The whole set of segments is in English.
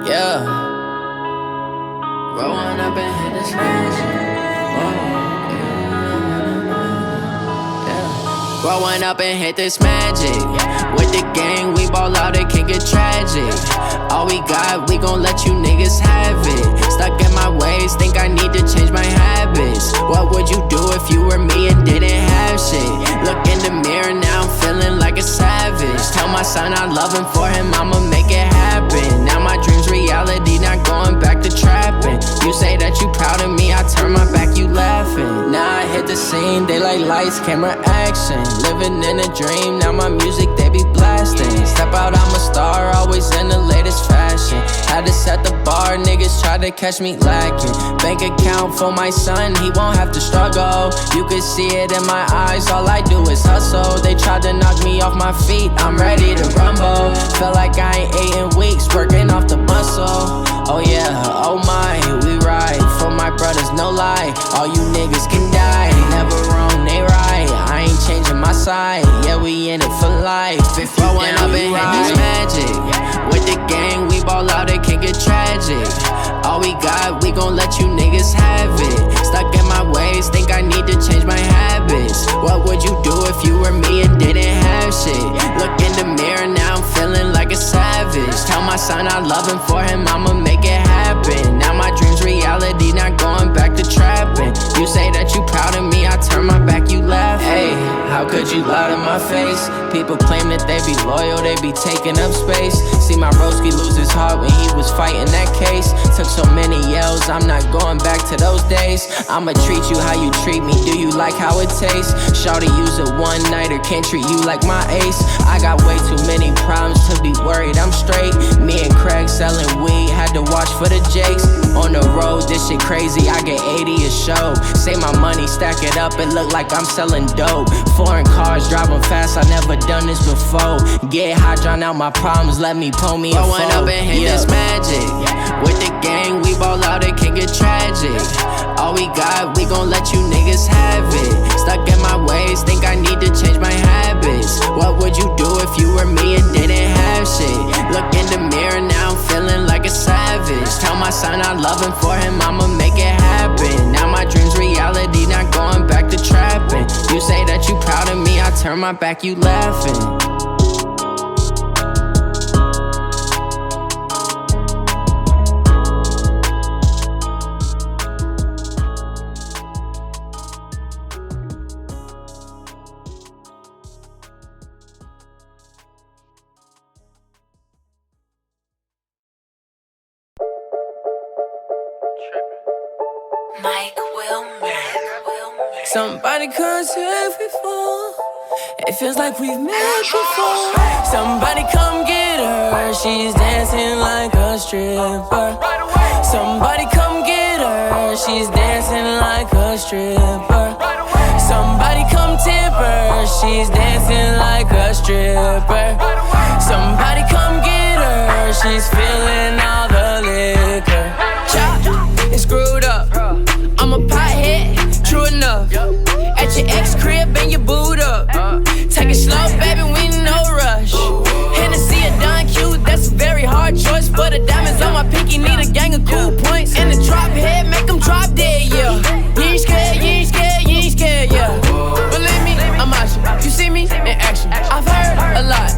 Yeah. Rolling up and hit this magic. Growing up and hit this magic. With the gang, we ball out, it can get tragic. All we got, we gon' let you niggas have it. Stuck in my ways, think I need to change my habits. What would you do if you were me and didn't have shit? Look in the mirror, now I'm feeling like a savage. Tell my son I love him, for him I'ma make it happen. Now my dream's reality, not going back to trapping. You say that you proud of me, I turn my back, you laughing. Now I hit the scene, they like lights, camera, action. Living in a dream, now my music they be blasting. Step out, I'm a star, always in the latest fashion. Had to set the bar, niggas try to catch me lacking. Bank account for my son, he won't have to struggle. You can see it in my eyes, all I do is hustle. They tried to knock me off my feet, I'm ready to rumble. Feel like I ain't ate in weeks, working off the muscle. Oh yeah, oh my, we ride for my brothers, no lie. All you niggas can die, never wrong, they right. I ain't changing my side, yeah, we in it for life. If you growing up and hit this magic. With the gang, we ball out, it can get tragic. All we got, we gon' let you niggas have it. Stuck in my ways, think I need to change my habits. What would you do if you were me and didn't have shit? Look in the mirror, now I'm feeling like a savage. Tell my son I love him, for him I'ma make it happen. Now my dream's reality, not going back to trapping. You say that you proud of me, I turn my back, you laugh. Hey, how could you lie to my face? People claim that they be loyal, they be taking up space. See my broski lose his heart when he was fighting that case. Took so many yells, I'm not going back to those days. I'ma treat you how you treat me, do you like how it tastes? Shawty use it one night or can't treat you like my ace. I got way too many problems to be worried, I'm straight. Me and Craig selling weed, had to watch for the jakes. On the road, this shit crazy, I get 80 a show. Save my money, stack it up, it look like I'm selling dope. Foreign cars, driving fast, I never done this before. Get high, drown out my problems, let me pull me a phone. Growing up and hit this magic. With the gang, we ball out, it can get tragic. All we got, we gon' let you niggas have it. Stuck in my ways, think I need to change my habits. What would you do if you were me and didn't have shit? Look in the mirror, now I'm feeling like a savage. Tell my son I love him, for him I'ma make it happen. Now my dream's reality, not going back to trapping. You say that you proud of me, I turn my back, you laughing. Somebody come save me for. It feels like we've met before. Somebody come get her. She's dancing like a stripper. Somebody come get her. She's dancing like a stripper. Somebody come tip her. She's dancing like a stripper. Somebody come get her. She's feeling all the liquor. Chop, it's screwed up. I'm a pothead, true enough. At your ex crib and you boot up. Take it slow, baby, we no rush. Hennessy or Don Q, that's a very hard choice. For the diamonds on my pinky, need a gang of cool points. And the drop head, make them drop dead, yeah. You ain't scared, you ain't scared, you ain't scared, yeah. Believe me, I'm out you. You see me in action. I've heard a lot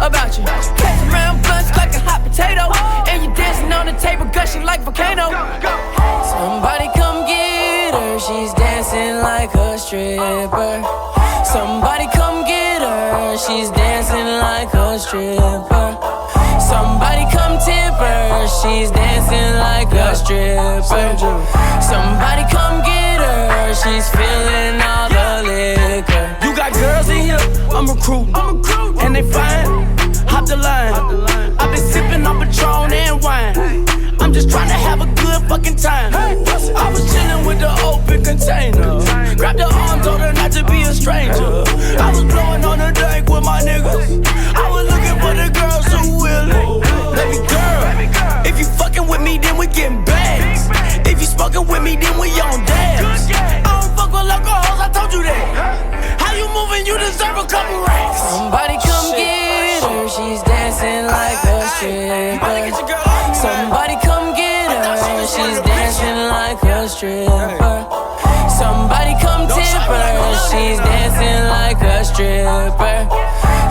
about you. Catch around blunts like a hot potato. And you dancing on the table, gushing like volcano. Somebody come get her, she's dancing like a stripper. Somebody come get her, she's dancing like a stripper. Somebody come tip her, she's dancing like a stripper. Somebody come get her, she's feeling all the liquor. You got girls in here, I'm recruiting, and they fine, hop the line. I've been sipping on Patron and wine. I'm just trying to have a good fucking time. I was chilling with the open container. Grabbed her arm, told her not to be a stranger. I was blowing on the dank with my niggas. I was looking for the girls who willing. Baby girl, if you fucking with me, then we getting bags. If you smoking with me, then we on dabs. I don't fuck with local hoes, I told you that. How you moving, you deserve a couple racks. Somebody come get her, she's dancing like a stripper. Somebody come get her, she's dancing like a stripper. Somebody come tip her, she's dancing like a stripper.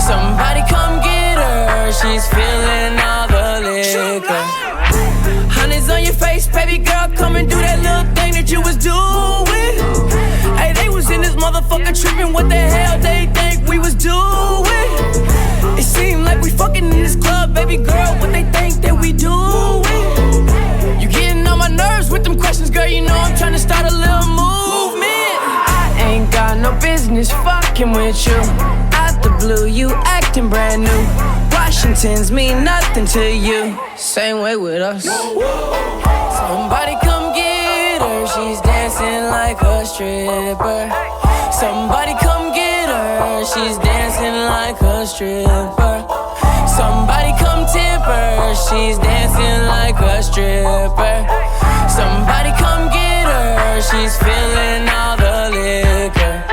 Somebody come get her, she's feeling all the liquor. Hundreds on your face, baby girl, come and do that little thing that you was doing. Hey, they was in this motherfucker tripping, what the hell they think we was doing? It seemed like we fucking in this club, baby girl, what they think that we doing? You getting on my nerves with them questions, girl, you know I'm trying to start a little movement. I ain't got no business fucking with you. Out the blue, you acting brand new. Washingtons mean nothing to you. Same way with us. Somebody come get her, she's dancing like a stripper. Somebody come get her, she's dancing like a stripper. Somebody come tip her, she's dancing like a stripper. Somebody come get her, she's feeling all the liquor.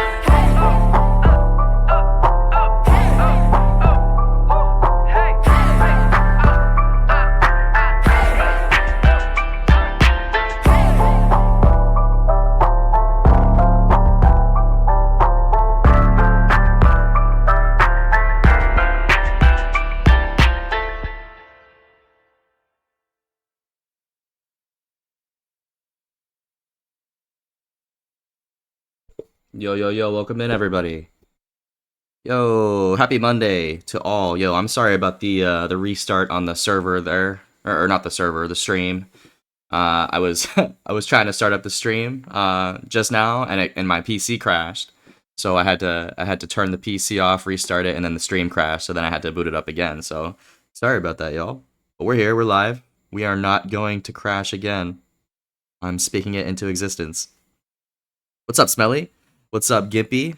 Yo, yo, yo, welcome in everybody. Yo, happy Monday to all. Yo, I'm sorry about the restart on the server there. Or not the server, the stream. I was I was trying to start up the stream just now and my PC crashed. So I had to turn the PC off, restart it, and then the stream crashed, so then I had to boot it up again. So sorry about that, y'all. But we're here, we're live. We are not going to crash again. I'm speaking it into existence. What's up, Smelly? What's up, Gimpy?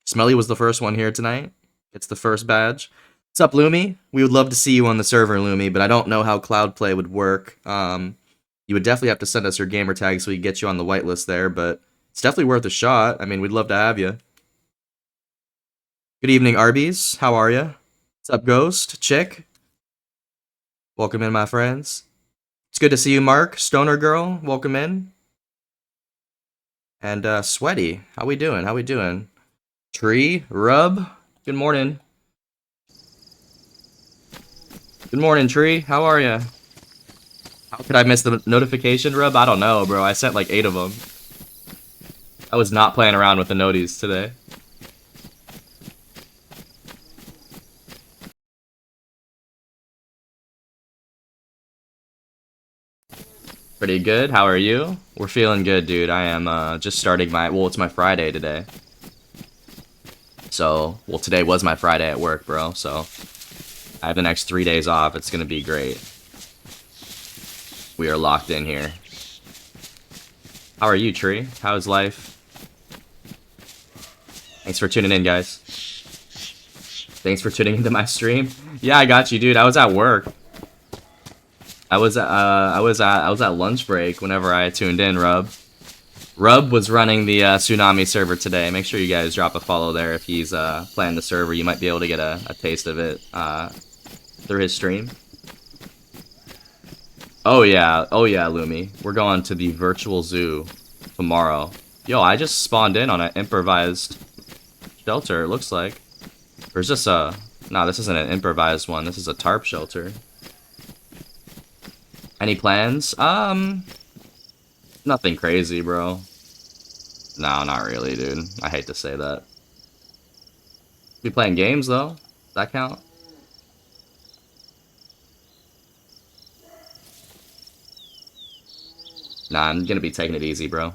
Smelly was the first one here tonight. It's the first badge. What's up, Lumi? We would love to see you on the server, Lumi, but I don't know how Cloudplay would work. You would definitely have to send us your gamer tag so we can get you on the whitelist there, but it's definitely worth a shot. I mean, we'd love to have you. Good evening, Arby's. How are you? What's up, Ghost? Chick? Welcome in, my friends. It's good to see you, Mark. Stoner Girl, welcome in. And Sweaty, how we doing? How we doing? Tree, Rub, good morning. Good morning, Tree. How are you? How could I miss the notification, Rub? I don't know, bro. I sent like 8 of them. I was not playing around with the noties today. Pretty good. How are you? We're feeling good, dude. I am just starting my... Well, it's my Friday today. So, well, today was my Friday at work, bro. So, I have the next 3 days off. It's going to be great. We are locked in here. How are you, Tree? How's life? Thanks for tuning in, guys. Thanks for tuning into my stream. Yeah, I got you, dude. I was at work. I was at lunch break whenever I tuned in, Rub. Rub was running the Tsunami server today. Make sure you guys drop a follow there if he's playing the server. You might be able to get a taste of it through his stream. Oh yeah, Lumi. We're going to the virtual zoo tomorrow. Yo, I just spawned in on an improvised shelter, it looks like. Or is this a... Nah, this isn't an improvised one. This is a tarp shelter. Any plans? Nothing crazy, bro. No, not really, dude. I hate to say that. Be playing games, though. Does that count? Nah, I'm gonna be taking it easy, bro.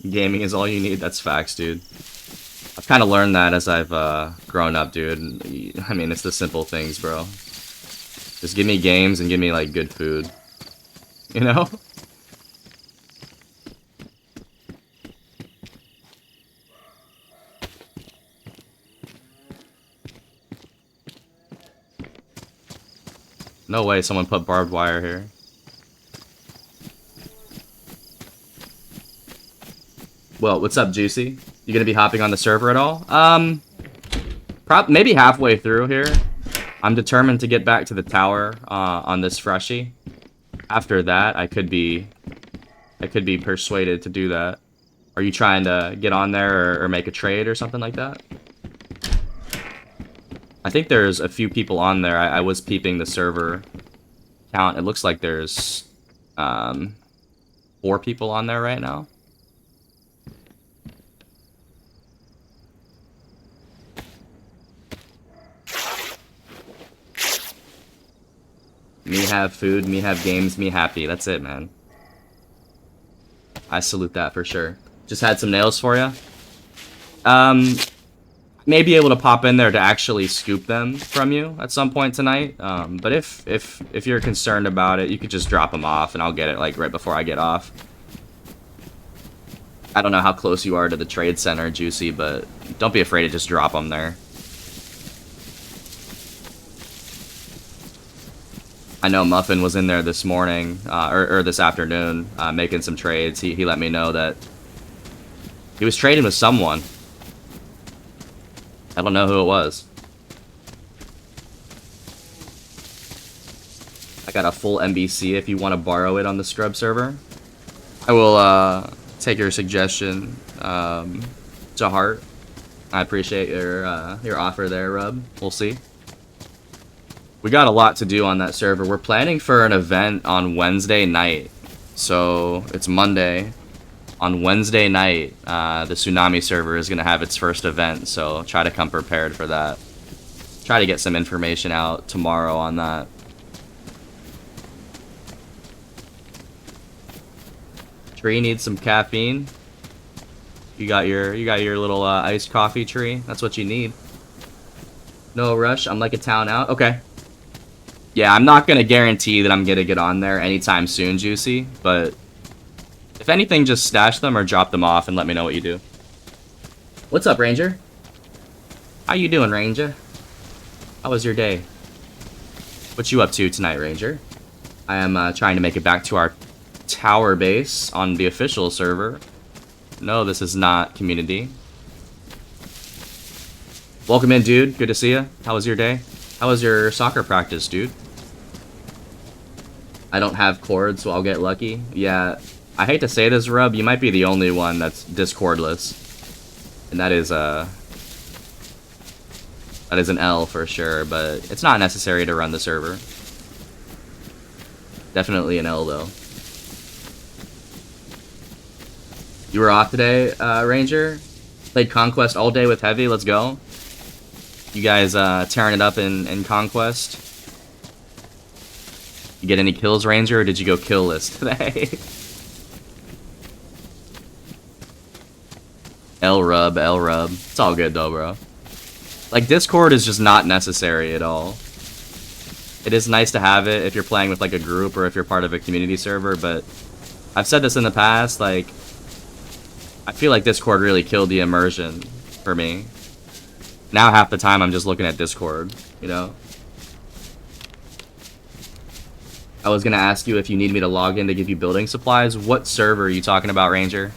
Gaming is all you need. That's facts, dude. I've kind of learned that as I've grown up, dude. I mean, it's the simple things, bro. Just give me games and give me, like, good food. You know? No way someone put barbed wire here. Well, what's up, Juicy? You gonna be hopping on the server at all? Maybe halfway through here. I'm determined to get back to the tower on this freshie. After that, I could be persuaded to do that. Are you trying to get on there or make a trade or something like that? I think there's a few people on there. I was peeping the server count. It looks like there's 4 people on there right now. Me have food, me have games, me happy. That's it, man. I salute that for sure. Just had some nails for you. May be able to pop in there to actually scoop them from you at some point tonight. But if you're concerned about it, you could just drop them off, and I'll get it like right before I get off. I don't know how close you are to the trade center, Juicy, but don't be afraid to just drop them there. I know Muffin was in there this morning, or this afternoon, making some trades. He let me know that he was trading with someone. I don't know who it was. I got a full MBC if you want to borrow it on the Scrub server. I will take your suggestion to heart. I appreciate your offer there, Rub. We'll see. We got a lot to do on that server. We're planning for an event on Wednesday night. So it's Monday. On Wednesday night, the Tsunami server is going to have its first event. So try to come prepared for that. Try to get some information out tomorrow on that. Tree needs some caffeine. You got your little iced coffee, Tree. That's what you need. No rush. I'm like a town out. Okay. Yeah, I'm not going to guarantee that I'm going to get on there anytime soon, Juicy, but if anything, just stash them or drop them off and let me know what you do. What's up, Ranger? How you doing, Ranger? How was your day? What you up to tonight, Ranger? I am trying to make it back to our tower base on the official server. No, this is not community. Welcome in, dude. Good to see you. How was your day? How was your soccer practice, dude? I don't have cords, so I'll get lucky. Yeah, I hate to say this, Rub, you might be the only one that's Discordless. And that is an L for sure, but it's not necessary to run the server. Definitely an L, though. You were off today, Ranger? Played Conquest all day with Heavy, let's go. You guys tearing it up in Conquest? You get any kills, Ranger, or did you go kill list today? L-Rub. It's all good, though, bro. Like, Discord is just not necessary at all. It is nice to have it if you're playing with, like, a group or if you're part of a community server, but I've said this in the past, like, I feel like Discord really killed the immersion for me. Now half the time I'm just looking at Discord, you know? I was gonna ask you if you need me to log in to give you building supplies. What server are you talking about, Ranger?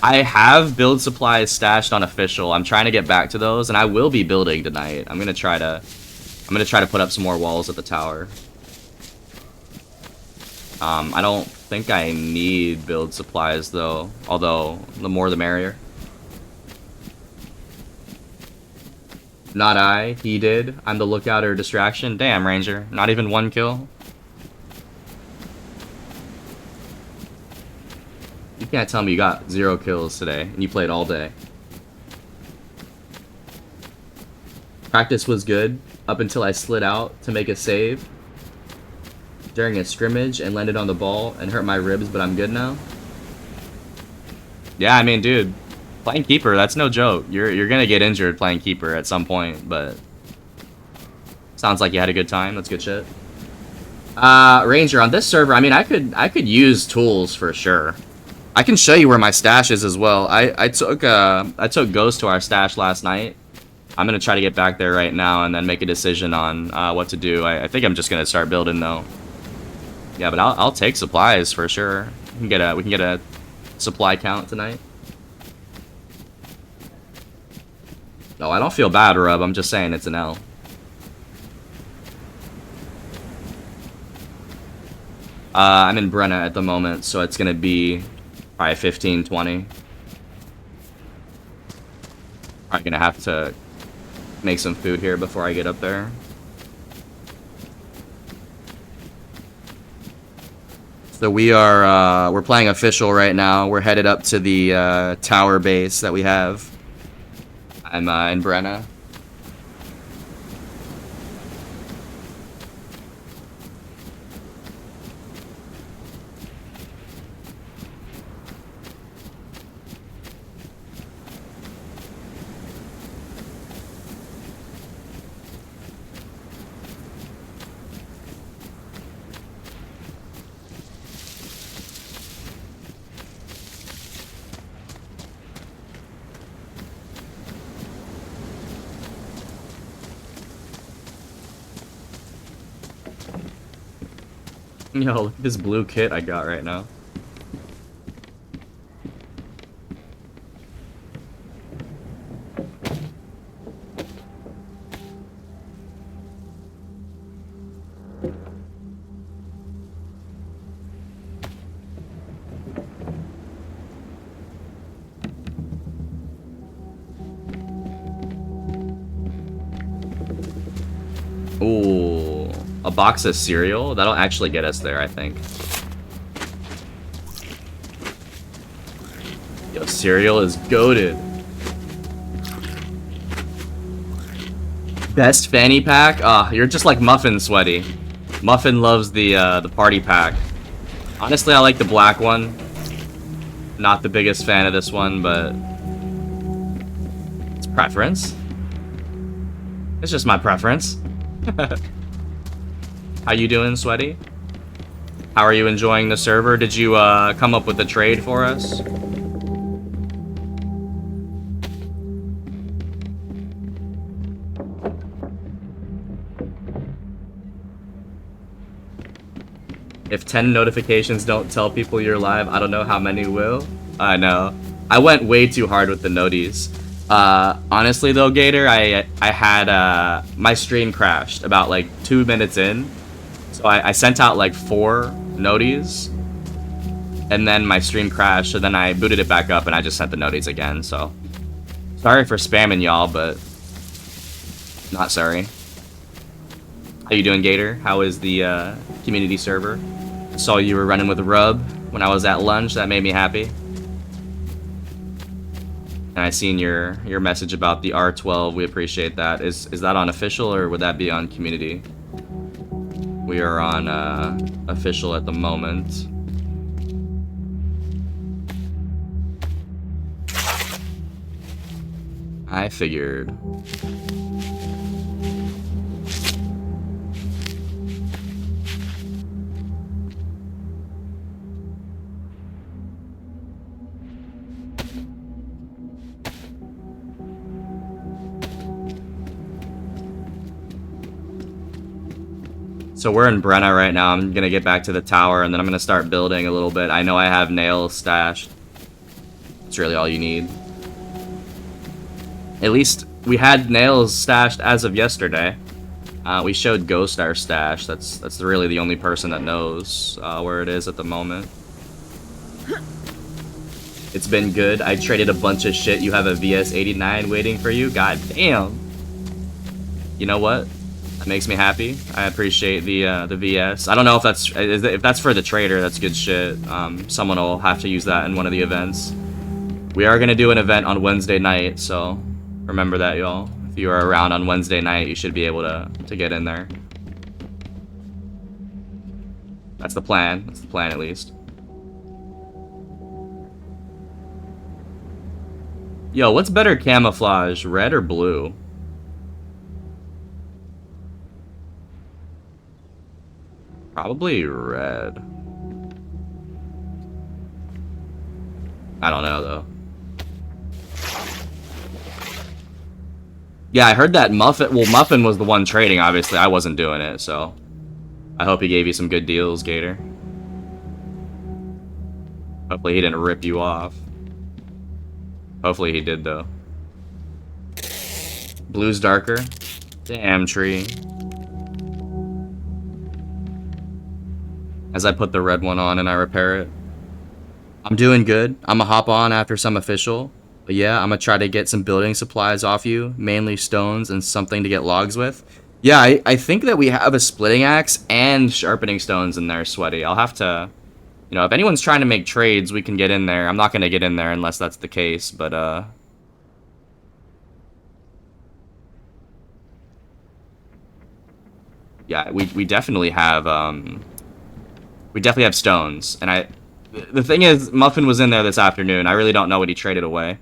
I have build supplies stashed on official. I'm trying to get back to those, and I will be building tonight. I'm gonna try to put up some more walls at the tower. I don't think I need build supplies though, although the more the merrier. Not I, he did. I'm the lookout or distraction. Damn, Ranger, not even one kill. You can't tell me you got 0 kills today and you played all day. Practice was good up until I slid out to make a save during a scrimmage and landed on the ball and hurt my ribs, but I'm good now. Yeah, I mean, dude, playing keeper, that's no joke. You're gonna get injured playing keeper at some point, but sounds like you had a good time. That's good shit. Ranger, on this server, I mean, I could use tools for sure. I can show you where my stash is as well. I took Ghost to our stash last night. I'm gonna try to get back there right now and then make a decision on what to do. I think I'm just gonna start building though. Yeah, but I'll take supplies for sure. We can get a supply count tonight. No, I don't feel bad, Rub. I'm just saying it's an L. I'm in Brenna at the moment, so it's gonna be probably 15, 20. I'm gonna have to make some food here before I get up there. So we're playing official right now. We're headed up to the tower base that we have. I'm in Brenna. Yo, look at this blue kit I got right now. Ooh, a box of cereal? That'll actually get us there, I think. Yo, cereal is goated. Best fanny pack? You're just like Muffin, Sweaty. Muffin loves the party pack. Honestly, I like the black one. Not the biggest fan of this one, but it's preference. It's just my preference. How you doing, Sweaty? How are you enjoying the server? Did you come up with a trade for us? If 10 notifications don't tell people you're live, I don't know how many will. I know. I went way too hard with the noties. Honestly though, Gator, I had my stream crashed about like 2 minutes in. So I sent out like 4 noties. And then my stream crashed, so then I booted it back up and I just sent the noties again, so. Sorry for spamming y'all, but not sorry. How you doing, Gator? How is the community server? Saw you were running with Rub when I was at lunch. That made me happy. And I seen your message about the R12. We appreciate that. Is that on official or would that be on community? We are on official at the moment. I figured. So we're in Brenna right now. I'm gonna get back to the tower and then I'm gonna start building a little bit. I know I have nails stashed. That's really all you need. At least we had nails stashed as of yesterday. We showed Ghost our stash. That's really the only person that knows where it is at the moment. It's been good. I traded a bunch of shit. You have a VS89 waiting for you? God damn. You know what? That makes me happy. I appreciate the VS. I don't know if that's for the trader. That's good shit. Someone will have to use that in one of the events. We are gonna do an event on Wednesday night, so remember that, y'all. If you are around on Wednesday night, you should be able to get in there. That's the plan. That's the plan, at least. Yo, what's better camouflage, red or blue? Probably red. I don't know, though. Yeah, I heard that Muffin... Well, Muffin was the one trading, obviously. I wasn't doing it, so... I hope he gave you some good deals, Gator. Hopefully he didn't rip you off. Hopefully he did, though. Blue's darker. Damn tree. As I put the red one on and I repair it. I'm doing good. I'm gonna hop on after some official. But yeah, I'm gonna try to get some building supplies off you. Mainly stones and something to get logs with. Yeah, I think that we have a splitting axe and sharpening stones in there, Sweaty. I'll have to... You know, if anyone's trying to make trades, we can get in there. I'm not gonna get in there unless that's the case, but yeah, we definitely have stones. And the thing is, Muffin was in there this afternoon. I really don't know what he traded away.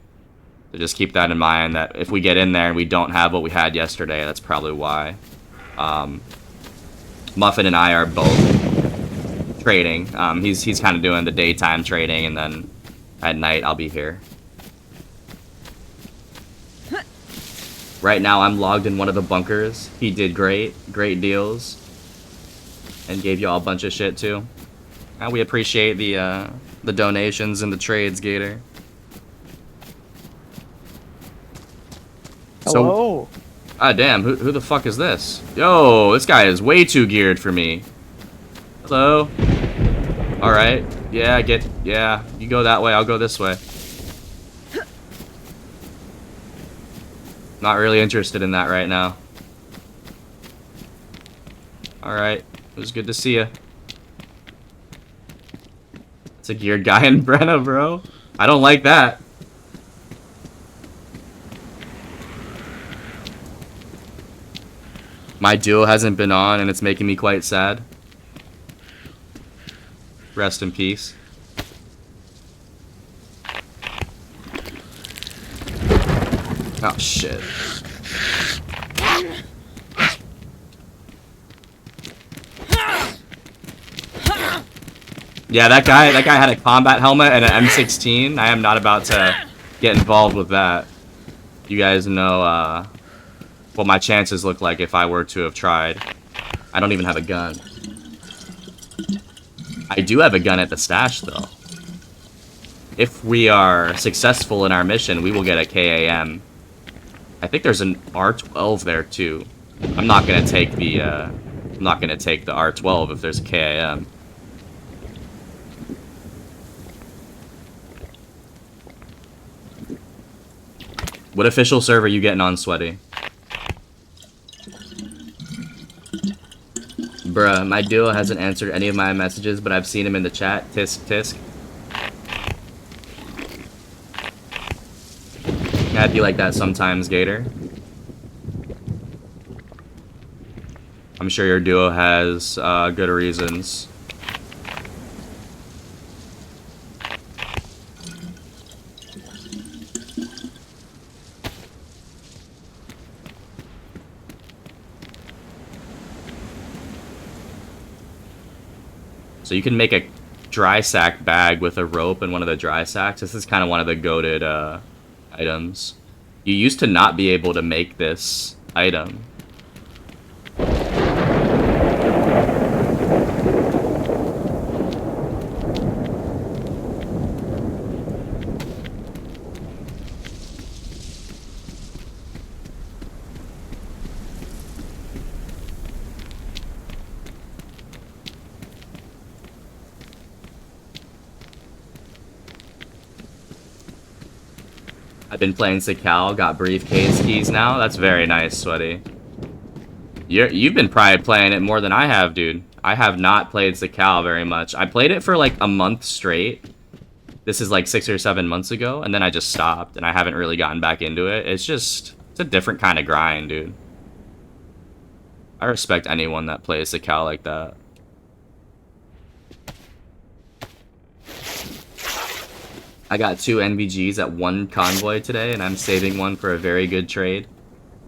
So just keep that in mind, that if we get in there and we don't have what we had yesterday, that's probably why. Muffin and I are both trading. He's kind of doing the daytime trading, and then at night I'll be here. Right now I'm logged in one of the bunkers. He did great deals, and gave y'all a bunch of shit too. We appreciate the donations and the trades, Gator. Hello. So, damn, who the fuck is this? Yo, this guy is way too geared for me. Hello. Alright. Yeah, you go that way, I'll go this way. Not really interested in that right now. Alright. It was good to see you. It's a geared guy in Brenna, bro. I don't like that. My duo hasn't been on, and it's making me quite sad. Rest in peace. Oh, shit. Yeah, that guy had a combat helmet and an M16. I am not about to get involved with that. You guys know what my chances look like if I were to have tried. I don't even have a gun. I do have a gun at the stash, though. If we are successful in our mission, we will get a KAM. I think there's an R12 there too. I'm not gonna take the R12 if there's a KAM. What official server are you getting on, Sweaty? Bruh, my duo hasn't answered any of my messages, but I've seen him in the chat. Tisk, tisk. Yeah, I'd be like that sometimes, Gator. I'm sure your duo has good reasons. So you can make a dry sack bag with a rope and one of the dry sacks. This is kind of one of the goated items. You used to not be able to make this item. I've been playing Sakal, got briefcase keys now. That's very nice, Sweaty. You've been probably playing it more than I have, dude. I have not played Sakal very much. I played it for like a month straight. This is like 6 or 7 months ago, and then I just stopped, and I haven't really gotten back into it. It's a different kind of grind, dude. I respect anyone that plays Sakal like that. I got 2 NVGs at 1 convoy today, and I'm saving one for a very good trade.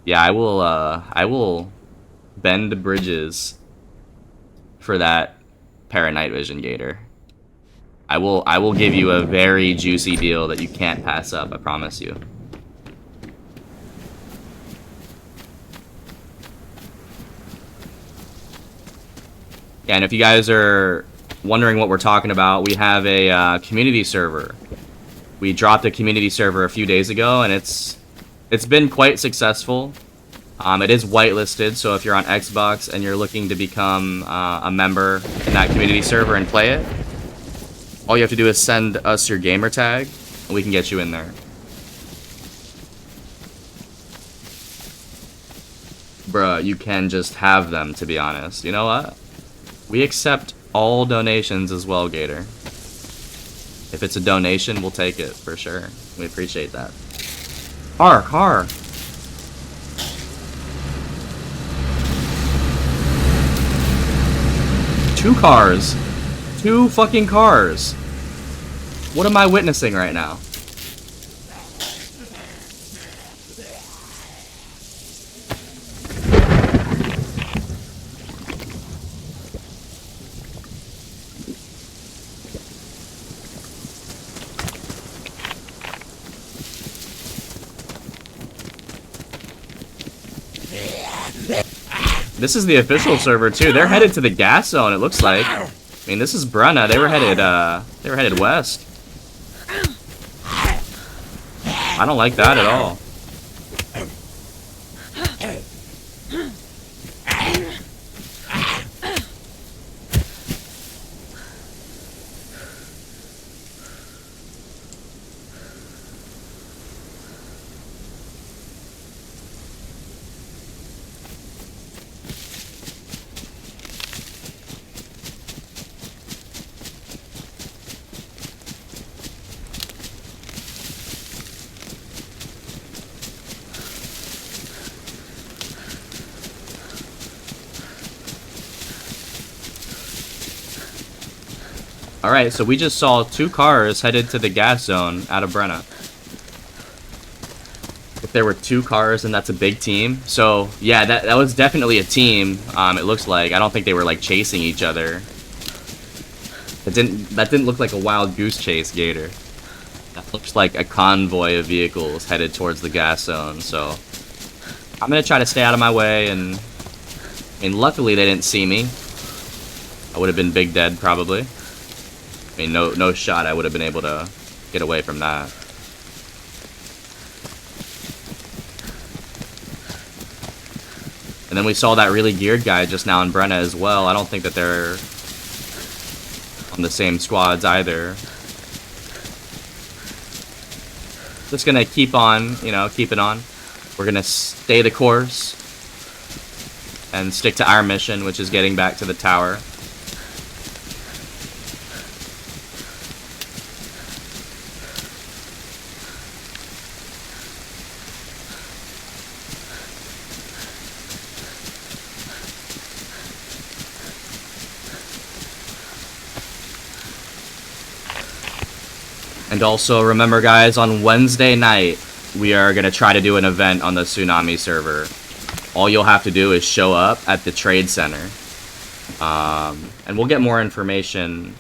Yeah, I will bend bridges for that Paranight Vision Gator. I will give you a very juicy deal that you can't pass up, I promise you. Yeah, and if you guys are wondering what we're talking about, we have a community server. We dropped a community server a few days ago, and it's been quite successful. It is whitelisted, so if you're on Xbox and you're looking to become a member in that community server and play it, all you have to do is send us your gamer tag, and we can get you in there. Bruh, you can just have them, to be honest. You know what? We accept all donations as well, Gator. If it's a donation, we'll take it, for sure. We appreciate that. Car! 2 cars. 2 fucking cars. What am I witnessing right now? This is the official server too. They're headed to the gas zone, it looks like. I mean, this is Brenna. They were headed west. I don't like that at all. Alright, so we just saw 2 cars headed to the gas zone out of Brenna. If there were 2 cars, then that's a big team. So, yeah, that was definitely a team, it looks like. I don't think they were, like, chasing each other. That didn't look like a wild goose chase, Gator. That looks like a convoy of vehicles headed towards the gas zone, so... I'm gonna try to stay out of my way, and luckily they didn't see me. I would have been big dead, probably. I mean, no shot I would have been able to get away from that. And then we saw that really geared guy just now in Brenna as well. I don't think that they're on the same squads either. Just gonna keep on, keep it on. We're gonna stay the course and stick to our mission, which is getting back to the tower. And also, remember guys, on Wednesday night, we are going to try to do an event on the Tsunami server. All you'll have to do is show up at the Trade Center. And we'll get more information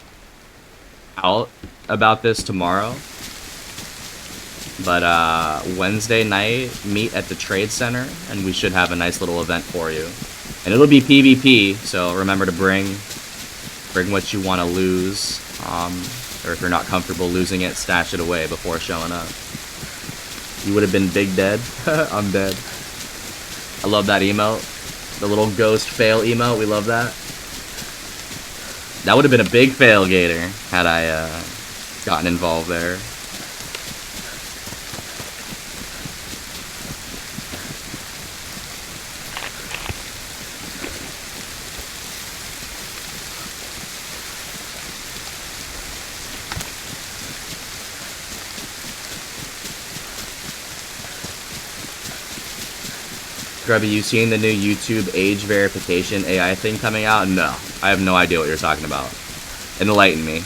out about this tomorrow. But Wednesday night, meet at the Trade Center, and we should have a nice little event for you. And it'll be PvP, so remember to bring what you want to lose. Or if you're not comfortable losing it, stash it away before showing up. You would have been big dead. I'm dead. I love that emote. The little ghost fail emote. We love that. That would have been a big fail, Gator, had I gotten involved there. Grubby, you seen the new YouTube age verification AI thing coming out? No. I have no idea what you're talking about. Enlighten me.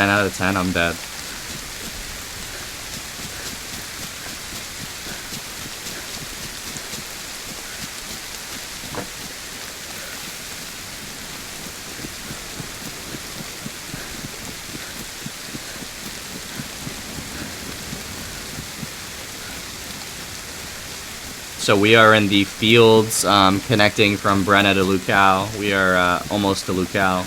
10 out of 10, I'm dead. So we are in the fields connecting from Brenna to Lukau. We are almost to Lukau.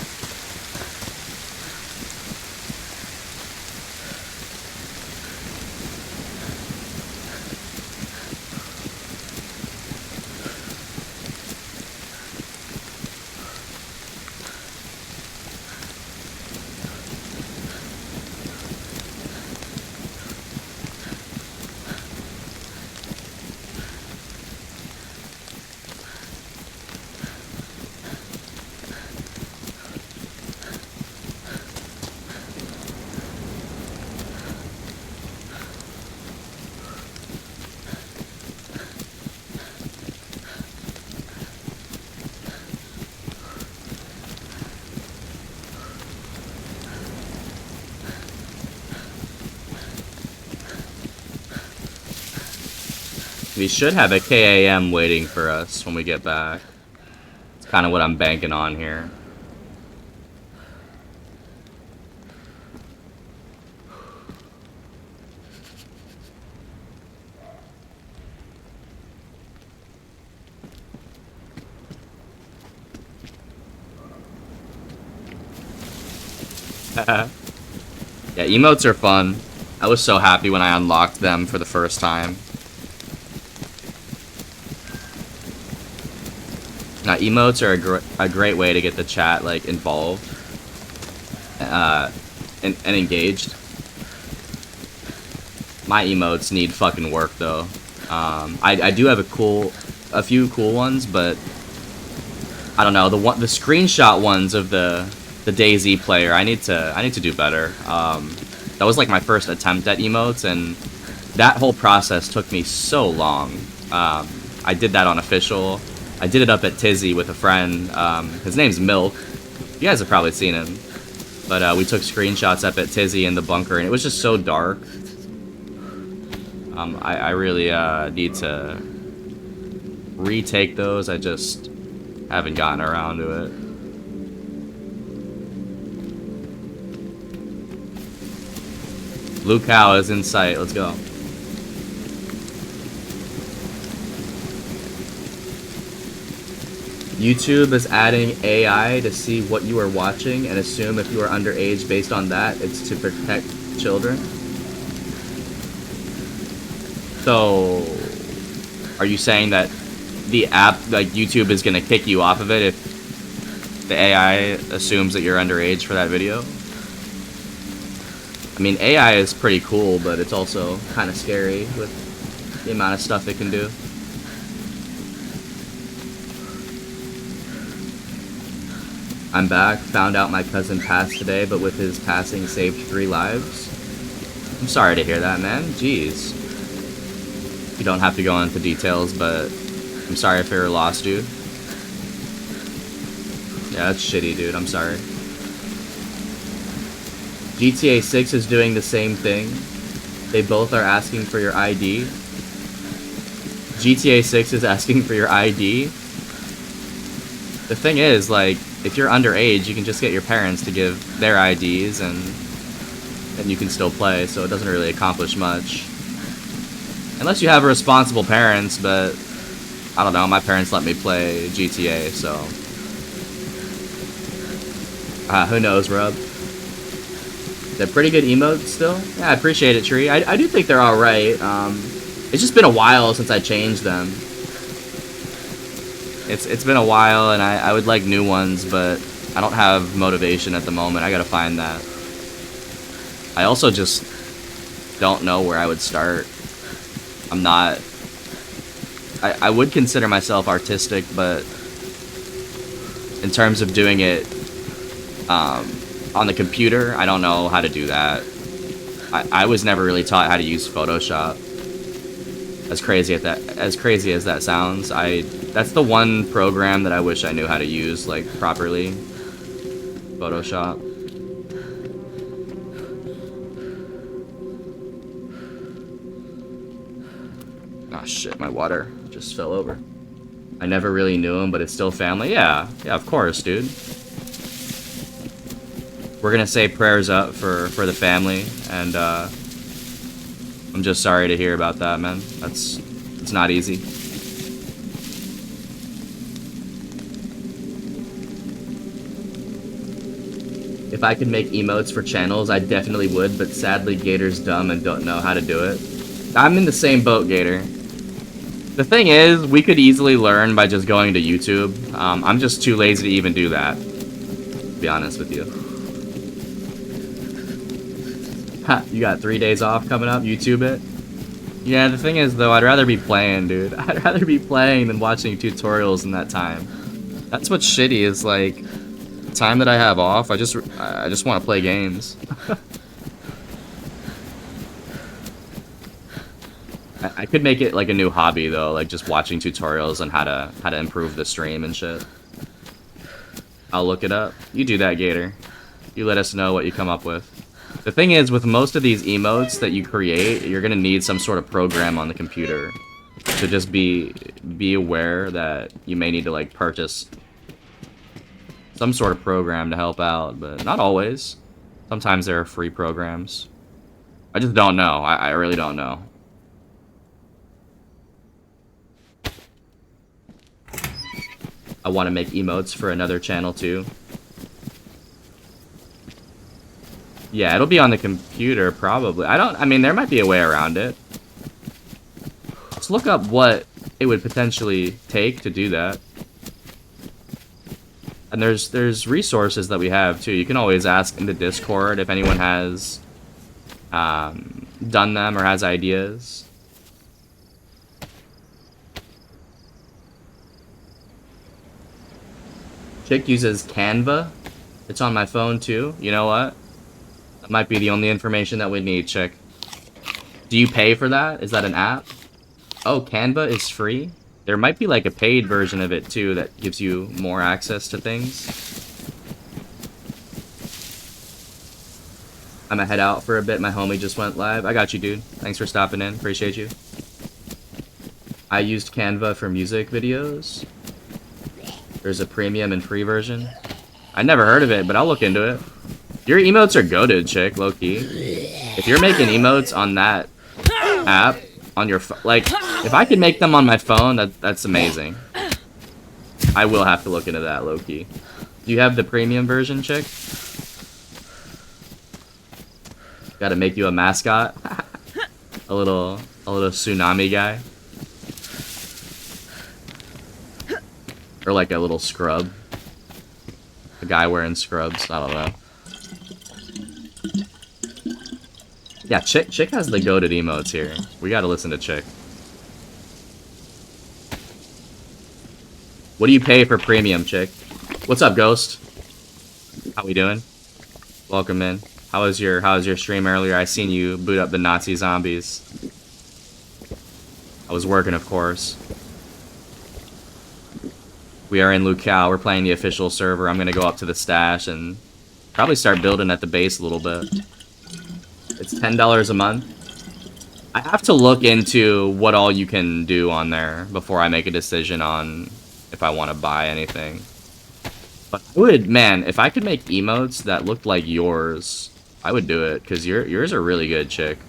We should have a KAM waiting for us when we get back. It's kind of what I'm banking on here. Yeah, emotes are fun. I was so happy when I unlocked them for the first time. Now, emotes are a great way to get the chat, like, involved and engaged. My emotes need fucking work, though. I do have a few cool ones, but I don't know, the screenshot ones of the DayZ player. I need to do better. That was like my first attempt at emotes, and that whole process took me so long. I did that on official. I did it up at Tizzy with a friend. His name's Milk. You guys have probably seen him. But we took screenshots up at Tizzy in the bunker, and it was just so dark. I really need to retake those. I just haven't gotten around to it. Lukau is in sight. Let's go. YouTube is adding AI to see what you are watching and assume if you are underage based on that. It's to protect children. So, are you saying that the app, like YouTube, is going to kick you off of it if the AI assumes that you're underage for that video? I mean, AI is pretty cool, but it's also kind of scary with the amount of stuff it can do. I'm back. Found out my cousin passed today, but with his passing saved 3 lives. I'm sorry to hear that, man. Jeez. You don't have to go into details, but I'm sorry if you're lost, dude. Yeah, that's shitty, dude. I'm sorry. GTA 6 is doing the same thing. They both are asking for your ID. GTA 6 is asking for your ID. The thing is, like, if you're underage, you can just get your parents to give their IDs and you can still play, so it doesn't really accomplish much. Unless you have responsible parents, but I don't know, my parents let me play GTA, so who knows, Rub? They're pretty good emotes still. Yeah, I appreciate it, Tree. I do think they're alright. It's just been a while since I changed them. It's been a while, and I would like new ones, but I don't have motivation at the moment. I gotta find that. I also just don't know where I would start. I'm not... I would consider myself artistic, but in terms of doing it on the computer, I don't know how to do that. I was never really taught how to use Photoshop. As crazy as that sounds, that's the one program that I wish I knew how to use, like, properly. Photoshop. shit, my water just fell over. I never really knew him, but it's still family. Yeah, of course, dude. We're gonna say prayers up for the family, and I'm just sorry to hear about that, man. It's not easy. If I could make emotes for channels, I definitely would, but sadly Gator's dumb and don't know how to do it. I'm in the same boat, Gator. The thing is, we could easily learn by just going to YouTube. I'm just too lazy to even do that, to be honest with you. Ha, you got 3 days off coming up, YouTube it? Yeah, the thing is, though, I'd rather be playing, dude. I'd rather be playing than watching tutorials in that time. That's what's shitty, is like, the time that I have off, I just want to play games. I could make it like a new hobby though, like just watching tutorials on how to improve the stream and shit. I'll look it up. You do that, Gator. You let us know what you come up with. The thing is, with most of these emotes that you create, you're gonna need some sort of program on the computer. So just be aware that you may need to like purchase some sort of program to help out, but not always. Sometimes there are free programs. I just don't know. I really don't know. I want to make emotes for another channel too. Yeah, it'll be on the computer probably. I mean, there might be a way around it. Let's look up what it would potentially take to do that. And there's resources that we have too. You can always ask in the Discord if anyone has done them or has ideas. Chick uses Canva. It's on my phone too. You know what? That might be the only information that we need, Chick. Do you pay for that? Is that an app? Oh, Canva is free? There might be like a paid version of it too that gives you more access to things. I'm gonna head out for a bit. My homie just went live. I got you, dude. Thanks for stopping in. Appreciate you. I used Canva for music videos. There's a premium and free version. I never heard of it, but I'll look into it. Your emotes are goated, Chick, low-key. If you're making emotes on that app, on your like, if I could make them on my phone, that's amazing. I will have to look into that, low-key. Do you have the premium version, Chick? Gotta make you a mascot. a little tsunami guy. Or like a little scrub. A guy wearing scrubs, I don't know. Yeah, Chick has the goated emotes here. We gotta listen to Chick. What do you pay for premium, Chick? What's up, Ghost? How we doing? Welcome in. How was your stream earlier? I seen you boot up the Nazi zombies. I was working, of course. We are in Lukao. We're playing the official server. I'm gonna go up to the stash and probably start building at the base a little bit. It's $10 a month. I have to look into what all you can do on there before I make a decision on if I want to buy anything. But I would, man, if I could make emotes that looked like yours, I would do it, because yours are really good, Chick.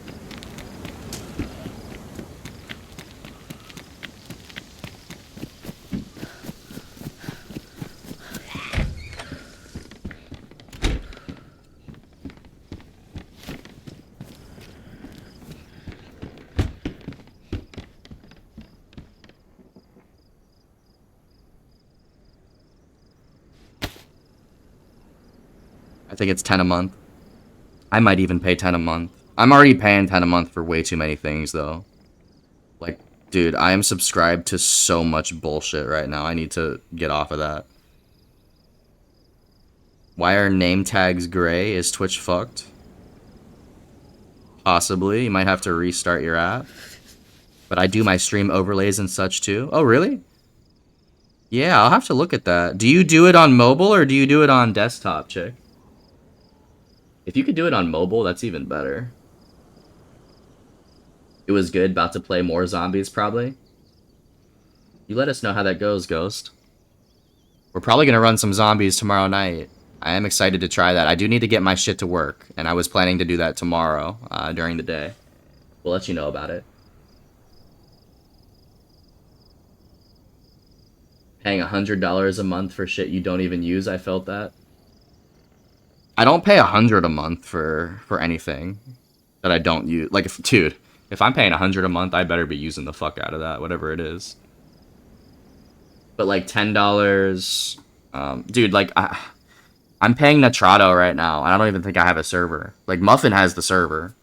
I think it's 10 a month. I might even pay 10 a month. I'm already paying 10 a month for way too many things, though. Like, dude, I am subscribed to so much bullshit right now. I need to get off of that. Why are name tags gray? Is Twitch fucked? Possibly. You might have to restart your app. But I do my stream overlays and such, too. Oh, really? Yeah, I'll have to look at that. Do you do it on mobile, or do you do it on desktop, Chick? If you could do it on mobile, that's even better. It was good. About to play more zombies, probably. You let us know how that goes, Ghost. We're probably gonna run some zombies tomorrow night. I am excited to try that. I do need to get my shit to work, and I was planning to do that tomorrow during the day. We'll let you know about it. Paying $100 a month for shit you don't even use, I felt that. I don't pay $100 a month for anything that I don't use. Like, if I'm paying $100 a month, I better be using the fuck out of that, whatever it is. But like $10, dude, like I'm paying Netrado right now, and I don't even think I have a server. Like Muffin has the server.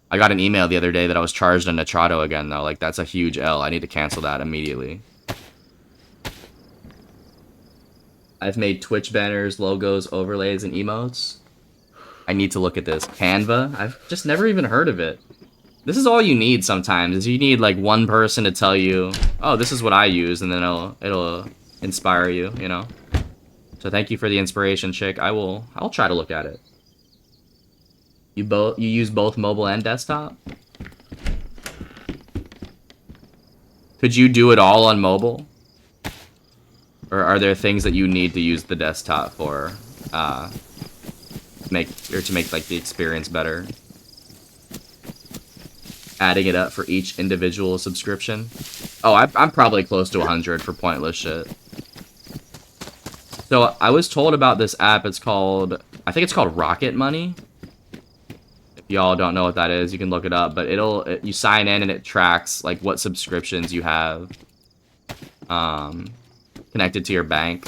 I got an email the other day that I was charged a Netrado again, though. Like that's a huge L. I need to cancel that immediately. I've made Twitch banners, logos, overlays, and emotes. I need to look at this. Canva? I've just never even heard of it. This is all you need sometimes, is you need like one person to tell you, oh, this is what I use, and then it'll inspire you, you know? So thank you for the inspiration, chick. I'll try to look at it. You use both mobile and desktop? Could you do it all on mobile? Or are there things that you need to use the desktop for to make like the experience better? Adding it up for each individual subscription. Oh, I'm probably close to 100 for pointless shit. So I was told about this app. It's called, I think it's called Rocket Money. If y'all don't know what that is, you can look it up. But you sign in and it tracks like what subscriptions you have connected to your bank.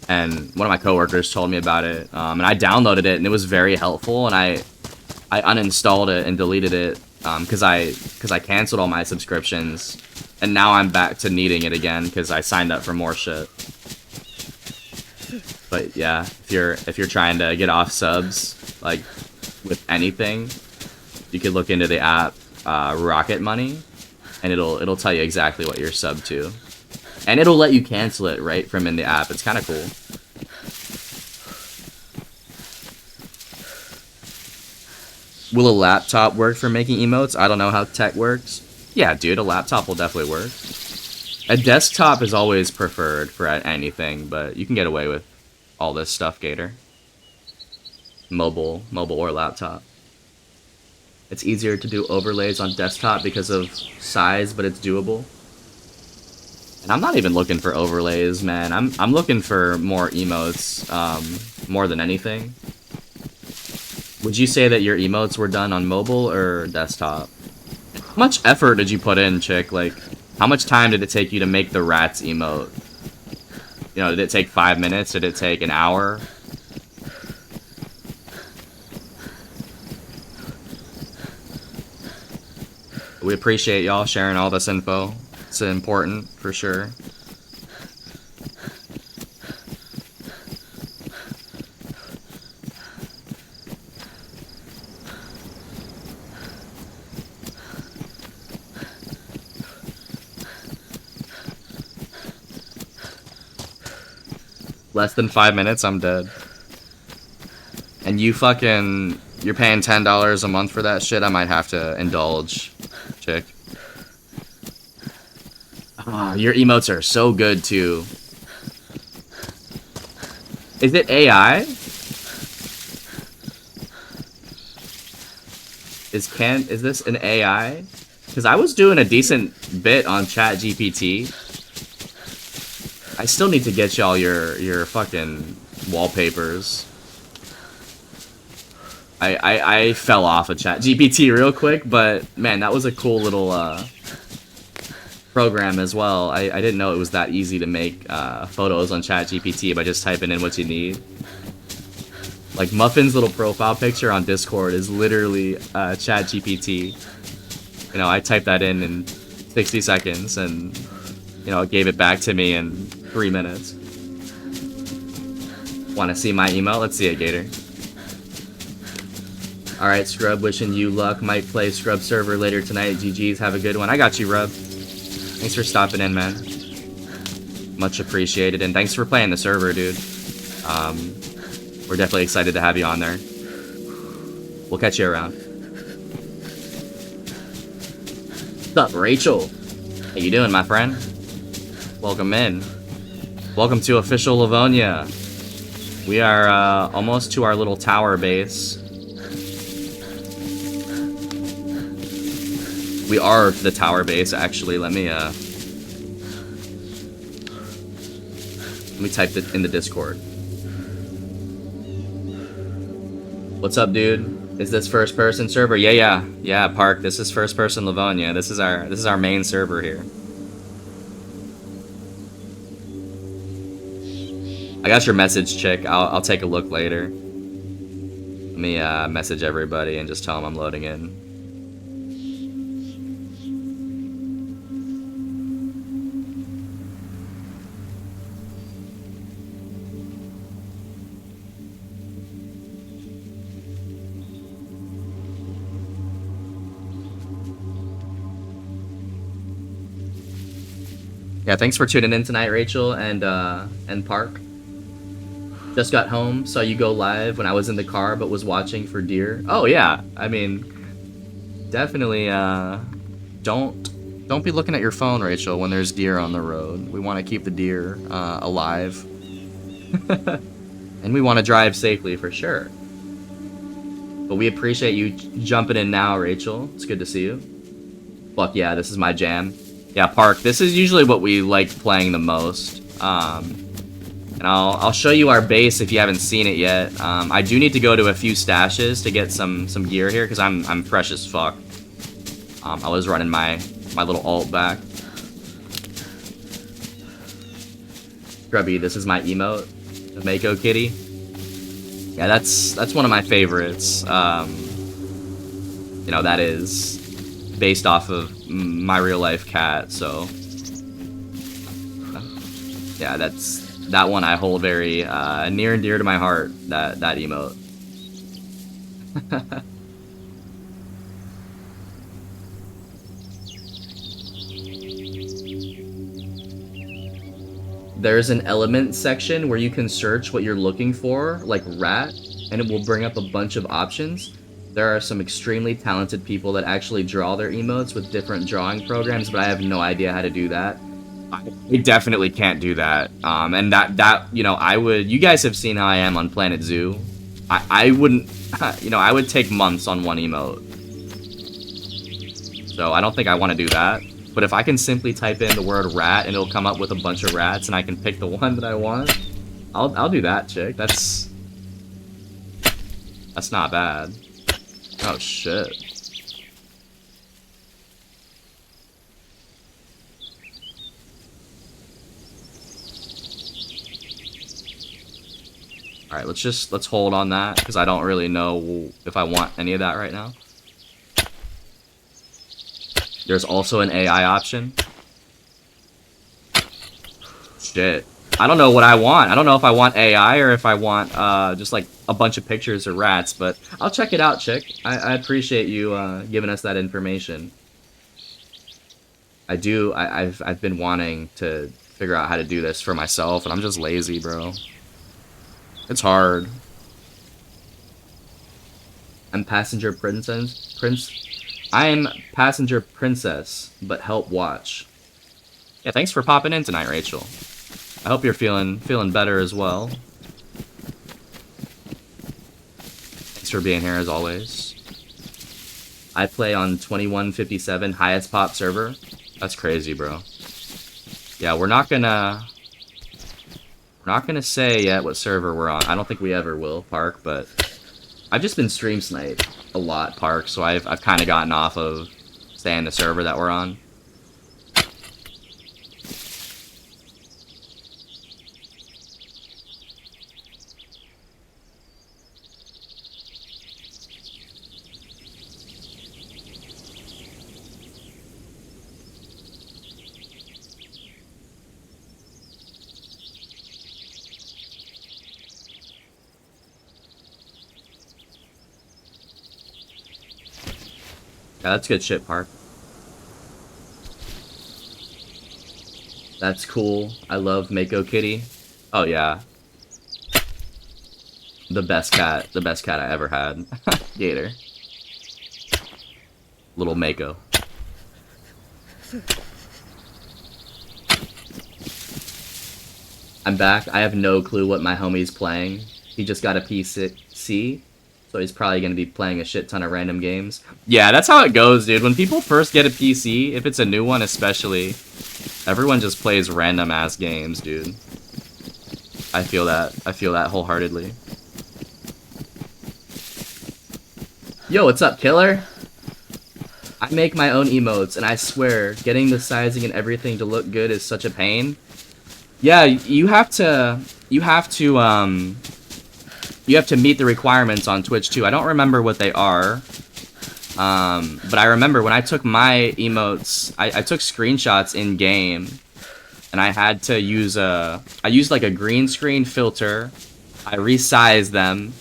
And one of my coworkers told me about it, and I downloaded it, and it was very helpful. And I uninstalled it and deleted it because I canceled all my subscriptions, and now I'm back to needing it again because I signed up for more shit. But yeah, if you're trying to get off subs like with anything, you could look into the app Rocket Money, and it'll tell you exactly what you're subbed to, and it'll let you cancel it right from in the app. It's kind of cool. Will a laptop work for making emotes? I don't know how tech works. Yeah, dude, a laptop will definitely work. A desktop is always preferred for anything, but you can get away with all this stuff, Gator. Mobile or laptop. It's easier to do overlays on desktop because of size, but it's doable. And I'm not even looking for overlays, man. I'm looking for more emotes, more than anything. Would you say that your emotes were done on mobile or desktop? How much effort did you put in, chick? Like, how much time did it take you to make the rats emote? You know, did it take 5 minutes? Did it take an hour? We appreciate y'all sharing all this info. It's important, for sure. Less than 5 minutes, I'm dead. And you're paying $10 a month for that shit? I might have to indulge, chick. Oh, your emotes are so good too. Is it AI? Is this an AI? Because I was doing a decent bit on ChatGPT. I still need to get y'all your fucking wallpapers. I fell off of ChatGPT real quick, but man, that was a cool little program as well. I didn't know it was that easy to make photos on ChatGPT by just typing in what you need. Like Muffin's little profile picture on Discord is literally ChatGPT. You know, I typed that in 60 seconds, and you know, it gave it back to me in 3 minutes. Want to see my email? Let's see it, Gator. Alright, Scrub, wishing you luck. Might play Scrub server later tonight. GG's, have a good one. I got you, Rub. Thanks for stopping in, man. Much appreciated, and thanks for playing the server, dude. We're definitely excited to have you on there. We'll catch you around. What's up, Rachel? How you doing, my friend? Welcome in. Welcome to official Livonia. We are almost to our little tower base. We are the tower base, actually. Let me type it in the Discord. What's up, dude? Is this first person server? Yeah, Park. This is first person Livonia. This is our main server here. I got your message, chick. I'll take a look later. Let me message everybody and just tell them I'm loading in. Yeah, thanks for tuning in tonight, Rachel and Park. Just got home, saw you go live when I was in the car, but was watching for deer. Oh yeah, I mean, definitely. Don't be looking at your phone, Rachel, when there's deer on the road. We want to keep the deer alive, and we want to drive safely for sure. But we appreciate you jumping in now, Rachel. It's good to see you. Fuck yeah, this is my jam. Yeah, Park, this is usually what we like playing the most. And I'll show you our base if you haven't seen it yet. I do need to go to a few stashes to get some gear here, because I'm fresh as fuck. I was running my little alt back. Grubby, this is my emote, the Mako Kitty. Yeah, that's one of my favorites. You know, that is based off of my real life cat, so yeah, that one I hold very near and dear to my heart, that emote. There's an element section where you can search what you're looking for, like rat, and it will bring up a bunch of options. There are some extremely talented people that actually draw their emotes with different drawing programs, but I have no idea how to do that. I definitely can't do that. And that you know, you guys have seen how I am on Planet Zoo. I wouldn't, you know, I would take months on one emote. So I don't think I want to do that. But if I can simply type in the word rat and it'll come up with a bunch of rats and I can pick the one that I want, I'll do that, chick. That's not bad. Oh shit. Alright, let's hold on that, because I don't really know if I want any of that right now. There's also an AI option. Shit. I don't know what I want. I don't know if I want AI or if I want just like a bunch of pictures of rats, but I'll check it out, chick. I appreciate you giving us that information. I've been wanting to figure out how to do this for myself, and I'm just lazy, bro. It's hard. I'm passenger princess. I'm passenger princess, but help watch. Yeah, thanks for popping in tonight, Rachel. I hope you're feeling better as well. Thanks for being here as always. I play on 2157 highest pop server. That's crazy, bro. Yeah, we're not gonna say yet what server we're on. I don't think we ever will, Park, but I've just been stream sniped a lot, Park, so I've kind of gotten off of staying the server that we're on. Yeah, that's good shit, Park. That's cool. I love Mako Kitty. Oh yeah. The best cat I ever had. Gator. Little Mako. I'm back. I have no clue what my homie's playing. He just got a PC, so he's probably going to be playing a shit ton of random games. Yeah, that's how it goes, dude. When people first get a PC, if it's a new one especially, everyone just plays random-ass games, dude. I feel that. I feel that wholeheartedly. Yo, what's up, killer? I make my own emotes, and I swear, getting the sizing and everything to look good is such a pain. Yeah, you have to meet the requirements on Twitch too. I don't remember what they are, but I remember when I took my emotes, I took screenshots in game, and I had to use I used like a green screen filter. I resized them,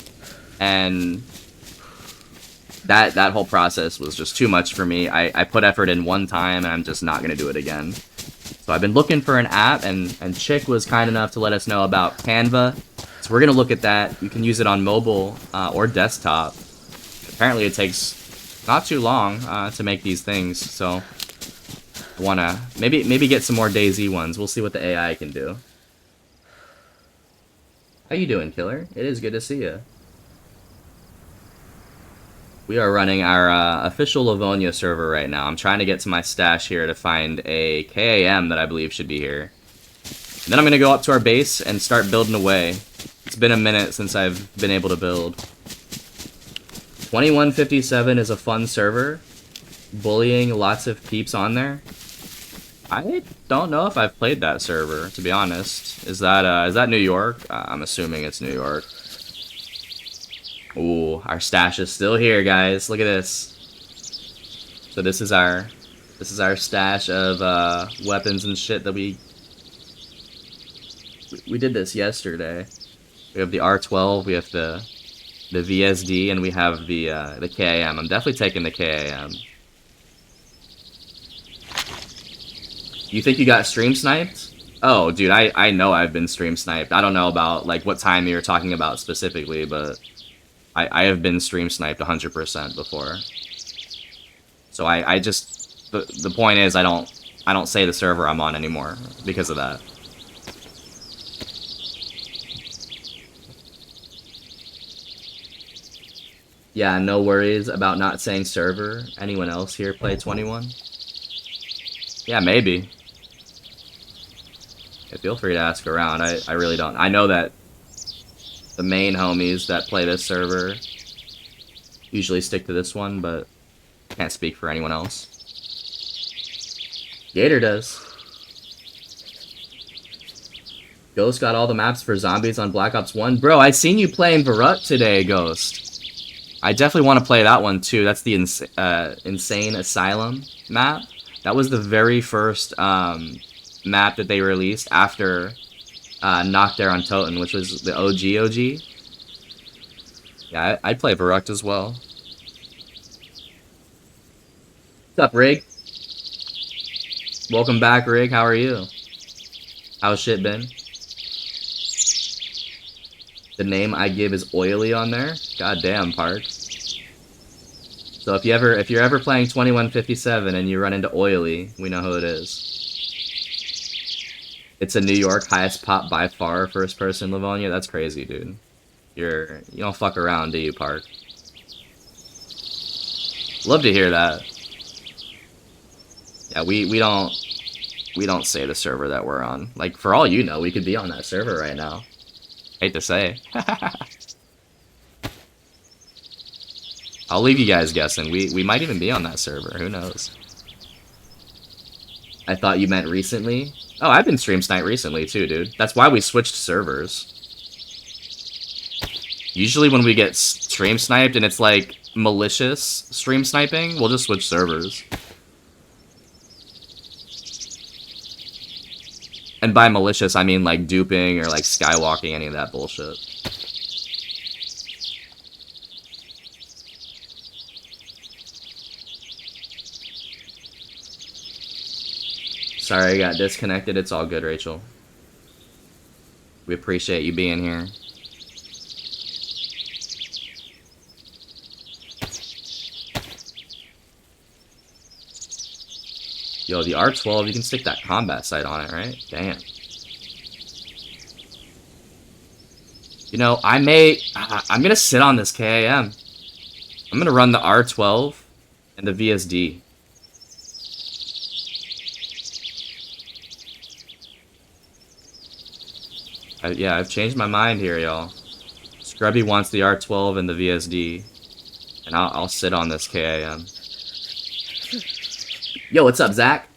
and that whole process was just too much for me. I put effort in one time, and I'm just not gonna do it again. So I've been looking for an app, and Chick was kind enough to let us know about Canva. So we're gonna look at that. You can use it on mobile or desktop. Apparently it takes not too long to make these things, so I wanna maybe get some more DayZ ones. We'll see what the AI can do. How you doing, killer? It is good to see you. We are running our official Livonia server right now. I'm trying to get to my stash here to find a KAM that I believe should be here. And then I'm going to go up to our base and start building away. It's been a minute since I've been able to build. 2157 is a fun server. Bullying lots of peeps on there. I don't know if I've played that server, to be honest. Is that New York? I'm assuming it's New York. Ooh, our stash is still here, guys. Look at this. So this is our stash of weapons and shit that we did this yesterday. We have the R12, we have the VSD, and we have the KAM. I'm definitely taking the KAM. You think you got stream sniped? Oh, dude, I know I've been stream sniped. I don't know about like what time you're talking about specifically, but I have been stream sniped 100% before. So I just the point is I don't say the server I'm on anymore because of that. Yeah, no worries about not saying server. Anyone else here play 21? Yeah, maybe. Yeah, feel free to ask around. I really don't. I know that the main homies that play this server usually stick to this one, but can't speak for anyone else. Gator does. Ghost got all the maps for zombies on Black Ops 1. Bro, I seen you playing Varuk today, Ghost. I definitely want to play that one too. That's the Insane Asylum map. That was the very first map that they released after Noctare on Toten, which was the OG. Yeah, I'd play Varuk as well. What's up, Rig? Welcome back, Rig. How are you? How's shit been? The name I give is Oily on there. God damn, Park. So if you're ever playing 2157 and you run into Oily, we know who it is. It's a New York highest pop by far first person Livonia. That's crazy, dude. You don't fuck around, do you, Park? Love to hear that. Yeah, we don't say the server that we're on. Like, for all you know, we could be on that server right now. Hate to say. I'll leave you guys guessing. We might even be on that server. Who knows? I thought you meant recently. Oh, I've been stream sniped recently too, dude. That's why we switched servers. Usually when we get stream sniped and it's like malicious stream sniping, we'll just switch servers. And by malicious, I mean like duping or like skywalking, any of that bullshit. Sorry I got disconnected. It's all good, Rachel. We appreciate you being here. Yo, the R12, you can stick that combat sight on it, right? Damn. You know, I'm gonna sit on this KAM. I'm gonna run the R12 and the VSD. Yeah, I've changed my mind here, y'all. Scrubby wants the R12 and the VSD, and I'll sit on this KAM. Yo, what's up, Zach?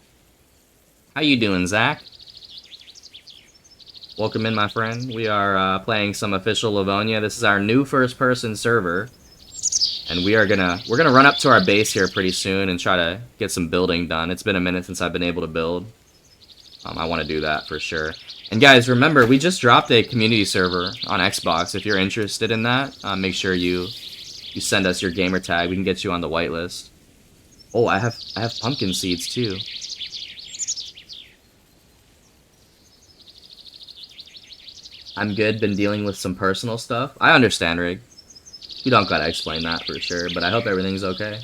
How you doing, Zach? Welcome in, my friend. We are playing some official Livonia. This is our new first-person server, and we're gonna run up to our base here pretty soon and try to get some building done. It's been a minute since I've been able to build. I want to do that for sure. And guys, remember, we just dropped a community server on Xbox. If you're interested in that, make sure you send us your gamer tag. We can get you on the whitelist. Oh, I have pumpkin seeds too. I'm good, been dealing with some personal stuff. I understand, Rig. You don't gotta explain that for sure, but I hope everything's okay.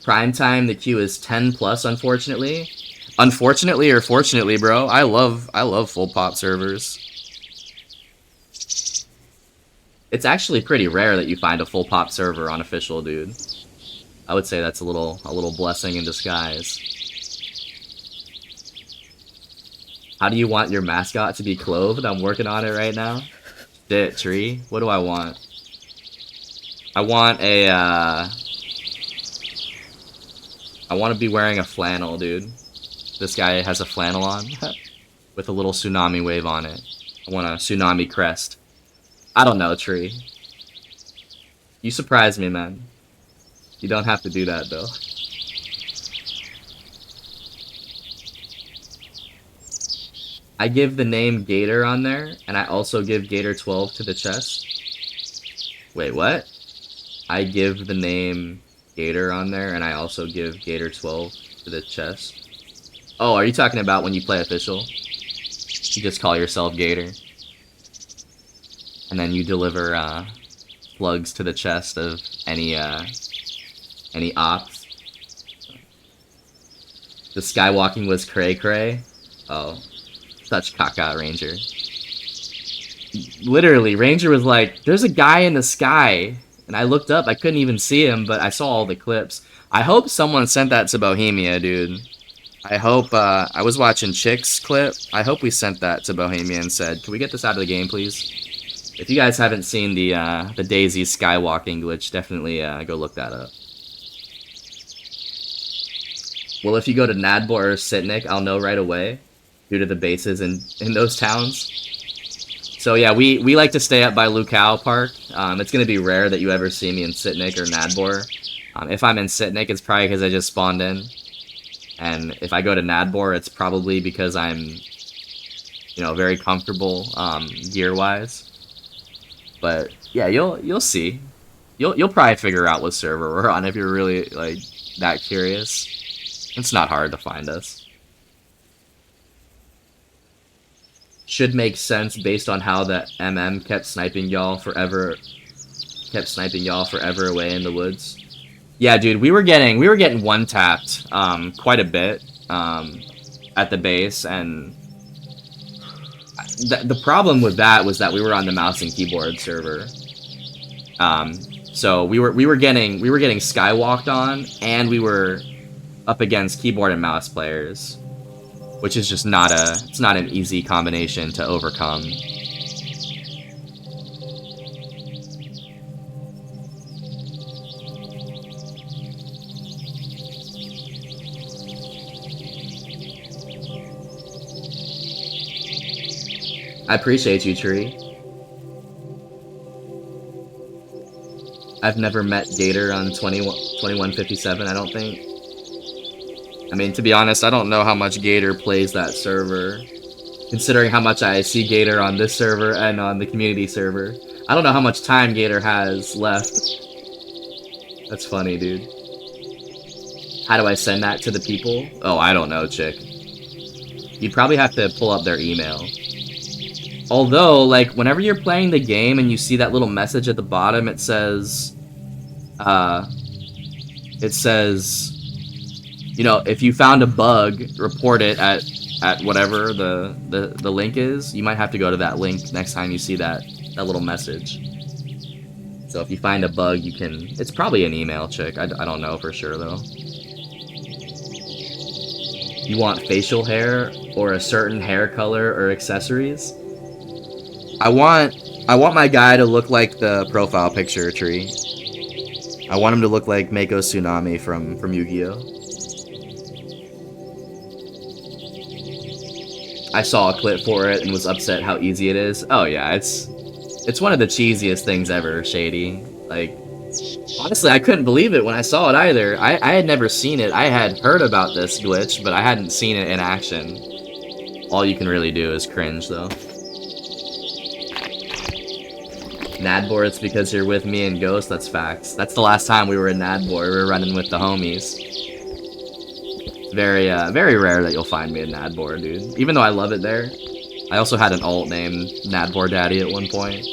Prime time, the queue is 10 plus, unfortunately. Unfortunately or fortunately, bro. I love full pop servers. It's actually pretty rare that you find a full pop server on official, dude. I would say that's a little blessing in disguise. How do you want your mascot to be clothed? I'm working on it right now. Shit, Tree. What do I want? I want a, I want to be wearing a flannel, dude. This guy has a flannel on with a little tsunami wave on it. I want a tsunami crest. I don't know, Tree. You surprised me, man. You don't have to do that, though. I give the name Gator on there, and I also give Gator 12 to the chest. Wait, what? I give the name Gator on there, and I also give Gator 12 to the chest. Oh, are you talking about when you play official? You just call yourself Gator. And then you deliver plugs to the chest of any ops. The skywalking was cray-cray. Oh. Such caca, Ranger. Literally, Ranger was like, there's a guy in the sky. And I looked up, I couldn't even see him, but I saw all the clips. I hope someone sent that to Bohemia, dude. I hope, I was watching Chick's clip. I hope we sent that to Bohemia and said, can we get this out of the game, please? If you guys haven't seen the Daisy skywalking glitch, definitely go look that up. Well, if you go to Nadbor or Sitnik, I'll know right away. Due to the bases in those towns. So yeah, we like to stay up by Lukau Park. It's going to be rare that you ever see me in Sitnik or Nadbor. If I'm in Sitnik, it's probably because I just spawned in. And if I go to Nadbor, it's probably because I'm, you know, very comfortable gear-wise. But yeah, you'll see. You'll probably figure out what server we're on if you're really like that curious. It's not hard to find us. Should make sense based on how the MM kept sniping y'all forever away in the woods. Yeah, dude, we were getting one tapped quite a bit at the base, and the problem with that was that we were on the mouse and keyboard server. So we were getting skywalked on, and we were up against keyboard and mouse players, which is just not an easy combination to overcome. I appreciate you, Tree. I've never met Gator on 2157, I don't think. I mean, to be honest, I don't know how much Gator plays that server, considering how much I see Gator on this server and on the community server. I don't know how much time Gator has left. That's funny, dude. How do I send that to the people? Oh, I don't know, chick. You'd probably have to pull up their email. Although, like, whenever you're playing the game and you see that little message at the bottom, it says, you know, if you found a bug, report it at whatever the link is. You might have to go to that link next time you see that little message. So if you find a bug, you can... It's probably an email, chick. I don't know for sure, though. You want facial hair or a certain hair color or accessories? I want my guy to look like the profile picture tree. I want him to look like Mako Tsunami from Yu-Gi-Oh! I saw a clip for it and was upset how easy it is. Oh yeah, it's one of the cheesiest things ever, Shady. Like, honestly, I couldn't believe it when I saw it either. I had never seen it. I had heard about this glitch, but I hadn't seen it in action. All you can really do is cringe, though. Nadbor, it's because you're with me and Ghost, that's facts. That's the last time we were in Nadbor, we were running with the homies. Very, very rare that you'll find me in Nadbor, dude. Even though I love it there, I also had an alt named Nadbor Daddy at one point.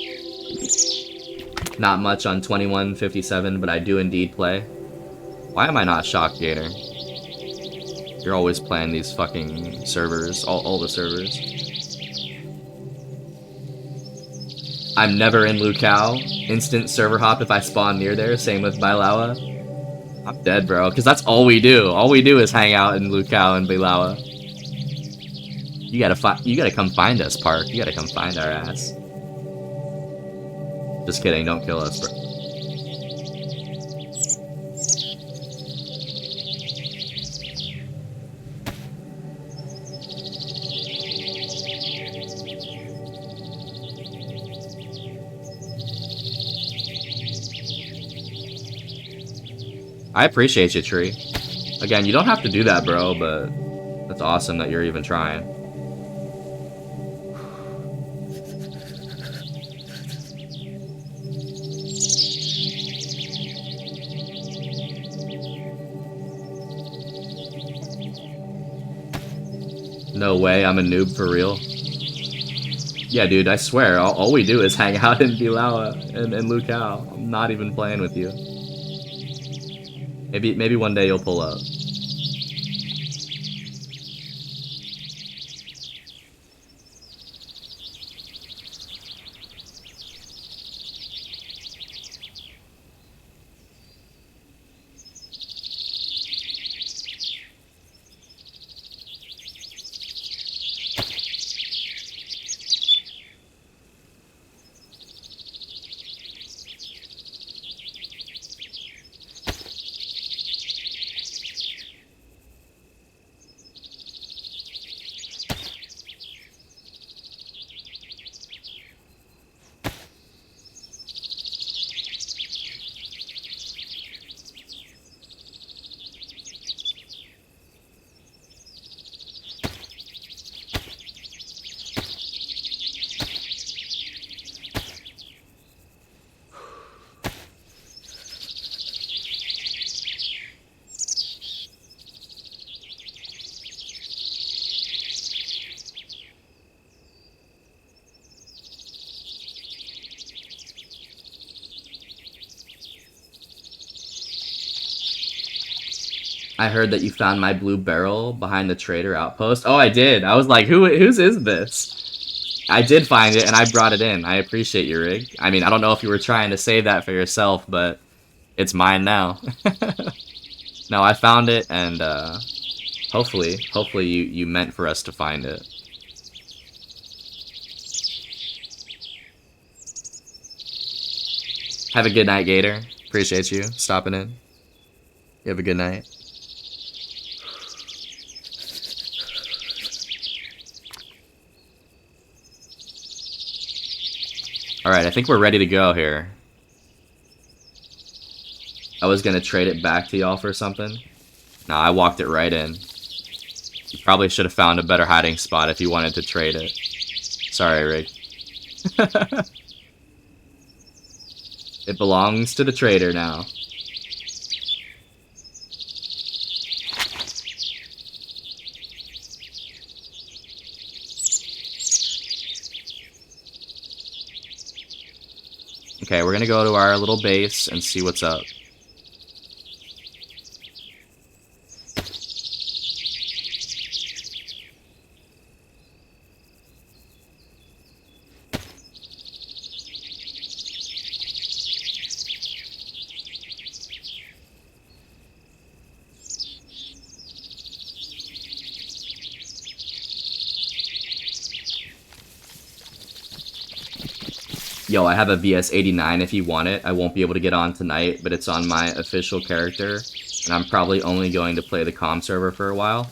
Not much on 2157, but I do indeed play. Why am I not Shock Gator? You're always playing these fucking servers, all the servers. I'm never in Lukao. Instant server hop if I spawn near there. Same with Bailawa. I'm dead, bro, because that's all we do. All we do is hang out in Lukao and Bailawa. You gotta come find us, Park. You gotta come find our ass. Just kidding, don't kill us, bro. I appreciate you, Tree. Again, you don't have to do that, bro, but that's awesome that you're even trying. No way, I'm a noob for real. Yeah, dude, I swear, all we do is hang out in Bilawa and Lukao. I'm not even playing with you. Maybe one day you'll pull up. I heard that you found my blue barrel behind the trader outpost. Oh, I did. I was like, whose is this? I did find it, and I brought it in. I appreciate you, Rig. I mean, I don't know if you were trying to save that for yourself, but it's mine now. No, I found it, and hopefully you meant for us to find it. Have a good night, Gator. Appreciate you stopping in. You have a good night. Alright, I think we're ready to go here. I was gonna trade it back to y'all for something. Nah, I walked it right in. You probably should have found a better hiding spot if you wanted to trade it. Sorry, Rig. It belongs to the trader now. Okay, we're gonna go to our little base and see what's up. Yo, I have a VS89 if you want it. I won't be able to get on tonight, but it's on my official character. And I'm probably only going to play the comm server for a while.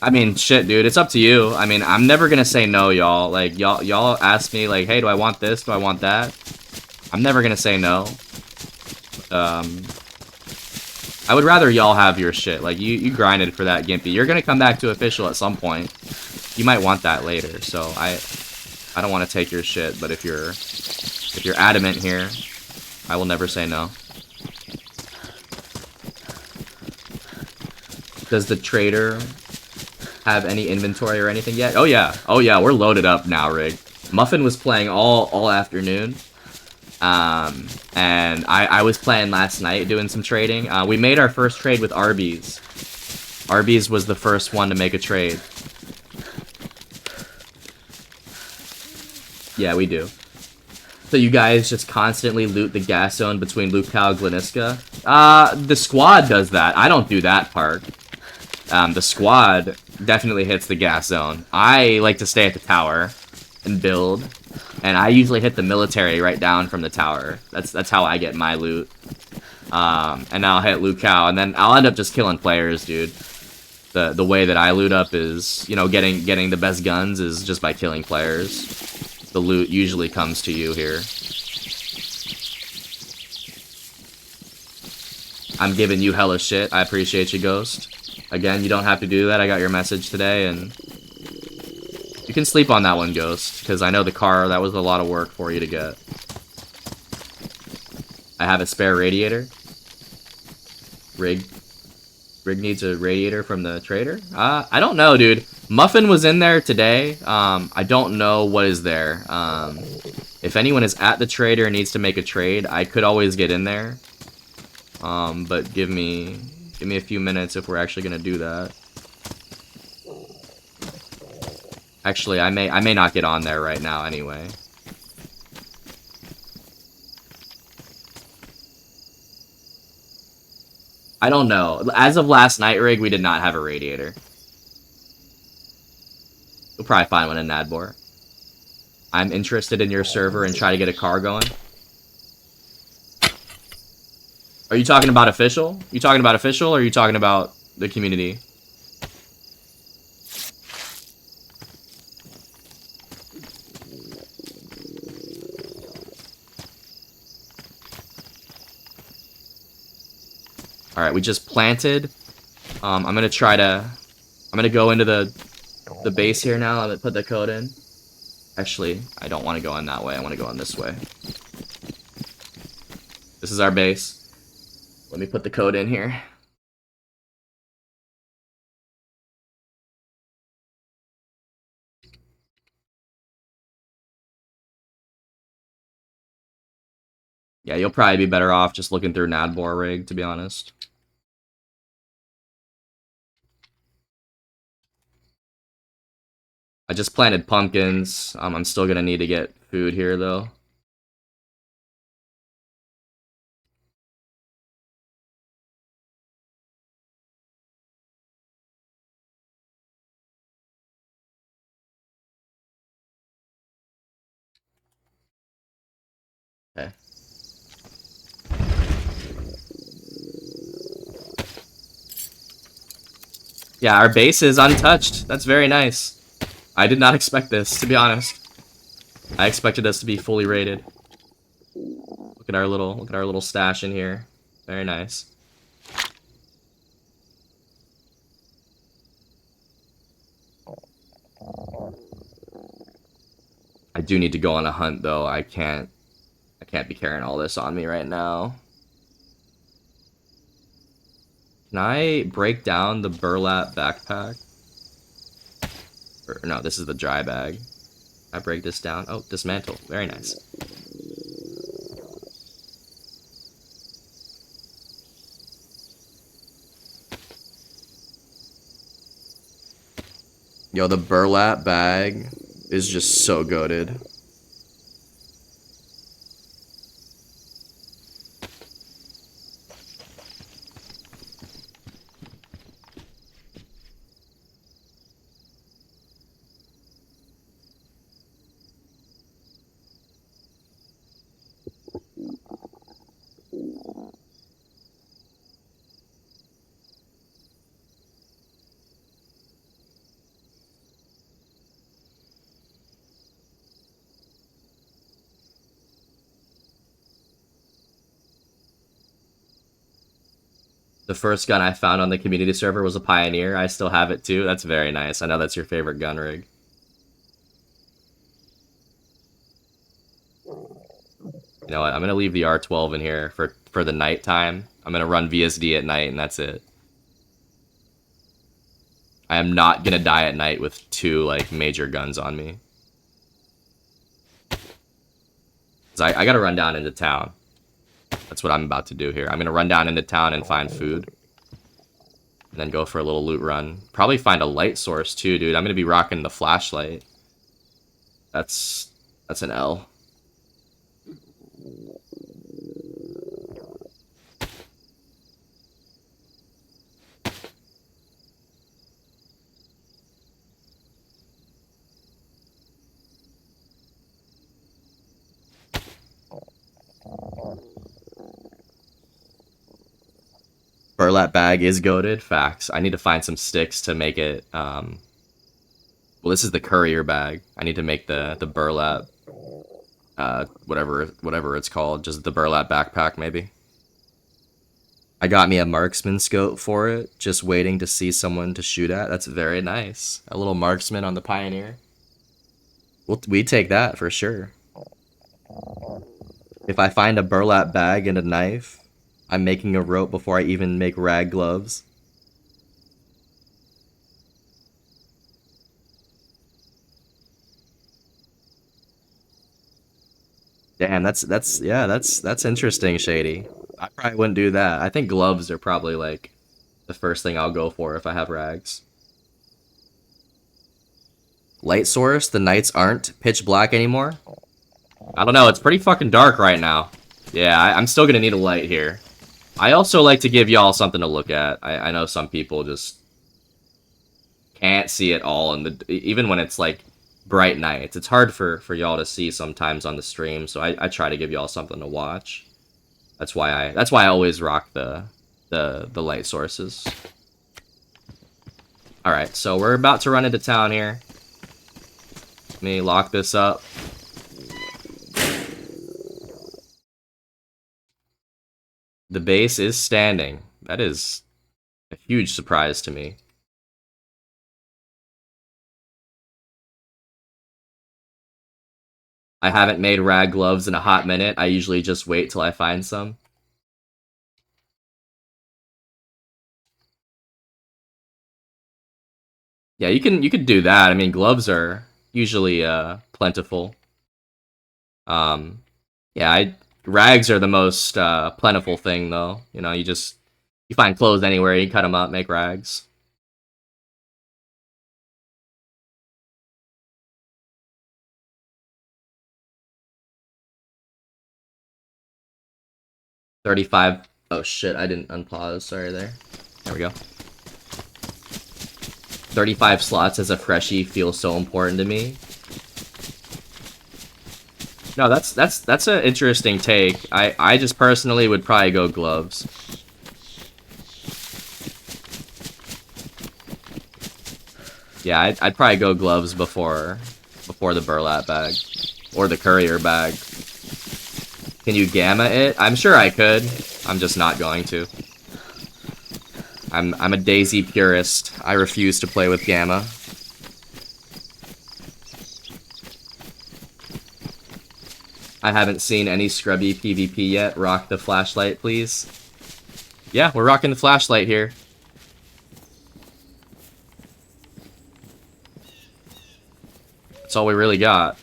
I mean, shit, dude, it's up to you. I mean, I'm never gonna say no, y'all. Like, y'all ask me, like, hey, do I want this? Do I want that? I'm never gonna say no. I would rather y'all have your shit. Like, you grinded for that, Gimpy. You're gonna come back to official at some point. You might want that later, so I don't want to take your shit, but if you're adamant here, I will never say no. Does the trader have any inventory or anything yet? Oh yeah, we're loaded up now, Rig. Muffin was playing all afternoon. And I was playing last night doing some trading. We made our first trade with Arby's. Arby's was the first one to make a trade. Yeah, we do. So you guys just constantly loot the gas zone between Lukau and Gliniska? The squad does that. I don't do that part. The squad definitely hits the gas zone. I like to stay at the tower and build. And I usually hit the military right down from the tower. That's how I get my loot. And I'll hit Lukau, and then I'll end up just killing players, dude. The way that I loot up is, you know, getting the best guns is just by killing players. The loot usually comes to you here. I'm giving you hella shit. I appreciate you, Ghost. Again, you don't have to do that. I got your message today, and you can sleep on that one, Ghost, because I know the car, that was a lot of work for you to get. I have a spare radiator. Rig needs a radiator from the trader? I don't know, dude. Muffin was in there today. I don't know what is there. If anyone is at the trader and needs to make a trade, I could always get in there. But give me a few minutes if we're actually gonna do that. Actually, I may not get on there right now anyway. I don't know. As of last night, Rig, we did not have a radiator. We'll probably find one in Nadbor. I'm interested in your server and try to get a car going. Are you talking about official? You talking about official, or are you talking about the community? Alright, we just planted. I'm gonna go into the base here now. I'm gonna put the code in. Actually, I don't want to go in that way. I want to go in this way. This is our base. Let me put the code in here. Yeah, you'll probably be better off just looking through Nadbor, Rig, to be honest. I just planted pumpkins. I'm still gonna need to get food here, though. Okay. Yeah, our base is untouched. That's very nice. I did not expect this, to be honest. I expected us to be fully raided. Look at our little stash in here. Very nice. I do need to go on a hunt, though. I can't be carrying all this on me right now. Can I break down the burlap backpack? Or, no, this is the dry bag. I break this down. Oh, dismantle. Very nice. Yo, the burlap bag is just so goated. The first gun I found on the community server was a Pioneer. I still have it too. That's very nice. I know that's your favorite gun rig. You know what? I'm gonna leave the R12 in here for the nighttime. I'm gonna run VSD at night, and that's it. I am not gonna die at night with 2 like major guns on me. I gotta run down into town. That's what I'm about to do here. I'm gonna run down into town and find food. And then go for a little loot run. Probably find a light source too, dude. I'm gonna be rocking the flashlight. That's an L. Burlap bag is goated. Facts. I need to find some sticks to make it. Well, this is the courier bag. I need to make the burlap. Whatever it's called. Just the burlap backpack, maybe. I got me a marksman scope for it. Just waiting to see someone to shoot at. That's very nice. A little marksman on the Pioneer. We take that for sure. If I find a burlap bag and a knife, I'm making a rope before I even make rag gloves. Damn, that's interesting, Shady. I probably wouldn't do that. I think gloves are probably like the first thing I'll go for if I have rags. Light source, the nights aren't pitch black anymore. I don't know, it's pretty fucking dark right now. Yeah, I'm still gonna need a light here. I also like to give y'all something to look at. I know some people just can't see it all, even when it's like bright nights. It's hard for y'all to see sometimes on the stream, so I try to give y'all something to watch. That's why I always rock the light sources. All right, so we're about to run into town here. Let me lock this up. The base is standing. That is a huge surprise to me. I haven't made rag gloves in a hot minute. I usually just wait till I find some. Yeah, you could do that. I mean, gloves are usually plentiful. Yeah, rags are the most plentiful thing, though. You know, you find clothes anywhere, you cut them up, make rags. $35. Oh shit, I didn't unpause. Sorry there. There we go. 35 slots as a freshie feels so important to me. No, that's an interesting take. I just personally would probably go gloves. Yeah, I'd probably go gloves before the burlap bag or the courier bag. Can you gamma it? I'm sure I could. I'm just not going to. I'm a Daisy purist. I refuse to play with gamma. I haven't seen any scrubby PvP yet. Rock the flashlight, please. Yeah, we're rocking the flashlight here. That's all we really got.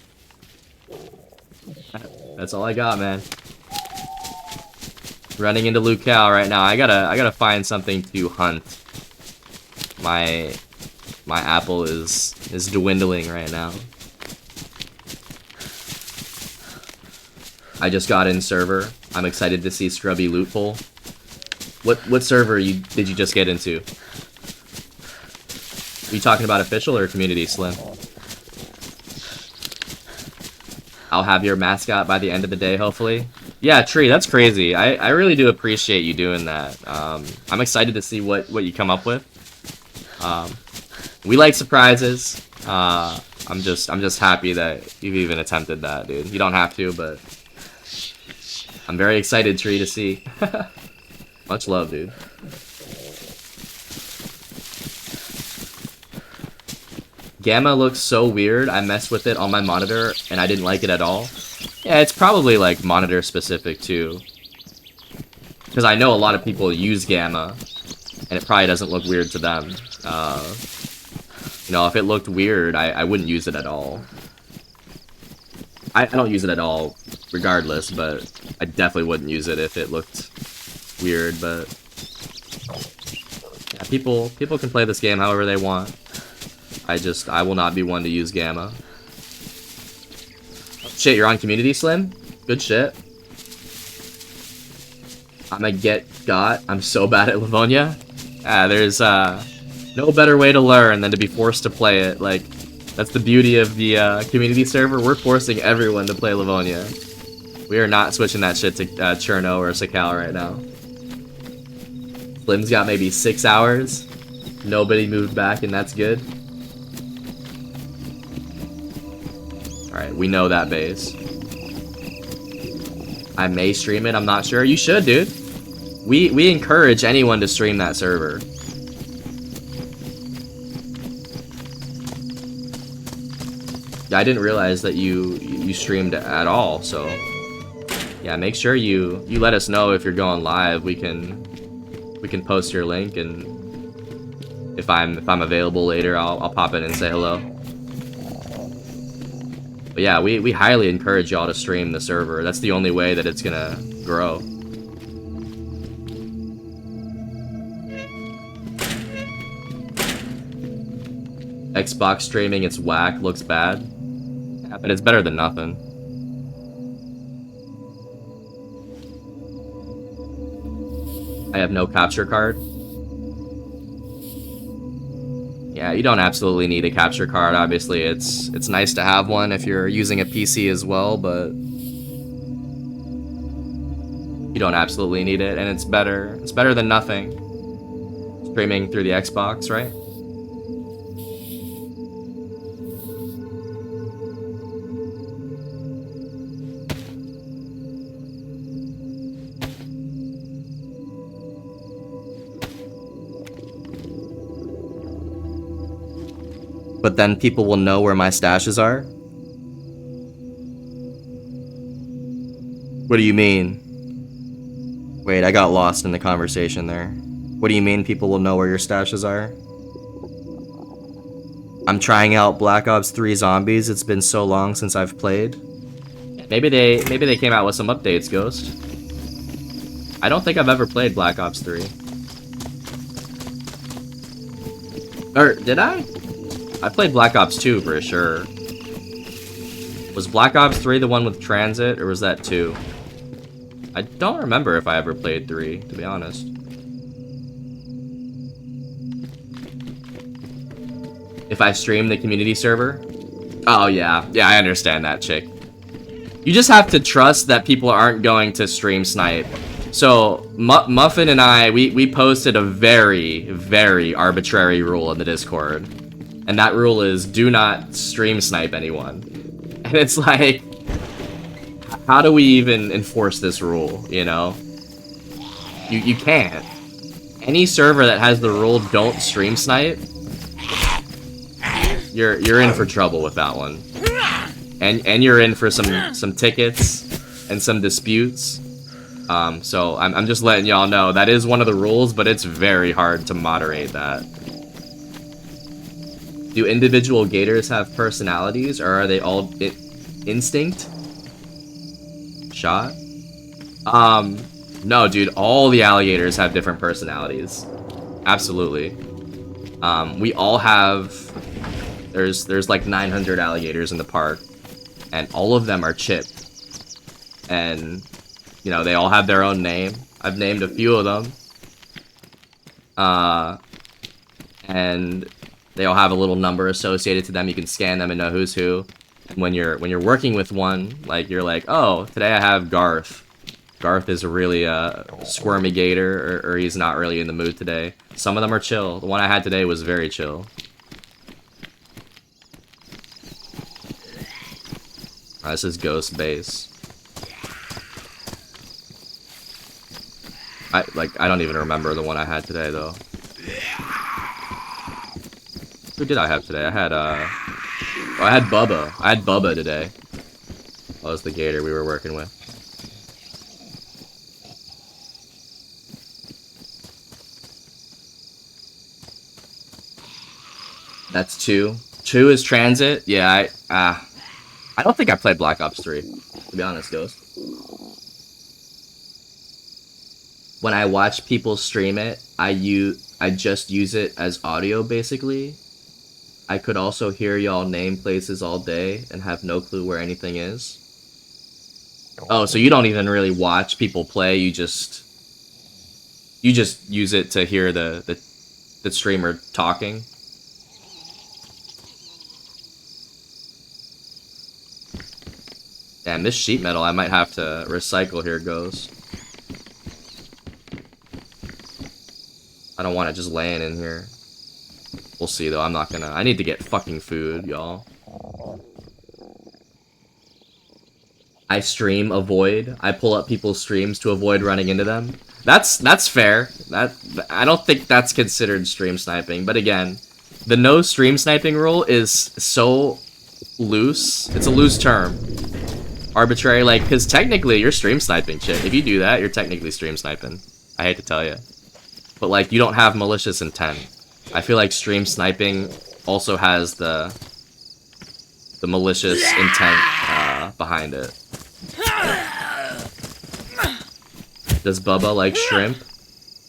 That's all I got, man. Running into Lucal right now. I gotta find something to hunt. My apple is dwindling right now. I just got in server. I'm excited to see Scrubby loot pool. What server did you just get into? Are you talking about official or community, Slim? I'll have your mascot by the end of the day, hopefully. Yeah, Tree, that's crazy. I really do appreciate you doing that. I'm excited to see what you come up with. We like surprises. I'm just happy that you've even attempted that, dude. You don't have to, but I'm very excited, Tree, to see. Much love, dude. Gamma looks so weird. I messed with it on my monitor and I didn't like it at all. Yeah, it's probably like monitor specific too. Because I know a lot of people use Gamma and it probably doesn't look weird to them. You know, if it looked weird, I wouldn't use it at all. I don't use it at all regardless, but I definitely wouldn't use it if it looked weird, but yeah, people can play this game however they want. I will not be one to use Gamma. Shit, you're on Community, Slim? Good shit. I'ma get got. I'm so bad at Livonia. There's no better way to learn than to be forced to play it. Like, that's the beauty of the community server. We're forcing everyone to play Livonia. We are not switching that shit to Cherno or Sakal right now. Slim's got maybe 6 hours. Nobody moved back, and that's good. Alright, we know that base. I may stream it, I'm not sure. You should, dude. We encourage anyone to stream that server. Yeah, I didn't realize that you streamed at all, so yeah, make sure you let us know if you're going live. We can post your link, and if I'm available later, I'll pop in and say hello. But yeah, we highly encourage y'all to stream the server. That's the only way that it's gonna grow. Xbox streaming, it's whack, looks bad. Yeah, but it's better than nothing. I have no capture card. Yeah, you don't absolutely need a capture card. Obviously, it's nice to have one if you're using a PC as well, but you don't absolutely need it, and it's better. It's better than nothing. Streaming through the Xbox, right? But then people will know where my stashes are? What do you mean? Wait, I got lost in the conversation there. What do you mean people will know where your stashes are? I'm trying out Black Ops 3 Zombies. It's been so long since I've played. Maybe they came out with some updates, Ghost. I don't think I've ever played Black Ops 3. Or did I? I played Black Ops 2 for sure. Was Black Ops 3 the one with Transit, or was that 2? I don't remember if I ever played 3, to be honest. If I stream the community server? Oh yeah, I understand that, chick. You just have to trust that people aren't going to stream snipe. So, Muffin and I, we posted a very, very arbitrary rule in the Discord. And that rule is, do not stream snipe anyone. And it's like, how do we even enforce this rule, you know? You can't. Any server that has the rule, don't stream snipe, you're in for trouble with that one. And you're in for some tickets and some disputes. So I'm just letting y'all know, that is one of the rules, but it's very hard to moderate that. Do individual gators have personalities, or are they all instinct? Shot? No, dude, all the alligators have different personalities. Absolutely. We all have... There's like 900 alligators in the park, and all of them are chipped. And, you know, they all have their own name. I've named a few of them. And they all have a little number associated to them. You can scan them and know who's who. And when you're working with one, like, you're like, oh, today I have Garth. Garth is really a squirmy gator, or he's not really in the mood today. Some of them are chill. The one I had today was very chill. This is Ghost Base. I don't even remember the one I had today, though. Who did I have today? I had I had Bubba. I had Bubba today. That was the gator we were working with. That's 2. 2 is Transit. Yeah, I don't think I played Black Ops 3, to be honest, Ghost. When I watch people stream it, I just use it as audio, basically. I could also hear y'all name places all day and have no clue where anything is. Oh, so you don't even really watch people play, you just use it to hear the streamer talking. Damn, this sheet metal I might have to recycle here, Ghost. I don't want it just laying in here. We'll see, though. I'm not gonna... I need to get fucking food, y'all. I stream avoid. I pull up people's streams to avoid running into them. That's fair. I don't think that's considered stream sniping. But again, the no stream sniping rule is so loose. It's a loose term. Arbitrary, like, because technically you're stream sniping shit. If you do that, you're technically stream sniping. I hate to tell you. But, like, you don't have malicious intent. I feel like stream sniping also has the malicious intent behind it. Does Bubba like shrimp?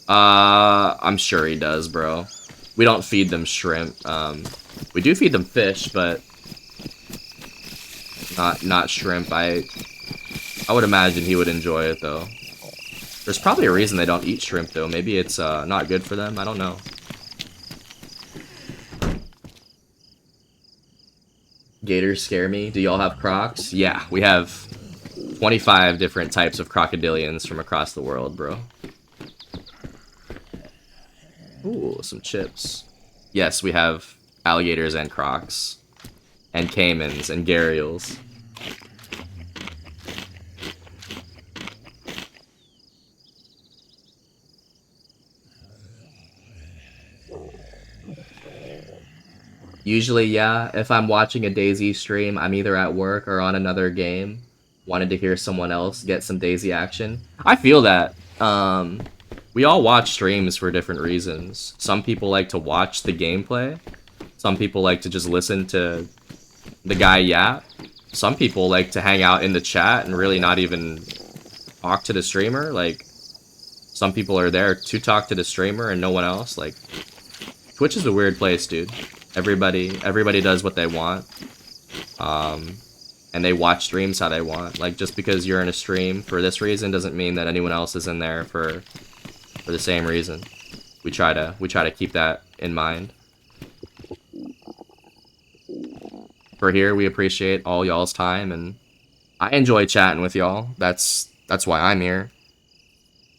I'm sure he does, bro. We don't feed them shrimp. We do feed them fish, but not shrimp. I would imagine he would enjoy it, though. There's probably a reason they don't eat shrimp, though. Maybe it's not good for them. I don't know. Gators scare me. Do y'all have crocs? Yeah, we have 25 different types of crocodilians from across the world, bro. Ooh, some chips. Yes, we have alligators and crocs. And caimans and gharials. Usually, yeah, if I'm watching a DayZ stream, I'm either at work or on another game. Wanted to hear someone else get some DayZ action. I feel that. We all watch streams for different reasons. Some people like to watch the gameplay. Some people like to just listen to the guy yap. Some people like to hang out in the chat and really not even talk to the streamer. Like, some people are there to talk to the streamer and no one else. Like, Twitch is a weird place, dude. Everybody does what they want. And they watch streams how they want. Like, just because you're in a stream for this reason doesn't mean that anyone else is in there for the same reason. We try to keep that in mind. For here, we appreciate all y'all's time, and I enjoy chatting with y'all. That's why I'm here.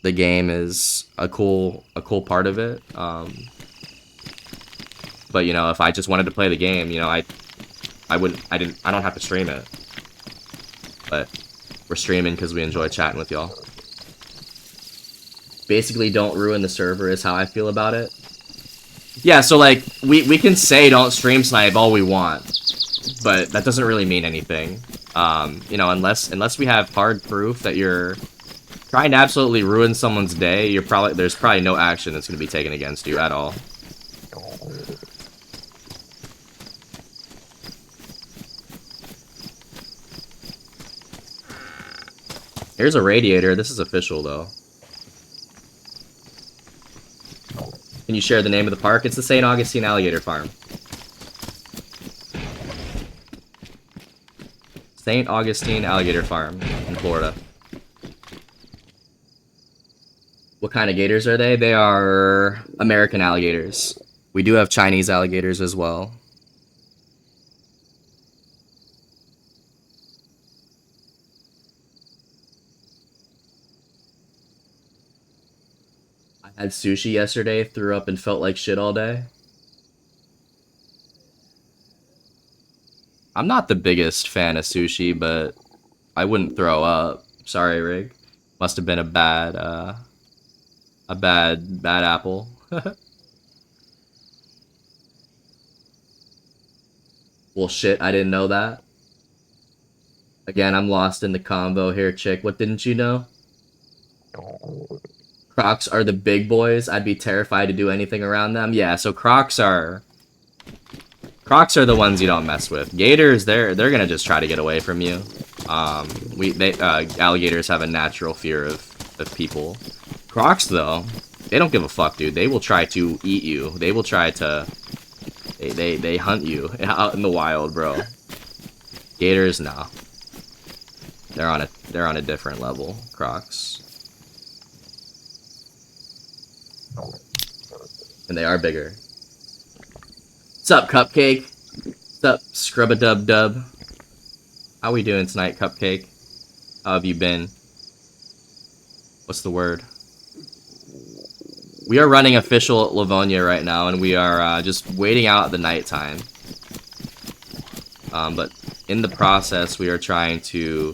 The game is a cool part of it. But you know, if I just wanted to play the game, you know, I don't have to stream it. But we're streaming because we enjoy chatting with y'all. Basically, don't ruin the server is how I feel about it. Yeah, so like we can say don't stream snipe all we want, but that doesn't really mean anything. You know, unless we have hard proof that you're trying to absolutely ruin someone's day, there's probably no action that's going to be taken against you at all. Here's a radiator. This is official, though. Can you share the name of the park? It's the St. Augustine Alligator Farm. St. Augustine Alligator Farm in Florida. What kind of gators are they? They are American alligators. We do have Chinese alligators as well. I had sushi yesterday, threw up and felt like shit all day. I'm not the biggest fan of sushi, but I wouldn't throw up. Sorry, Rig. Must have been a bad apple. Well, shit, I didn't know that. Again, I'm lost in the combo here, chick. What didn't you know? Crocs are the big boys. I'd be terrified to do anything around them. Yeah, so Crocs are the ones you don't mess with. Gators, they're gonna just try to get away from you. Alligators have a natural fear of people. Crocs, though, they don't give a fuck, dude. They will try to eat you. They will try to... They hunt you out in the wild, bro. Gators, nah. They're on a different level, Crocs. And they are bigger. What's up, Cupcake? What's up, Scrub-a-dub-dub? How we doing tonight, Cupcake? How have you been? What's the word? We are running official Livonia right now, and we are just waiting out the nighttime. But in the process, we are trying to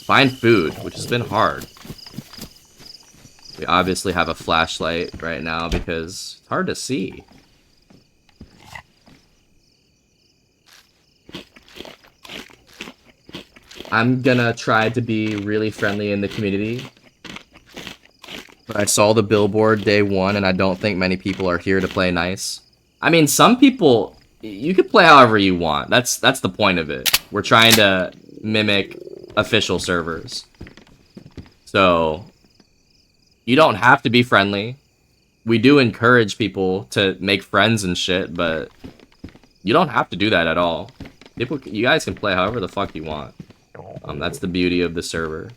find food, which has been hard. We obviously have a flashlight right now because it's hard to see. I'm gonna try to be really friendly in the community. But I saw the billboard day one, and I don't think many people are here to play nice. I mean, some people, you can play however you want. That's the point of it. We're trying to mimic official servers. So, you don't have to be friendly. We do encourage people to make friends and shit, but you don't have to do that at all. You guys can play however the fuck you want. That's the beauty of the server.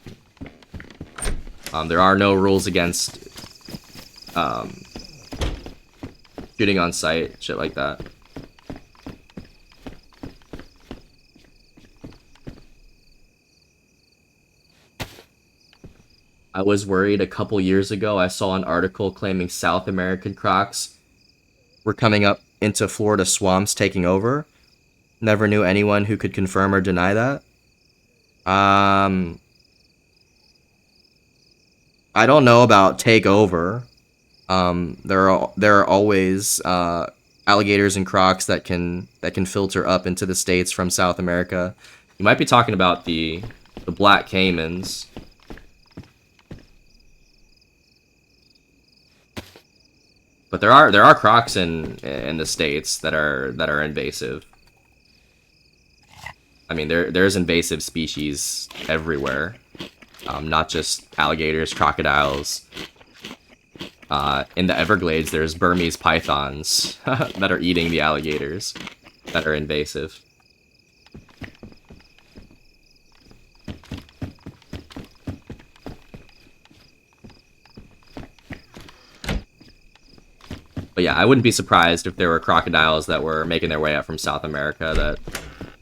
There are no rules against shooting on sight, shit like that. I was worried a couple years ago. I saw an article claiming South American crocs were coming up into Florida swamps taking over. Never knew anyone who could confirm or deny that. I don't know about take over. There are always alligators and crocs that can filter up into the States from South America. You might be talking about the black caimans. But there are crocs in the States that are invasive. I mean, there's invasive species everywhere, not just alligators, crocodiles. In the Everglades, there's Burmese pythons that are eating the alligators that are invasive. But yeah, I wouldn't be surprised if there were crocodiles that were making their way up from South America that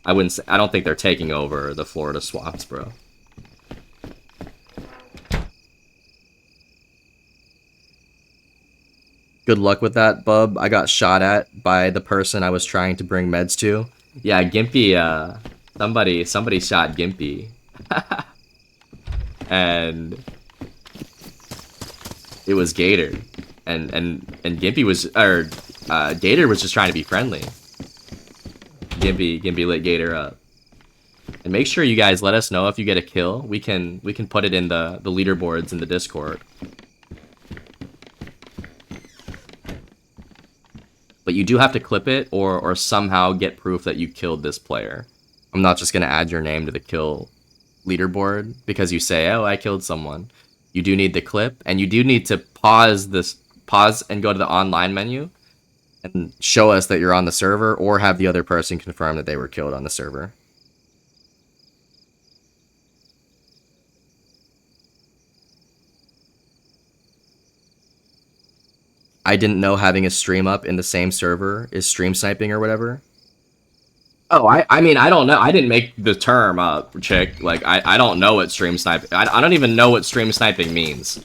I don't think they're taking over the Florida swamps, bro. Good luck with that, bub. I got shot at by the person I was trying to bring meds to. Yeah, Gimpy, somebody shot Gimpy. And it was Gator. And Gimpy was, Gator was just trying to be friendly. Gimpy lit Gator up. And make sure you guys let us know if you get a kill. We can put it in the leaderboards in the Discord. But you do have to clip it or somehow get proof that you killed this player. I'm not just gonna add your name to the kill leaderboard because you say, oh, I killed someone. You do need the clip, and you do need to pause and go to the online menu and show us that you're on the server, or have the other person confirm that they were killed on the server. I didn't know having a stream up in the same server is stream sniping or whatever. Oh, I mean, I don't know. I didn't make the term up, chick. Like, I don't know what stream sniping... I don't even know what stream sniping means.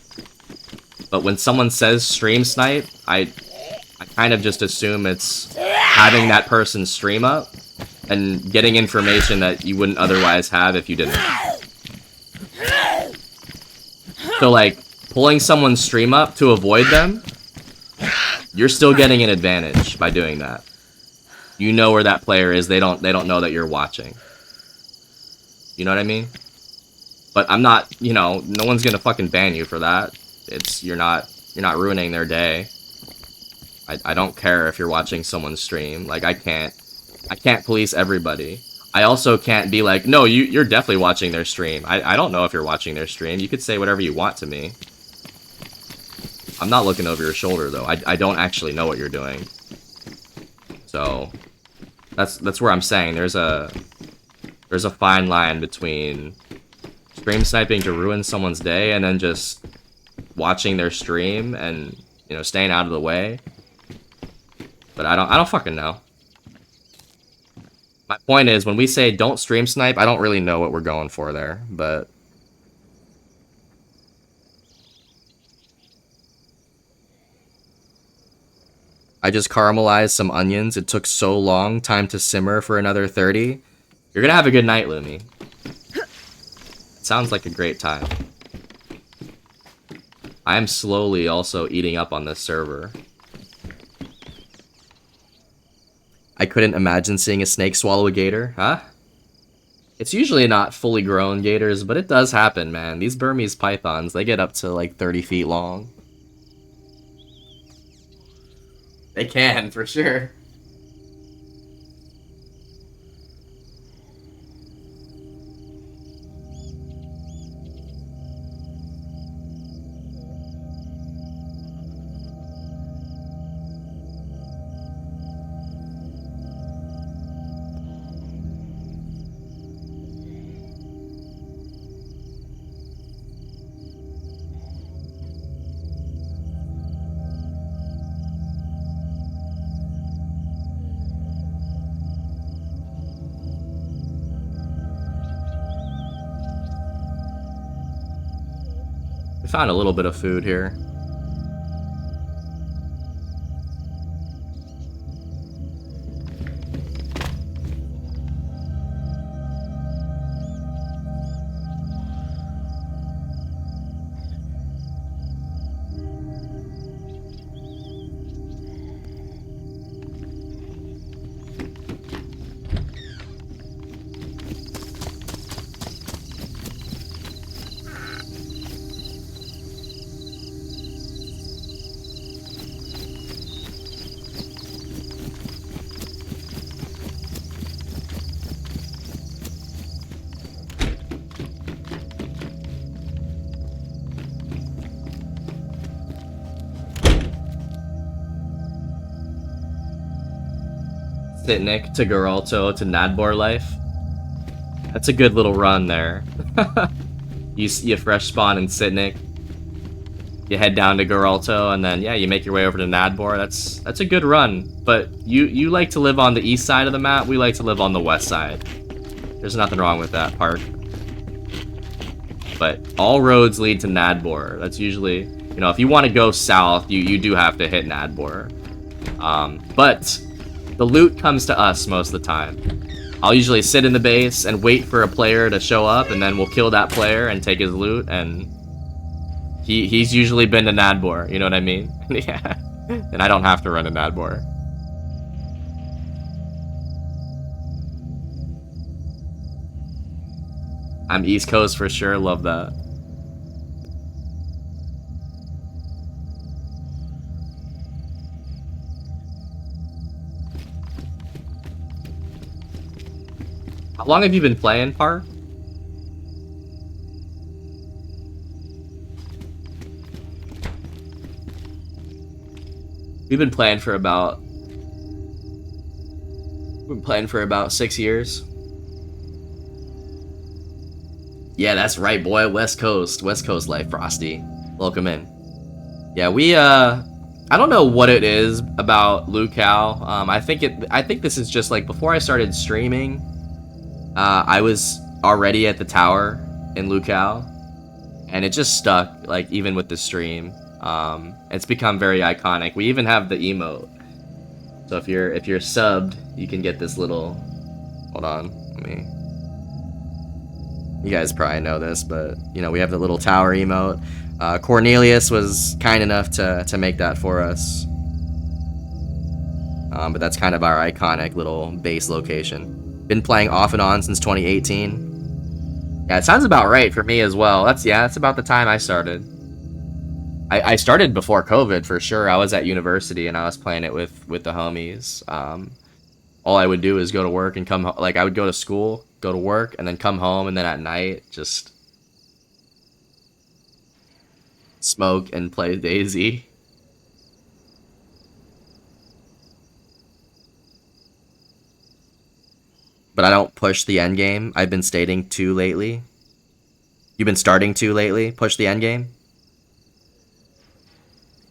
But when someone says stream snipe, I kind of just assume it's having that person stream up and getting information that you wouldn't otherwise have if you didn't. So, like, pulling someone's stream up to avoid them, you're still getting an advantage by doing that. You know where that player is. They don't know that you're watching. You know what I mean? But I'm not, you know, no one's gonna fucking ban you for that. You're not ruining their day. I don't care if you're watching someone's stream. Like, I can't police everybody. I also can't be like, no, you're definitely watching their stream. I don't know if you're watching their stream. You could say whatever you want to me. I'm not looking over your shoulder, though. I don't actually know what you're doing. So, that's where I'm saying there's a fine line between stream sniping to ruin someone's day and then just watching their stream and, you know, staying out of the way. But I don't fucking know. My point is, when we say don't stream snipe, I don't really know what we're going for there, but... I just caramelized some onions. It took so long. Time to simmer for another 30. You're gonna have a good night, Lumi. Sounds like a great time. I am slowly also eating up on this server. I couldn't imagine seeing a snake swallow a gator, huh? It's usually not fully grown gators, but it does happen, man. These Burmese pythons, they get up to like 30 feet long. They can, for sure. We found a little bit of food here. Sitnik to Geralto to Nadbor life. That's a good little run there. You fresh spawn in Sitnik. You head down to Geralto, and then yeah, you make your way over to Nadbor. That's a good run. But you like to live on the east side of the map. We like to live on the west side. There's nothing wrong with that, Park. But all roads lead to Nadbor. That's usually, you know, if you want to go south, you do have to hit Nadbor. But the loot comes to us most of the time. I'll usually sit in the base and wait for a player to show up, and then we'll kill that player and take his loot, and he's usually been to Nadbor, you know what I mean? Yeah. And I don't have to run to Nadbor. I'm East Coast for sure, love that. How long have you been playing, Par? We've been playing for about 6 years. Yeah, that's right, boy. West Coast life, Frosty. Welcome in. Yeah, we I don't know what it is about Lucal. I think this is just like before I started streaming. I was already at the tower in Lucal, and it just stuck, like, even with the stream. It's become very iconic. We even have the emote. So if you're subbed, you can get this little... Hold on, you guys probably know this, but, you know, we have the little tower emote. Cornelius was kind enough to make that for us. but that's kind of our iconic little base location. Been playing off and on since 2018. Yeah, it sounds about right for me as well. That's about the time I started. I started before COVID for sure. I was at university and I was playing it with the homies. All I would do is go to work and come like I would go to school, go to work, and then come home, and then at night just smoke and play DayZ. But I don't push the end game. I've been stating to lately. You've been starting to lately push the end game?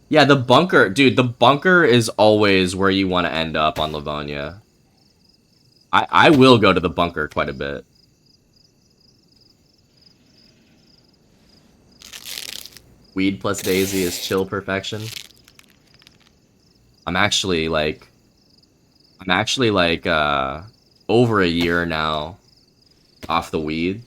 Yeah, the bunker, dude, the bunker is always where you want to end up on Livonia. I will go to the bunker quite a bit. Weed plus DayZ is chill perfection. I'm actually like over a year now off the weed.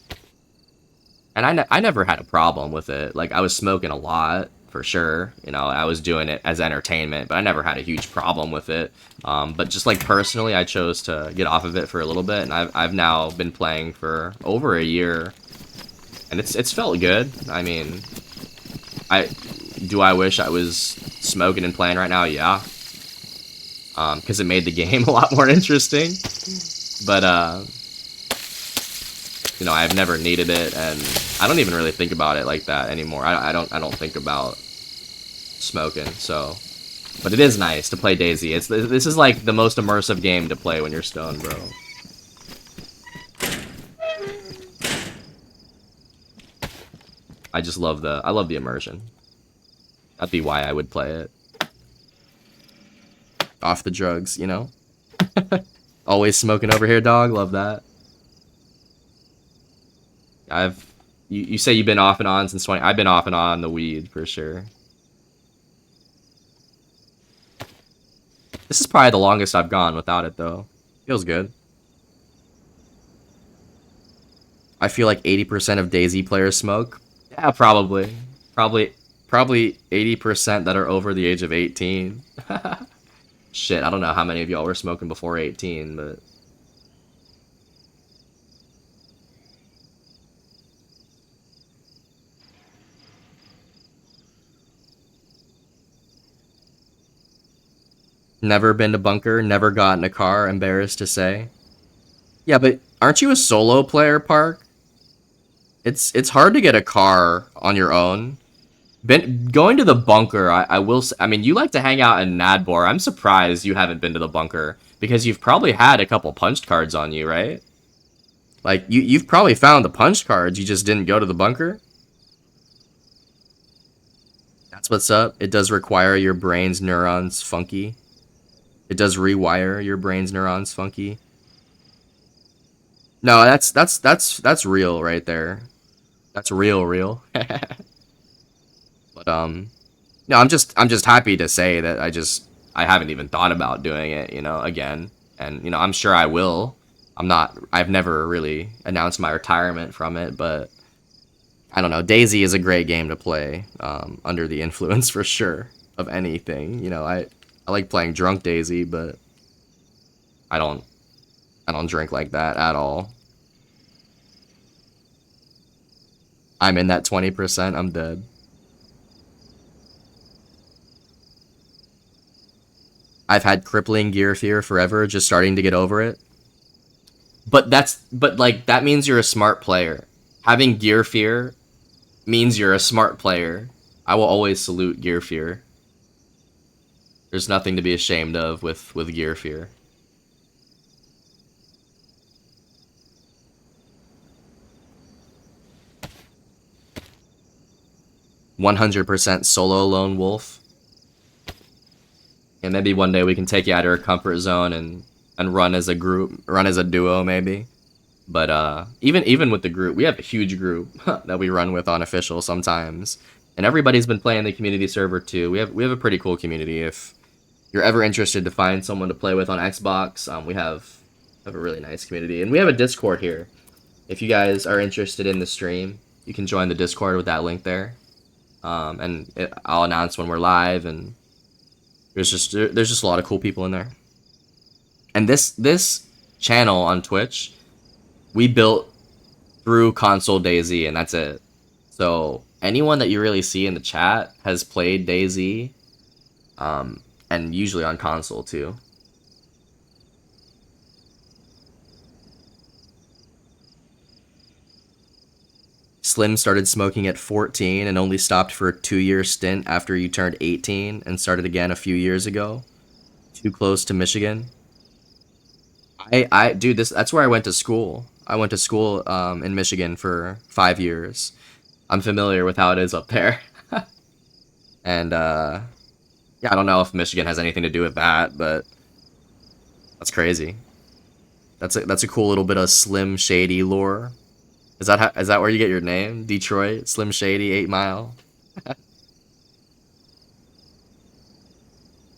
And I never had a problem with it. Like, I was smoking a lot, for sure. You know, I was doing it as entertainment, but I never had a huge problem with it. But just, like, personally, I chose to get off of it for a little bit, and I've now been playing for over a year. And it's felt good. I mean, I wish I was smoking and playing right now? Yeah. Because it made the game a lot more interesting. But, you know, I've never needed it, and I don't even really think about it like that anymore. I don't think about smoking, so. But it is nice to play DayZ. This is like the most immersive game to play when you're stoned, bro. I just love I love the immersion. That'd be why I would play it. Off the drugs, you know? Always smoking over here, dog. Love that. You say you've been off and on since 20. I've been off and on the weed for sure. This is probably the longest I've gone without it though. Feels good. I feel like 80% of DayZ players smoke. Yeah, probably 80% that are over the age of 18. Shit, I don't know how many of y'all were smoking before 18, but 'Never been to bunker, never got in a car, embarrassed to say. Yeah, but aren't you a solo player, Park? It's hard to get a car on your own. Going to the bunker, I mean, you like to hang out in Nadbor. I'm surprised you haven't been to the bunker, because you've probably had a couple punched cards on you, right? Like, you've probably found the punched cards, you just didn't go to the bunker? That's what's up. It does require your brain's neurons funky. It does rewire your brain's neurons funky. No, that's real right there. That's real. But no, I'm just happy to say that I haven't even thought about doing it, you know, again. And you know, I'm sure I will. I've never really announced my retirement from it, but I don't know. DayZ is a great game to play under the influence for sure of anything. You know, I like playing drunk DayZ, but I don't drink like that at all. I'm in that 20%, I'm dead. I've had crippling gear fear forever, just starting to get over it. But like, that means you're a smart player. Having gear fear means you're a smart player. I will always salute gear fear. There's nothing to be ashamed of with gear fear. "100% solo lone wolf." And maybe one day we can take you out of our comfort zone and run as a group, run as a duo maybe. But even with the group, we have a huge group that we run with on official sometimes. And everybody's been playing the community server too. We have a pretty cool community. If you're ever interested to find someone to play with on Xbox, we have a really nice community. And we have a Discord here. If you guys are interested in the stream, you can join the Discord with that link there. I'll announce when we're live, and there's just a lot of cool people in there. And this channel on Twitch, we built through console DayZ, and that's it. So anyone that you really see in the chat has played DayZ, and usually on console too. Slim started smoking at 14 and only stopped for a 2-year stint after you turned 18 and started again a few years ago. Too close to Michigan. Dude, that's where I went to school. I went to school in Michigan for 5 years. I'm familiar with how it is up there. And yeah, I don't know if Michigan has anything to do with that, but that's crazy. That's a cool little bit of Slim Shady lore. Is that where you get your name? Detroit, Slim Shady, 8 Mile.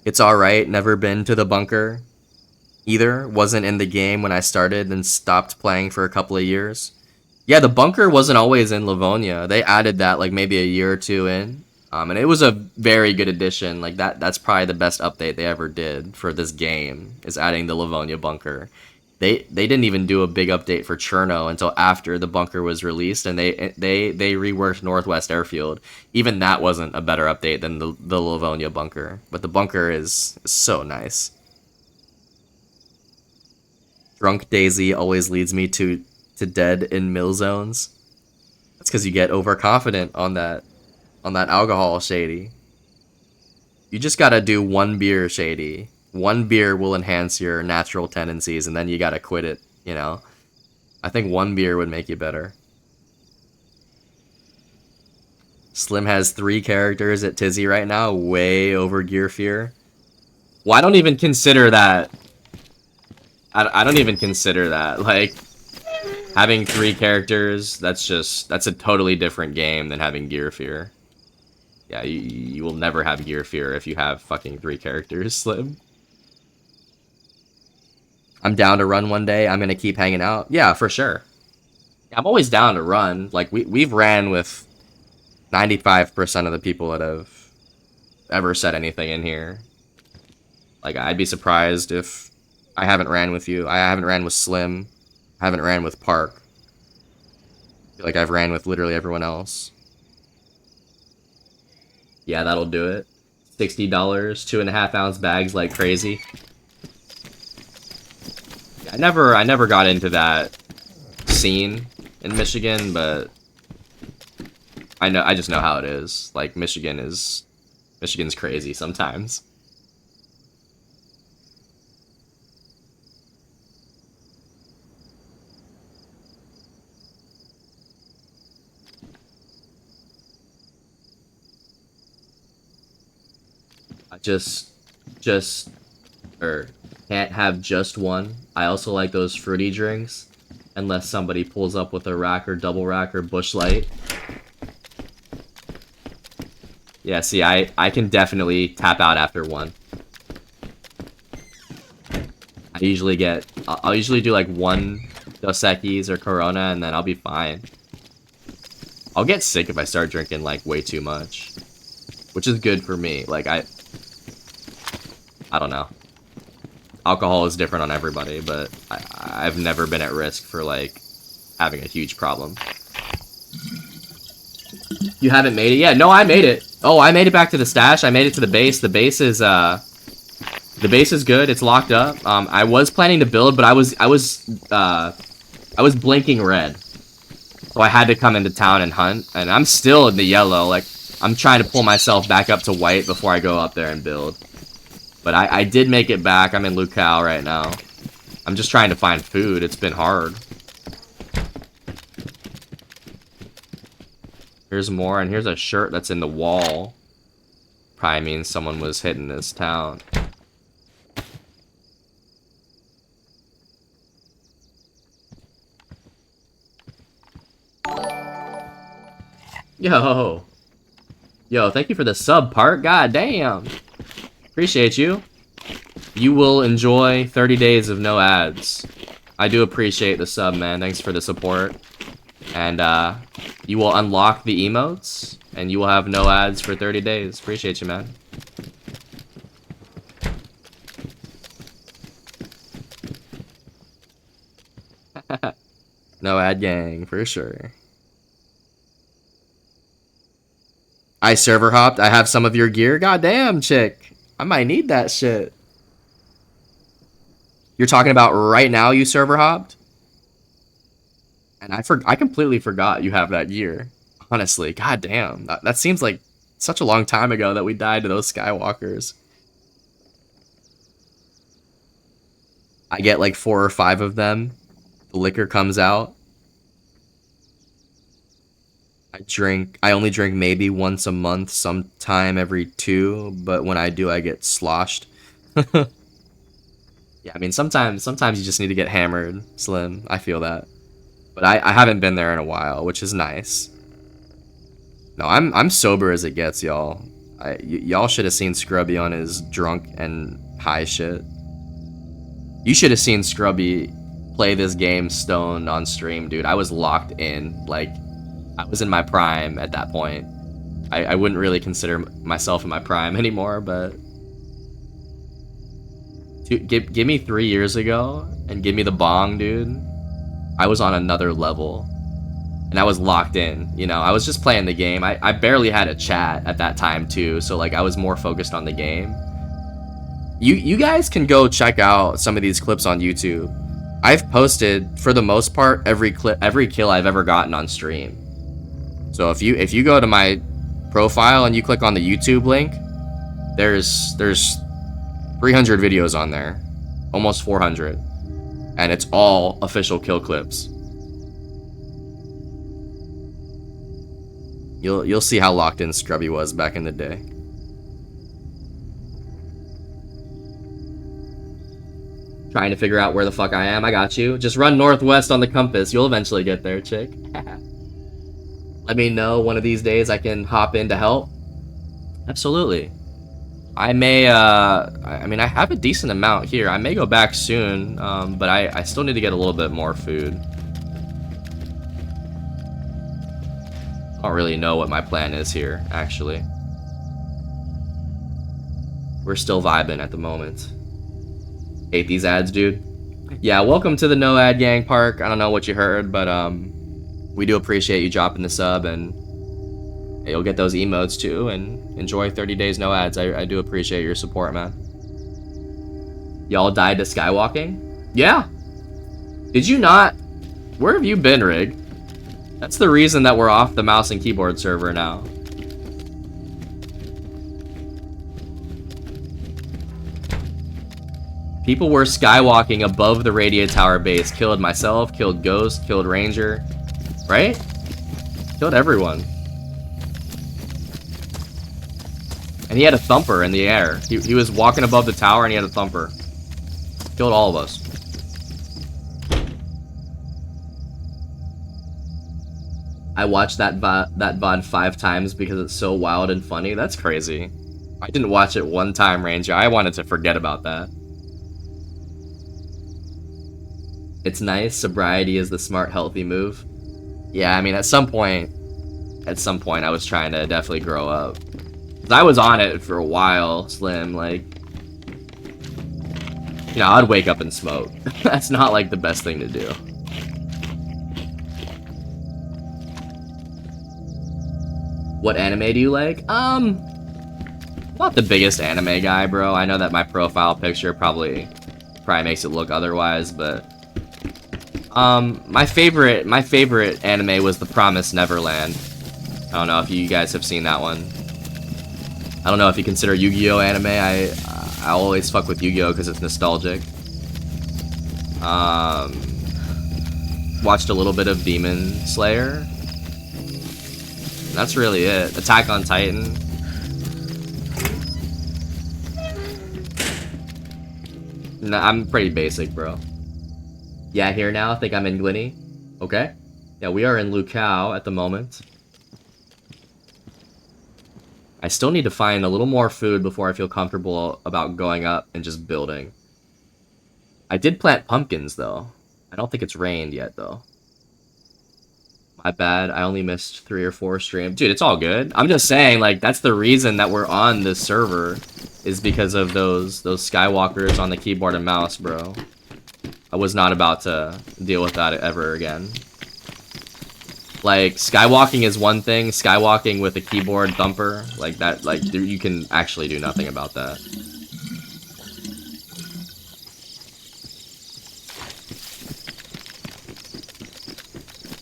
It's alright, never been to the bunker. Either, wasn't in the game when I started, then stopped playing for a couple of years. Yeah, the bunker wasn't always in Livonia. They added that like maybe a year or two in. And it was a very good addition. Like that's probably the best update they ever did for this game, is adding the Livonia bunker. They didn't even do a big update for Cherno until after the bunker was released, and they reworked Northwest Airfield. Even that wasn't a better update than the Livonia bunker. But the bunker is so nice. Drunk DayZ always leads me to dead in mill zones. That's because you get overconfident on that alcohol, Shady. You just gotta do 1 beer, Shady. 1 beer will enhance your natural tendencies, and then you gotta quit it, you know? I think 1 beer would make you better. Slim has 3 characters at Tizzy right now, way over Gear Fear. Well, I don't even consider that. I don't even consider that. Like, having 3 characters, that's a totally different game than having Gear Fear. Yeah, you will never have Gear Fear if you have fucking 3 characters, Slim. I'm down to run one day. I'm gonna keep hanging out. Yeah, for sure. I'm always down to run. Like, we've ran with 95% of the people that have ever said anything in here. Like, I'd be surprised if I haven't ran with you. I haven't ran with Slim. I haven't ran with Park. I feel like I've ran with literally everyone else. Yeah, that'll do it. $60, 2.5 ounce bags like crazy. I never got into that scene in Michigan, but I just know how it is. Like, Michigan's crazy sometimes. I can't have just one. I also like those fruity drinks, unless somebody pulls up with a rack or double rack or Busch Light. Yeah, see, I can definitely tap out after one. I'll usually do like 1 Dos Equis or Corona, and then I'll be fine. I'll get sick if I start drinking like way too much, which is good for me. Like, I don't know. Alcohol is different on everybody, but I've never been at risk for, like, having a huge problem. You haven't made it? Yeah, no, I made it. Oh, I made it back to the stash. I made it to the base. The base is good. It's locked up. I was planning to build, but I was blinking red. So I had to come into town and hunt, and I'm still in the yellow. Like, I'm trying to pull myself back up to white before I go up there and build. But I did make it back. I'm in Lukau right now. I'm just trying to find food. It's been hard. Here's more, and here's a shirt that's in the wall. Probably means someone was hitting this town. Yo, thank you for the sub, Park. God damn. Appreciate you. You will enjoy 30 days of no ads. I do appreciate the sub, man. Thanks for the support. And you will unlock the emotes, and you will have no ads for 30 days. Appreciate you, man. No ad gang, for sure. I server hopped. I have some of your gear. Goddamn, chick. I might need that shit. You're talking about right now you server hopped? And I completely forgot you have that gear. Honestly, goddamn. That seems like such a long time ago that we died to those Skywalkers. I get like 4 or 5 of them. The liquor comes out. I only drink maybe once a month, sometime every 2, but when I do, I get sloshed. Yeah, I mean, sometimes you just need to get hammered, Slim. I feel that. But I haven't been there in a while, which is nice. No, I'm sober as it gets, y'all. Y'all should have seen Scrubby on his drunk and high shit. You should have seen Scrubby play this game stoned on stream, dude. I was locked in. Like, I was in my prime at that point. I wouldn't really consider myself in my prime anymore, but... Dude, give me 3 years ago and give me the bong, dude. I was on another level. And I was locked in, you know? I was just playing the game. I barely had a chat at that time, too. So, like, I was more focused on the game. You guys can go check out some of these clips on YouTube. I've posted, for the most part, every kill I've ever gotten on stream. So if you go to my profile and you click on the YouTube link, there's 300 videos on there, almost 400, and it's all official kill clips. You'll see how locked in Scrubby was back in the day. Trying to figure out where the fuck I am. I got you. Just run northwest on the compass. You'll eventually get there, chick. Let me know one of these days I can hop in to help. Absolutely. I may, I mean, I have a decent amount here. I may go back soon, but I still need to get a little bit more food. I don't really know what my plan is here, actually. We're still vibing at the moment. Hate these ads, dude. Yeah, welcome to the No Ad Gang Park. I don't know what you heard, but we do appreciate you dropping the sub, and you'll get those emotes too, and enjoy 30 days no ads. I do appreciate your support, man. Y'all died to skywalking? Yeah. Did you not? Where have you been, Rig? That's the reason that we're off the mouse and keyboard server now. People were skywalking above the radio tower base. Killed myself, killed Ghost, killed Ranger. Right? Killed everyone. And he had a thumper in the air. He was walking above the tower and he had a thumper. Killed all of us. I watched that VOD 5 times because it's so wild and funny. That's crazy. I didn't watch it one time, Ranger. I wanted to forget about that. It's nice. Sobriety is the smart, healthy move. Yeah, I mean, at some point, I was trying to definitely grow up. 'Cause I was on it for a while, Slim. Like, you know, I'd wake up and smoke. That's not like the best thing to do. What anime do you like? Not the biggest anime guy, bro. I know that my profile picture probably makes it look otherwise, but my favorite anime was The Promised Neverland. I don't know if you guys have seen that one. I don't know if you consider Yu-Gi-Oh anime. I always fuck with Yu-Gi-Oh because it's nostalgic. Watched a little bit of Demon Slayer. That's really it. Attack on Titan. No, I'm pretty basic, bro. Yeah, here now. I think I'm in Glenny. Okay. Yeah, we are in Lucao at the moment. I still need to find a little more food before I feel comfortable about going up and just building. I did plant pumpkins, though. I don't think it's rained yet, though. My bad. I only missed 3 or 4 streams. Dude, it's all good. I'm just saying, like, that's the reason that we're on this server is because of those Skywalkers on the keyboard and mouse, bro. I was not about to deal with that ever again. Like, skywalking is one thing. Skywalking with a keyboard thumper, like that, like, you can actually do nothing about that.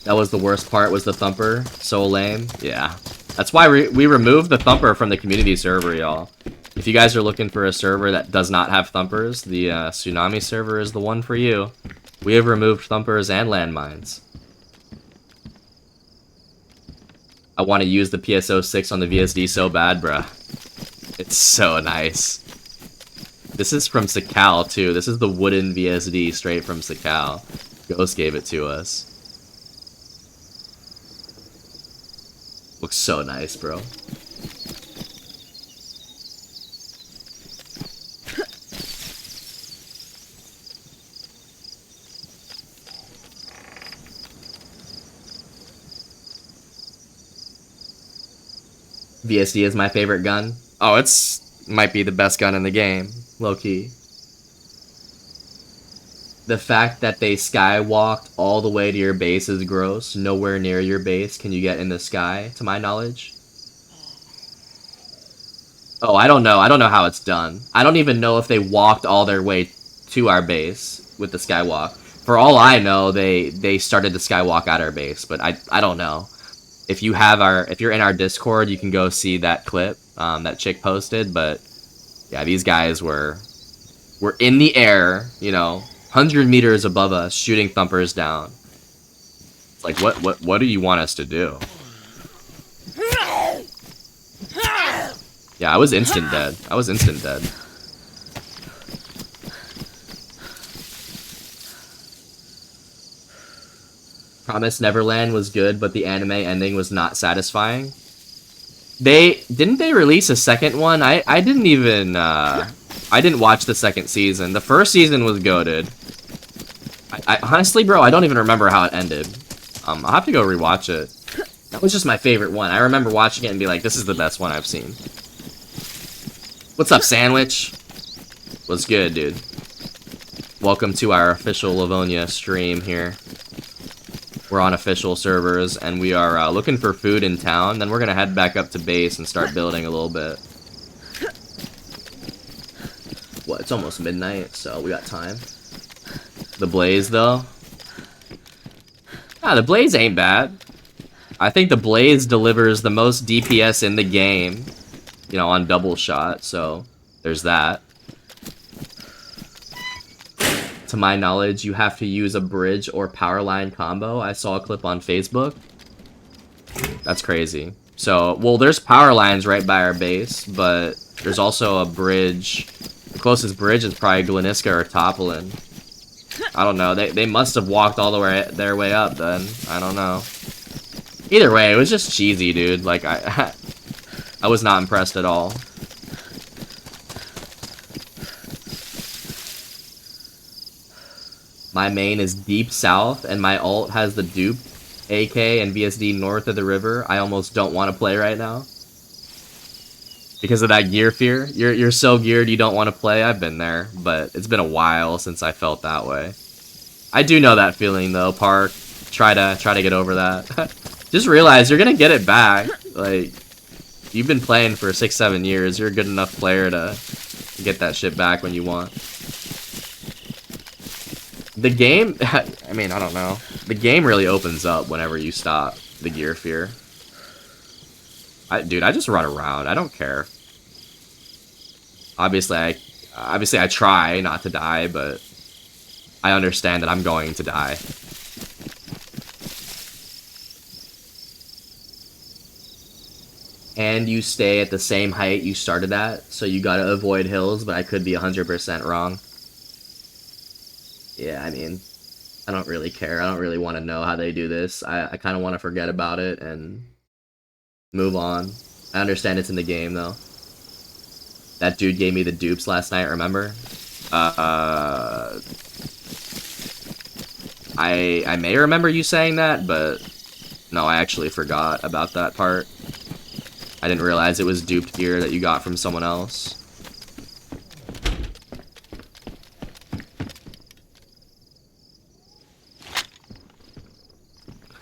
That was the worst part, was the thumper. So lame. Yeah. That's why we removed the thumper from the community server, y'all. If you guys are looking for a server that does not have thumpers, the Tsunami server is the one for you. We have removed thumpers and landmines. I want to use the PSO6 on the VSD so bad, bruh. It's so nice. This is from Sakal, too. This is the wooden VSD straight from Sakal. Ghost gave it to us. Looks so nice, bro. VSD is my favorite gun. Oh, might be the best gun in the game, low-key. The fact that they skywalked all the way to your base is gross. Nowhere near your base can you get in the sky, to my knowledge. Oh, I don't know. I don't know how it's done. I don't even know if they walked all their way to our base with the skywalk. For all I know, they started the skywalk at our base, but I don't know. If you're in our Discord, you can go see that clip that chick posted. But yeah, these guys were in the air, you know, 100 meters above us, shooting thumpers down. It's like, what do you want us to do? Yeah, I was instant dead. Promised Neverland was good, but the anime ending was not satisfying. Didn't they release a second one? I didn't even I didn't watch the second season. The first season was goated. I honestly, bro, I don't even remember how it ended. I'll have to go rewatch it. That was just my favorite one. I remember watching it and be like, this is the best one I've seen. What's up, Sandwich? What's good, dude? Welcome to our official Livonia stream here. We're on official servers, and we are looking for food in town. Then we're gonna head back up to base and start building a little bit. Well, it's almost midnight, so we got time. The Blaze, though. Ah, the Blaze ain't bad. I think the Blaze delivers the most DPS in the game, you know, on double shot, so there's that. To my knowledge, you have to use a bridge or power line combo. I saw a clip on Facebook. That's crazy. So, well, there's power lines right by our base, but there's also a bridge. The closest bridge is probably Gleniska or Topolin. I don't know. They must have walked all the way their way up then. I don't know. Either way, it was just cheesy, dude. Like, I was not impressed at all. My main is deep south, and my ult has the dupe, AK, and VSD north of the river. I almost don't want to play right now. Because of that gear fear. You're so geared you don't want to play. I've been there, but it's been a while since I felt that way. I do know that feeling though, Park. Try to get over that. Just realize you're gonna get it back. Like, you've been playing for 6-7 years. You're a good enough player to get that shit back when you want. The game, I mean, I don't know. The game really opens up whenever you stop the gear fear. Dude, I just run around. I don't care. Obviously I try not to die, but I understand that I'm going to die. And you stay at the same height you started at, so you gotta avoid hills, but I could be 100% wrong. Yeah, I mean, I don't really care. I don't really want to know how they do this. I kind of want to forget about it and move on. I understand it's in the game, though. That dude gave me the dupes last night, remember? I may remember you saying that, but no, I actually forgot about that part. I didn't realize it was duped gear that you got from someone else.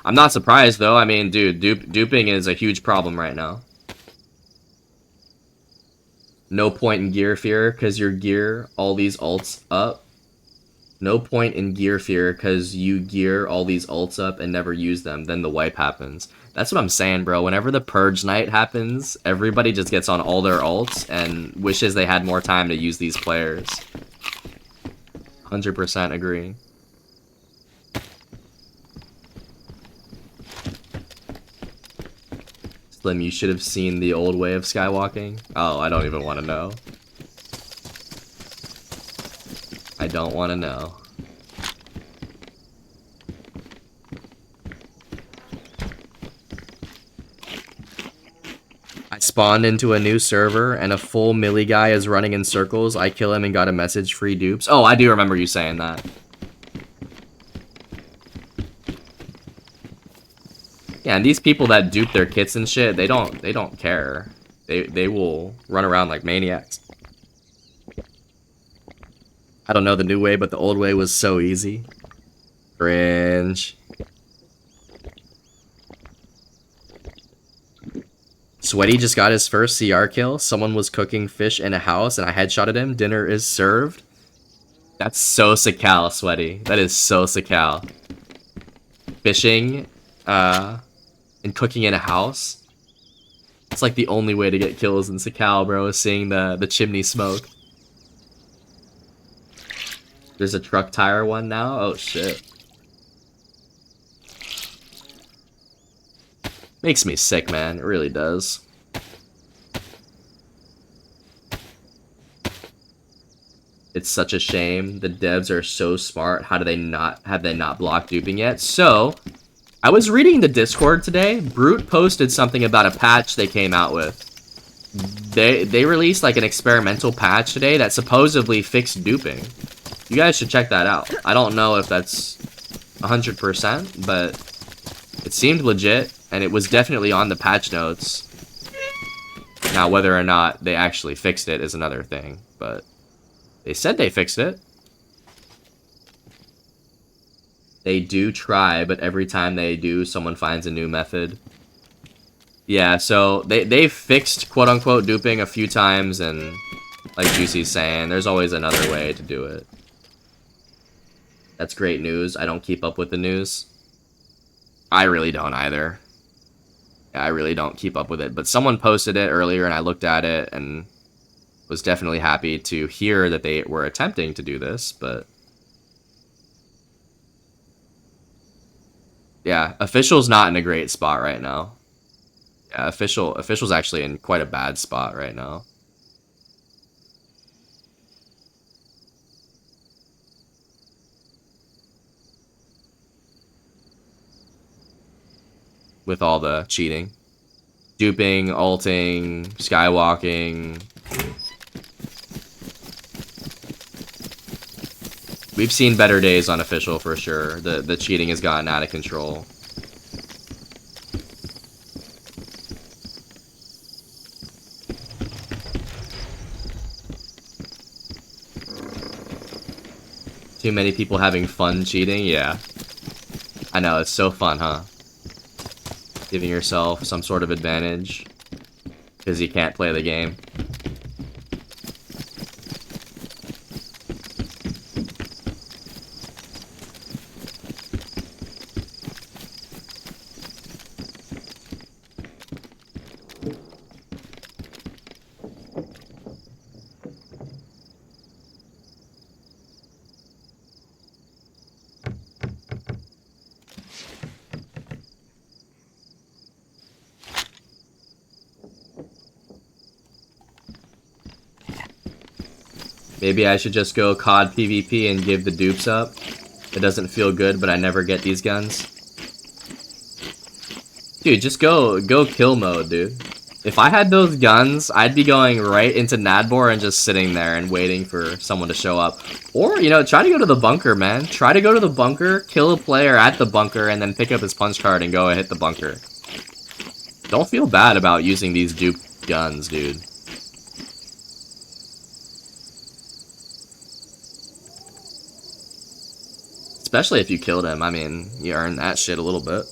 I'm not surprised though. I mean, dude, duping is a huge problem right now. No point in gear fear because your gear all these ults up. No point in gear fear because you gear all these ults up and never use them. Then the wipe happens. That's what I'm saying, bro. Whenever the purge night happens, everybody just gets on all their ults and wishes they had more time to use these players. 100% agree. Slim, you should have seen the old way of skywalking. Oh, I don't even want to know. I don't want to know. I spawned into a new server and a full melee guy is running in circles. I kill him and got a message, free dupes. Oh, I do remember you saying that. Yeah, and these people that dupe their kits and shit, they don't care. They will run around like maniacs. I don't know the new way, but the old way was so easy. Cringe. Sweaty just got his first CR kill. Someone was cooking fish in a house and I headshotted him. Dinner is served. That's so Sakal, Sweaty. That is so Sakal. Fishing, and cooking in a house. It's like the only way to get kills in Sakal, bro, is seeing the chimney smoke. There's a truck tire one now? Oh, shit. Makes me sick, man. It really does. It's such a shame. The devs are so smart. How do they not... Have they not blocked duping yet? So, I was reading the Discord today. Brute posted something about a patch they came out with. They released like an experimental patch today that supposedly fixed duping. You guys should check that out. I don't know if that's 100%, but it seemed legit, and it was definitely on the patch notes. Now, whether or not they actually fixed it is another thing, but they said they fixed it. They do try, but every time they do, someone finds a new method. Yeah, so they've fixed quote-unquote duping a few times, and like Juicy's saying, there's always another way to do it. That's great news. I don't keep up with the news. I really don't either. Yeah, I really don't keep up with it. But someone posted it earlier and I looked at it and was definitely happy to hear that they were attempting to do this, but... Yeah, Official's not in a great spot right now. Yeah, Official's actually in quite a bad spot right now. With all the cheating. Duping, ulting, skywalking. We've seen better days on Official for sure. The cheating has gotten out of control. Too many people having fun cheating? Yeah. I know, it's so fun, huh? Giving yourself some sort of advantage because you can't play the game. Maybe I should just go COD PvP and give the dupes up. It doesn't feel good, but I never get these guns. Dude, just go kill mode, dude. If I had those guns, I'd be going right into Nadbor and just sitting there and waiting for someone to show up. Or, you know, try to go to the bunker, man. Try to go to the bunker, kill a player at the bunker, and then pick up his punch card and go and hit the bunker. Don't feel bad about using these dupe guns, dude. Especially if you killed him. I mean, you earned that shit a little bit.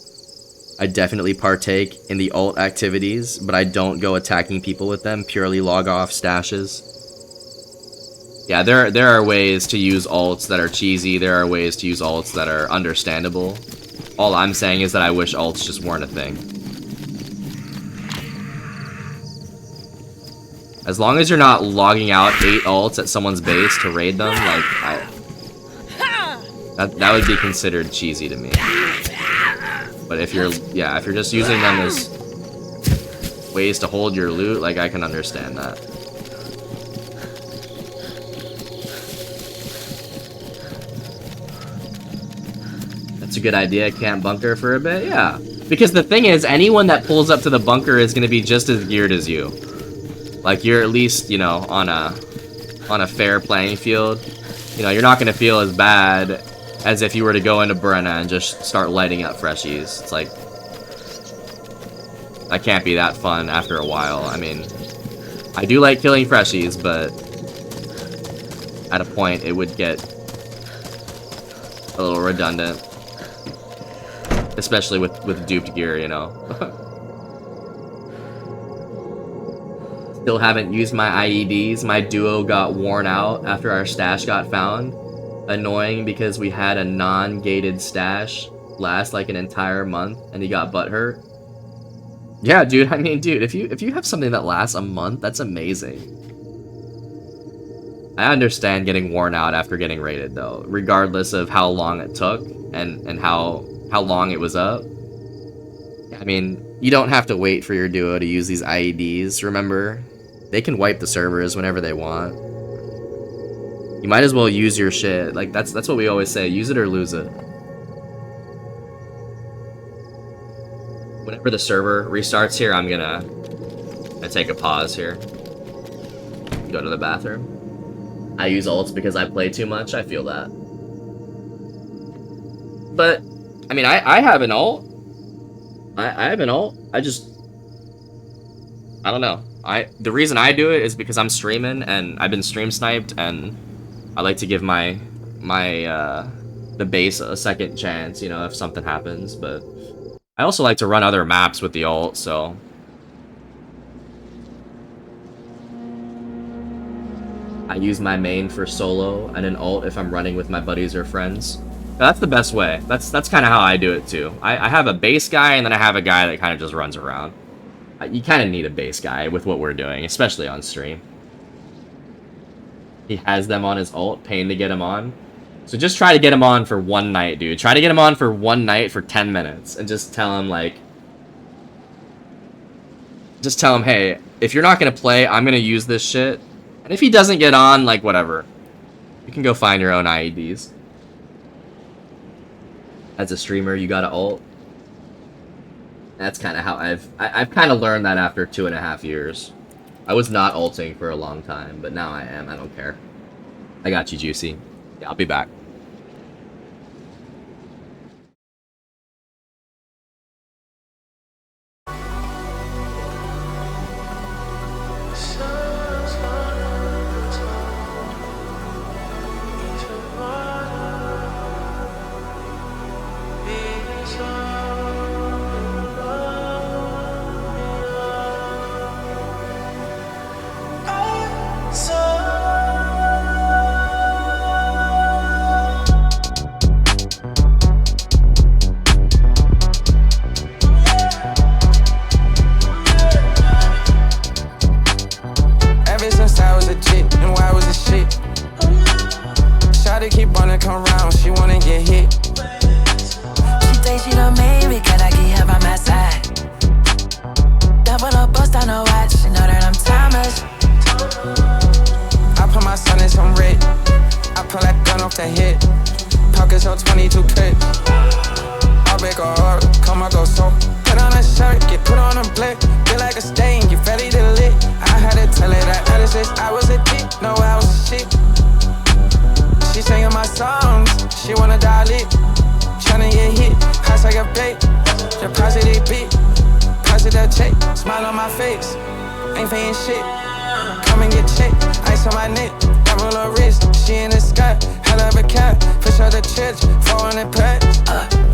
I definitely partake in the alt activities, but I don't go attacking people with them, purely log off stashes. Yeah, there are ways to use alts that are cheesy, there are ways to use alts that are understandable. All I'm saying is that I wish alts just weren't a thing. As long as you're not logging out 8 alts at someone's base to raid them, like, that would be considered cheesy to me. But if you're just using them as ways to hold your loot, like, I can understand that. That's a good idea, camp bunker for a bit, yeah. Because the thing is, anyone that pulls up to the bunker is gonna be just as geared as you. Like, you're at least, you know, on a fair playing field. You know, you're not gonna feel as bad as if you were to go into Brenna and just start lighting up freshies. It's like, that can't be that fun after a while. I mean, I do like killing freshies, but at a point it would get a little redundant. Especially with duped gear, you know. Still haven't used my IEDs. My duo got worn out after our stash got found. Annoying because we had a non-gated stash last like an entire month and he got butthurt. Yeah, dude, I mean, dude, if you have something that lasts a month, that's amazing. I understand getting worn out after getting raided though, regardless of how long it took and how long it was up. I mean, you don't have to wait for your duo to use these IEDs, remember? They can wipe the servers whenever they want. You might as well use your shit. Like, that's what we always say. Use it or lose it. Whenever the server restarts here, I'm gonna take a pause here. Go to the bathroom. I use ults because I play too much. I feel that. But, I mean, I have an ult. I have an ult. I don't know. The reason I do it is because I'm streaming and I've been stream sniped and I like to give the base a second chance, you know, if something happens, but I also like to run other maps with the ult, so I use my main for solo and an ult if I'm running with my buddies or friends. That's the best way. That's kind of how I do it too. I have a base guy and then I have a guy that kind of just runs around. You kind of need a base guy with what we're doing, especially on stream. He has them on his ult, pain to get him on. So just try to get him on for one night, dude. Try to get him on for one night for 10 minutes. And just tell him, like... Just tell him, hey, if you're not going to play, I'm going to use this shit. And if he doesn't get on, like, whatever. You can go find your own IEDs. As a streamer, you gotta ult. That's kind of how I've kind of learned that after 2.5 years. I was not ulting for a long time, but now I am. I don't care. I got you, Juicy. Yeah, I'll be back.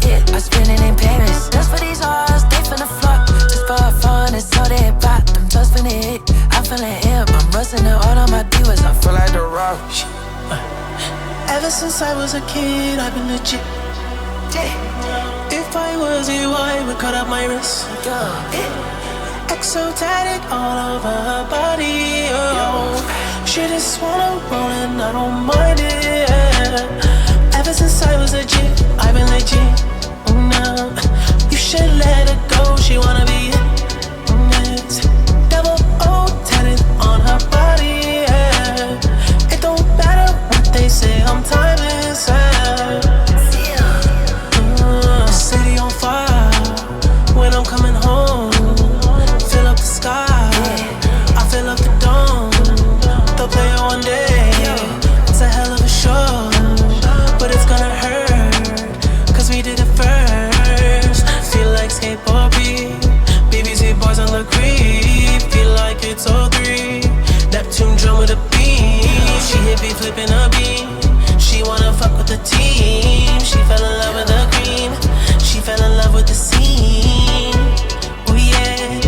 Yeah, I spend it in Paris. Just for these hoes. when it hit, I'm feeling hip. I'm rusting the all on my divas, I feel like the rock. Ever since I was a kid, I've been legit. If I was you, I would cut up my wrist. Exotic all over her body. Oh, she just wanna roll and I don't mind it. Ever since I was a G, I've been legit. No, you should let her go. She wanna be it. Double O tatted on her body. It don't matter what they say, I'm timeless. City on fire when I'm coming home. Fill up the sky, I fill up the dome. They'll play it one day. It's a hell of a show, but it's gonna hurt, cause we did it first. Feel like skateboard beat, BBC boys on the creep. Feel like it's 03, Neptune drum with a beam. She hit me flipping a beam. She wanna fuck with the team. She fell in love with the green. She fell in love with the scene. Oh yeah,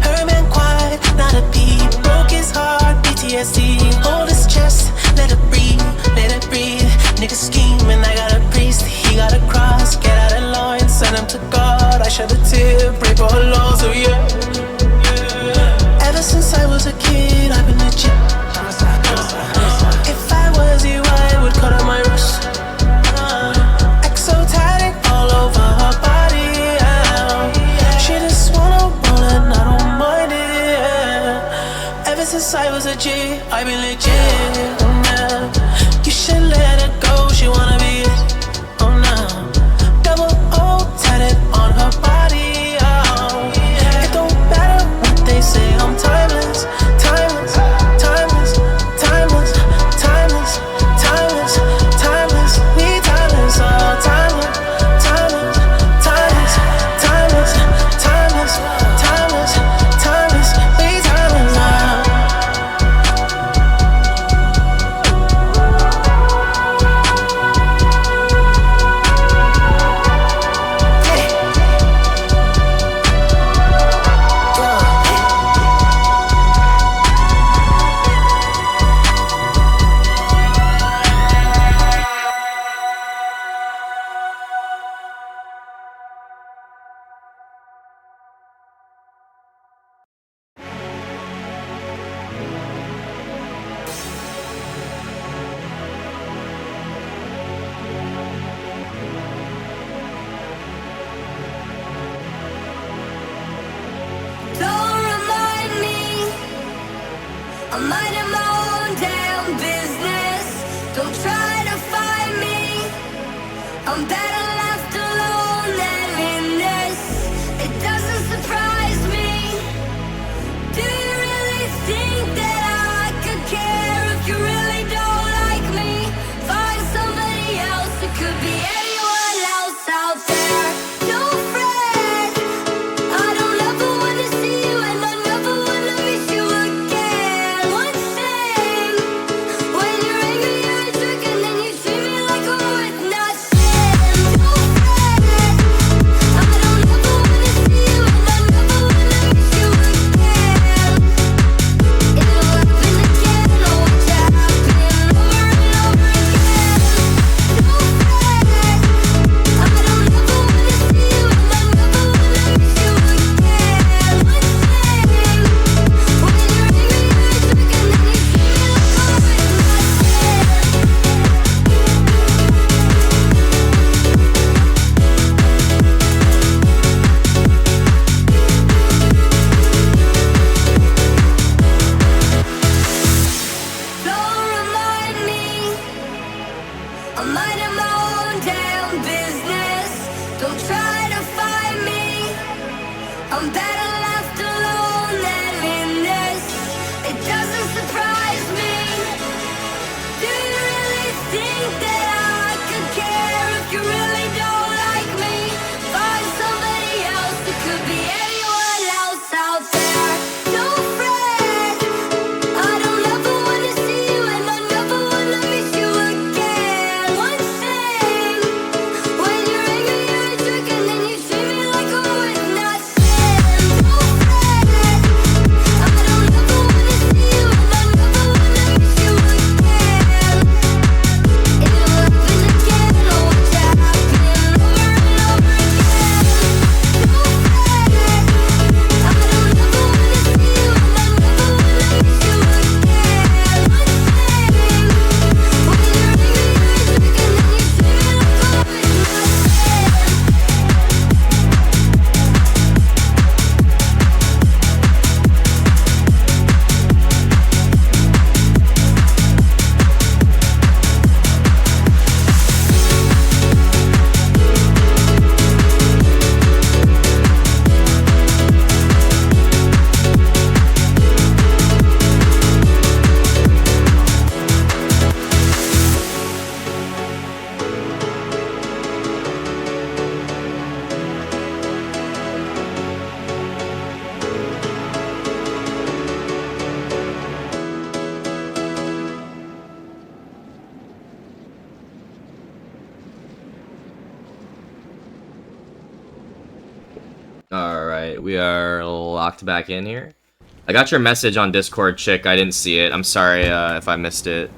her man quiet, not a beat. Broke his heart, PTSD. Hold his chest, let it breathe, let it breathe. Nigga scheming, I got a priest, he got a cross. Get out of line, send him to God. I shed a tear, pray for her loss, oh yeah. Ever since I was a kid, I've been legit. If I was you, I would cut out my wrist. Exotic all over her body. She just wanna roll and I don't mind it. Ever since I was a G, I've been legit. You should let her go, she wanna be it. Oh no, double O tatted on her body. It don't matter what they say, I'm timeless, timeless, timeless, timeless, timeless, timeless, timeless. We timeless, oh timeless, timeless, timeless, timeless, timeless, timeless, timeless. We timeless, oh. Don't remind me, I'm minding my own damn business. Don't try to find me, I'm better left alone than in this. It doesn't surprise me. Do you really think that I could care if you really don't like me? Find somebody else, it could be anyone else out there. Don't fret, I don't ever wanna see you and I never wanna miss you again. One thing, when you're angry you're a jerk and then you treat me like I'm worth nothing. Don't fret, I don't ever wanna see you and I never wanna miss you again. It'll happen again, I'll watch it happen over and over again. Don't fret, Alright, we are locked back in here. I got your message on Discord, chick. I didn't see it. I'm sorry if I missed it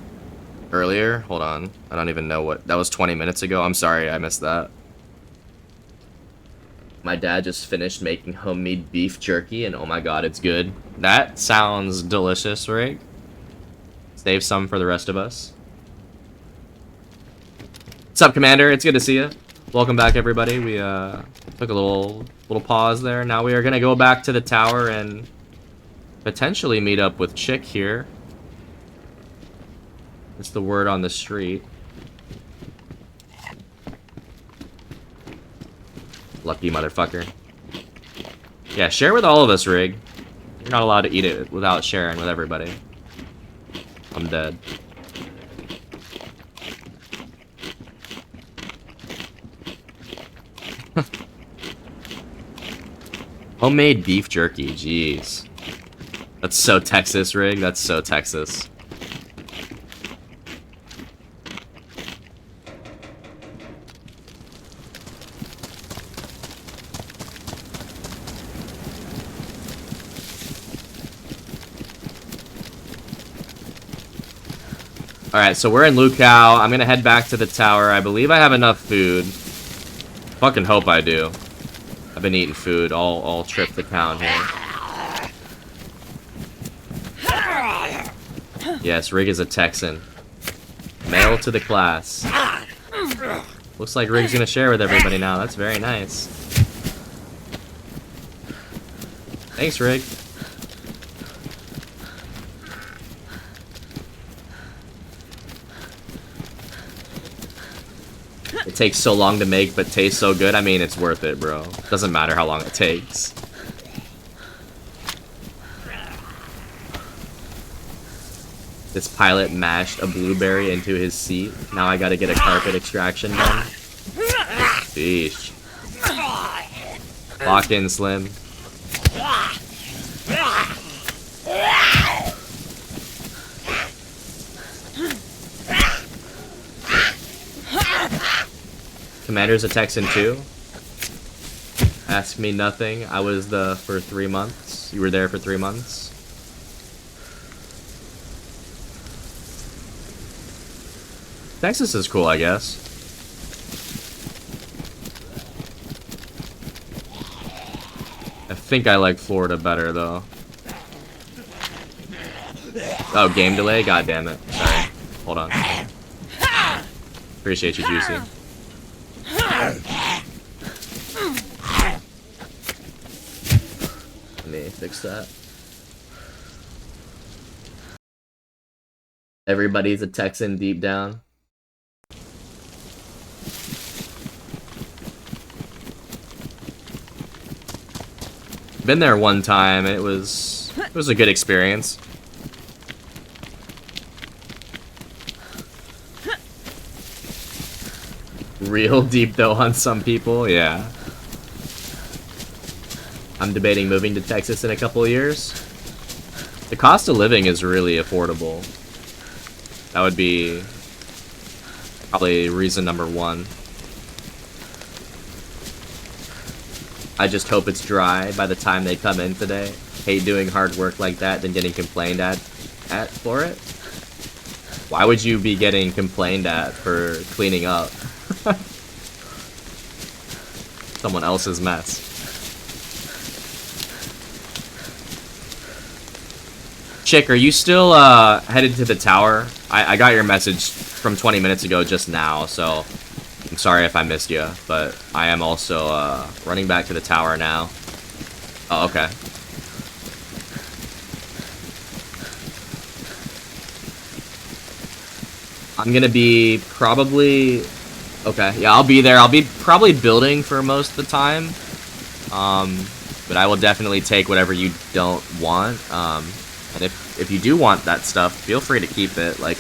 earlier. Hold on. I don't even know what... That was 20 minutes ago. I'm sorry I missed that. My dad just finished making homemade beef jerky, and oh my god, it's good. That sounds delicious, Rig. Save some for the rest of us. What's up, Commander? It's good to see you. Welcome back, everybody. We took a little pause there. Now we are gonna go back to the tower and potentially meet up with Chick here. That's the word on the street. Lucky motherfucker. Yeah, share with all of us, Rig. You're not allowed to eat it without sharing with everybody. I'm dead. Homemade beef jerky, jeez. That's so Texas, Rig. That's so Texas. Alright, so we're in Lukau. I'm gonna head back to the tower. I believe I have enough food. Fucking hope I do. I've been eating food all trip to town here. Yes, Rig is a Texan. Male to the class. Looks like Rig's gonna share with everybody now. That's very nice. Thanks, Rig. It takes so long to make, but tastes so good. I mean, it's worth it, bro. Doesn't matter how long it takes. This pilot mashed a blueberry into his seat. Now I gotta get a carpet extraction done. Sheesh. Lock in, Slim. Commander's a Texan too. Ask me nothing. I was for 3 months. You were there for 3 months. Texas is cool, I guess. I think I like Florida better though. Oh, game delay? God damn it. Sorry. Hold on. Appreciate you, Juicy. Let me fix that. Everybody's a Texan deep down. Been there one time and it was a good experience. Real deep though on some people, yeah. I'm debating moving to Texas in a couple of years. The cost of living is really affordable. That would be probably reason number one. I just hope it's dry by the time they come in today. Hate doing hard work like that, then getting complained at for it. Why would you be getting complained at for cleaning up someone else's mess? Chick, are you still headed to the tower? I got your message from 20 minutes ago just now, so I'm sorry if I missed you, but I am also running back to the tower now. Oh, okay. I'm gonna be probably... Okay, yeah, I'll be there. I'll be probably building for most of the time. But I will definitely take whatever you don't want. And if you do want that stuff, feel free to keep it. Like,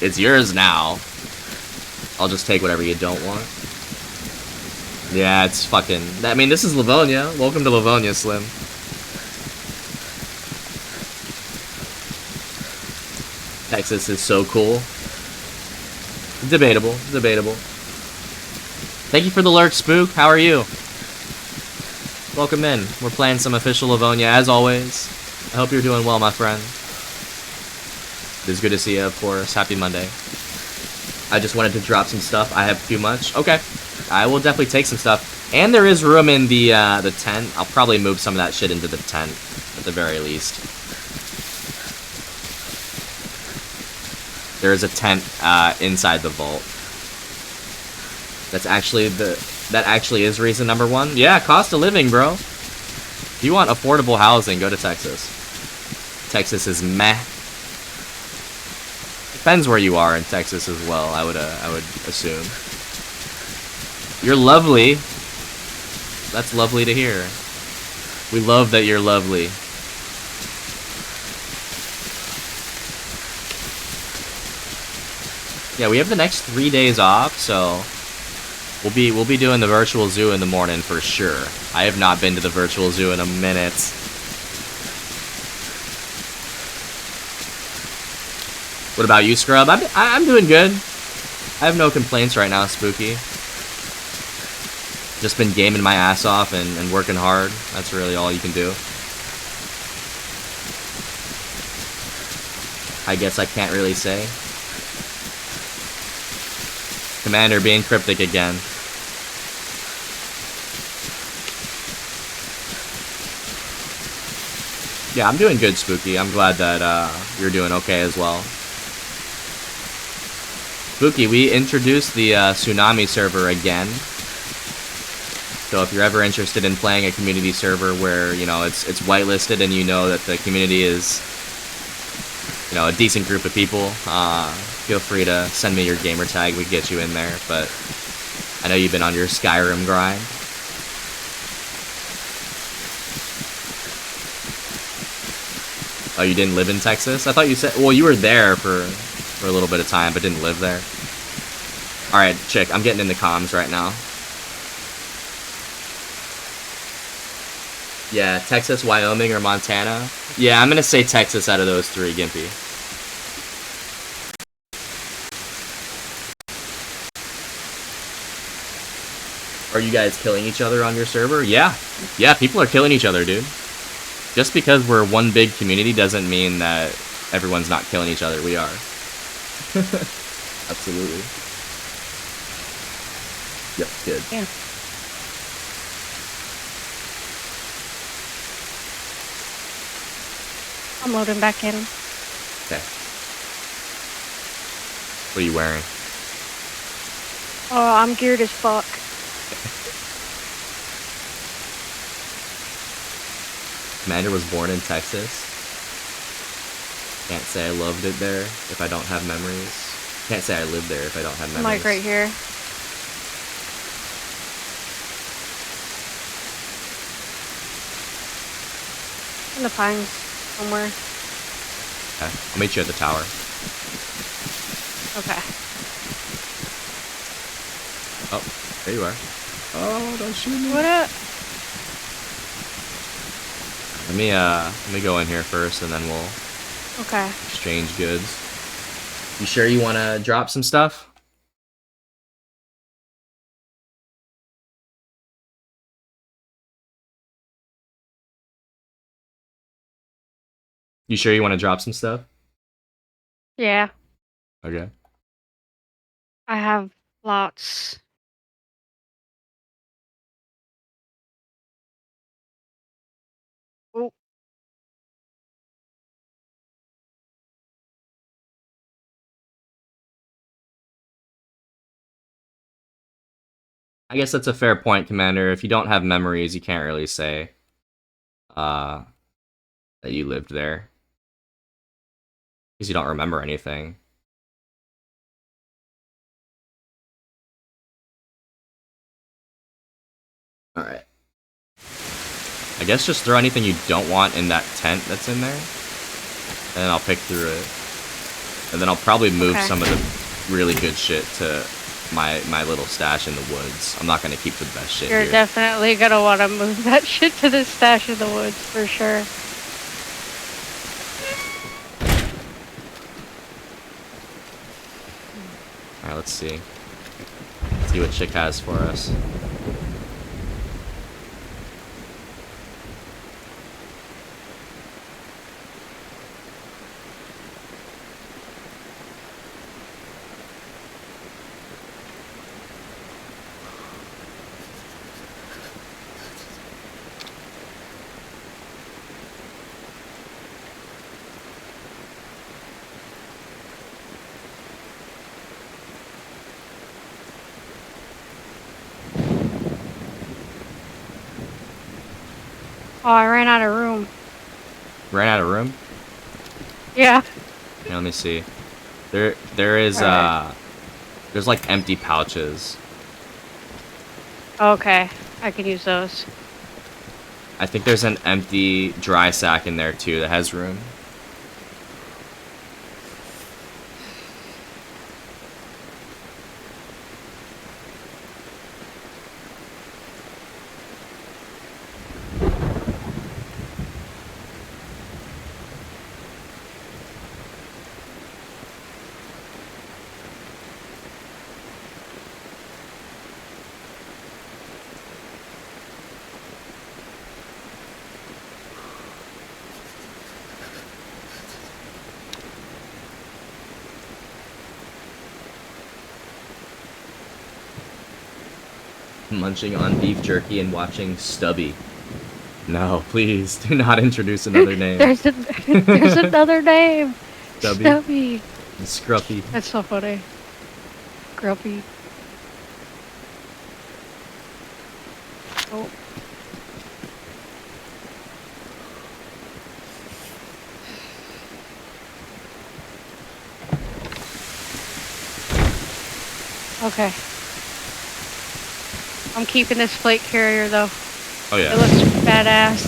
it's yours now. I'll just take whatever you don't want. Yeah, it's fucking... I mean, this is Livonia. Welcome to Livonia, Slim. Texas is so cool. Debatable. Debatable. Thank you for the lurk, Spook. How are you? Welcome in. We're playing some official Livonia as always. I hope you're doing well, my friend. It is good to see you, of course. Happy Monday. I just wanted to drop some stuff. I have too much. Okay. I will definitely take some stuff. And there is room in the tent. I'll probably move some of that shit into the tent, at the very least. There is a tent inside the vault. That actually is reason number one. Yeah, cost of living, bro. If you want affordable housing, go to Texas. Texas is meh. Depends where you are in Texas as well. I would assume. You're lovely. That's lovely to hear. We love that you're lovely. Yeah, we have the next 3 days off, so we'll be doing the virtual zoo in the morning for sure. I have not been to the virtual zoo in a minute. What about you, Scrub? I'm doing good. I have no complaints right now, Spooky. Just been gaming my ass off and working hard. That's really all you can do. I guess I can't really say. Commander being cryptic again. Yeah, I'm doing good, Spooky. I'm glad that you're doing okay as well. Spooky, we introduced the Tsunami server again. So if you're ever interested in playing a community server where, you know, it's whitelisted and you know that the community is, you know, a decent group of people, feel free to send me your gamer tag. We can get you in there. But I know you've been on your Skyrim grind. Oh, you didn't live in Texas? I thought you said, well, you were there for a little bit of time, but didn't live there. Alright, chick, I'm getting in the comms right now. Yeah, Texas, Wyoming, or Montana? Yeah, I'm gonna say Texas out of those three, Gimpy. Are you guys killing each other on your server? Yeah. Yeah, people are killing each other, dude. Just because we're one big community doesn't mean that everyone's not killing each other. We are. Absolutely. Yep, good. Yeah. I'm loading back in. Okay. What are you wearing? Oh, I'm geared as fuck. Commander was born in Texas. Can't say I loved it there if I don't have memories. Can't say I lived there if I don't have memories. I'm like right here. In the pines somewhere. Okay, I'll meet you at the tower. Okay. Oh, there you are. Oh, don't shoot me. What up? Let me go in here first, and then we'll Okay. exchange goods. You sure you want to drop some stuff? You sure you want to drop some stuff? Yeah. Okay. I have lots. Oh. I guess that's a fair point, Commander. If you don't have memories, you can't really say that you lived there. Because you don't remember anything. Alright. I guess just throw anything you don't want in that tent that's in there. And then I'll pick through it. And then I'll probably move some of the really good shit to my little stash in the woods. I'm not going to keep the best shit You're here. definitely gonna want to move that shit to the stash in the woods for sure. Alright, let's see. Let's see what Chick has for us. Oh, I ran out of room. Ran out of room? Yeah. Here, let me see. There is Alright. there's like empty pouches. Okay. I can use those. I think there's an empty dry sack in there too that has room. Munching on beef jerky and watching Stubby. No, please do not introduce another name. There's another name. Stubby. Stubby. Scruffy. That's so funny. Grumpy. Oh. Okay. I'm keeping this plate carrier though. Oh yeah. It looks badass.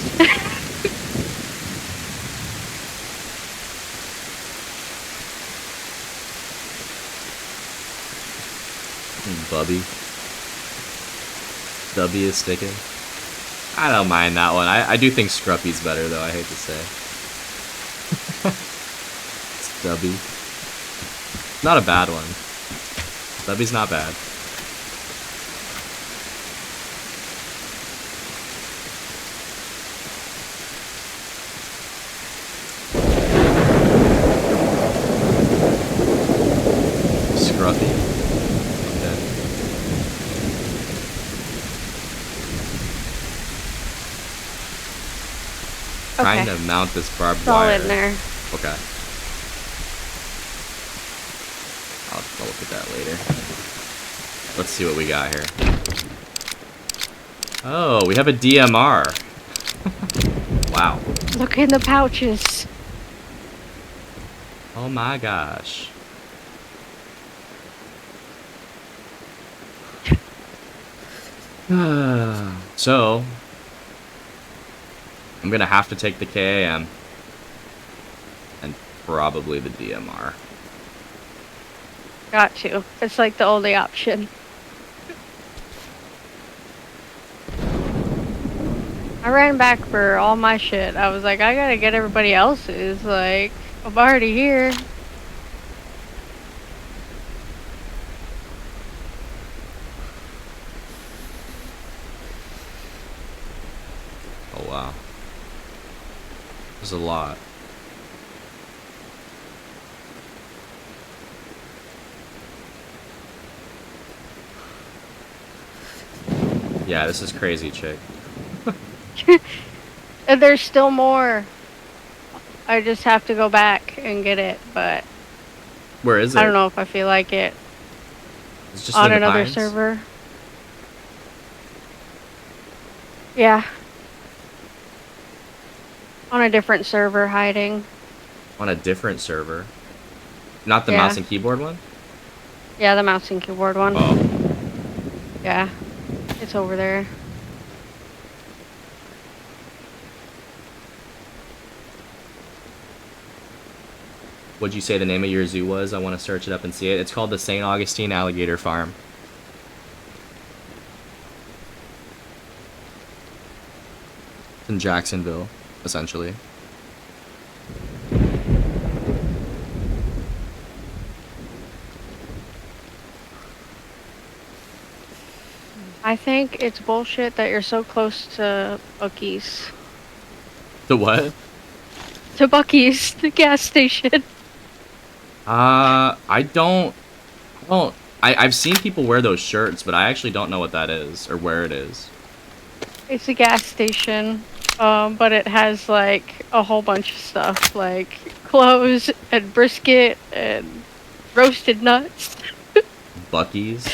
Bubby. Stubby is sticking. I don't mind that one. I do think Scruffy's better though, I hate to say. Stubby. Not a bad one. Stubby's not bad. Scruffy? Okay. Trying to mount this barbed It's all wire. in there. Okay. I'll look at that later. Let's see what we got here. Oh, we have a DMR. Wow. Look in the pouches. Oh my gosh. So, I'm gonna have to take the KAM and probably the DMR. Got to. It's like the only option. I ran back for all my shit. I was like, I gotta get everybody else's. Like, I'm already here. Oh wow. There's a lot. Yeah, this is crazy, chick. And there's still more. I just have to go back and get it, but Where is it? I don't know if I feel like it. It's just On in the another Pines? server. Yeah. On a different server hiding. On a different server. Not the Yeah. mouse and keyboard one? Yeah, the mouse and keyboard one. Oh. Yeah. It's over there. What'd you say the name of your zoo was? I want to search it up and see it. It's called the St. Augustine Alligator Farm. It's in Jacksonville, essentially. I think it's bullshit that you're so close to Buc-ee's. The what? To Buc-ee's, the gas station. I've seen people wear those shirts, but I actually don't know what that is or where it is. It's a gas station, but it has like a whole bunch of stuff, like clothes and brisket and roasted nuts. Buc-ee's?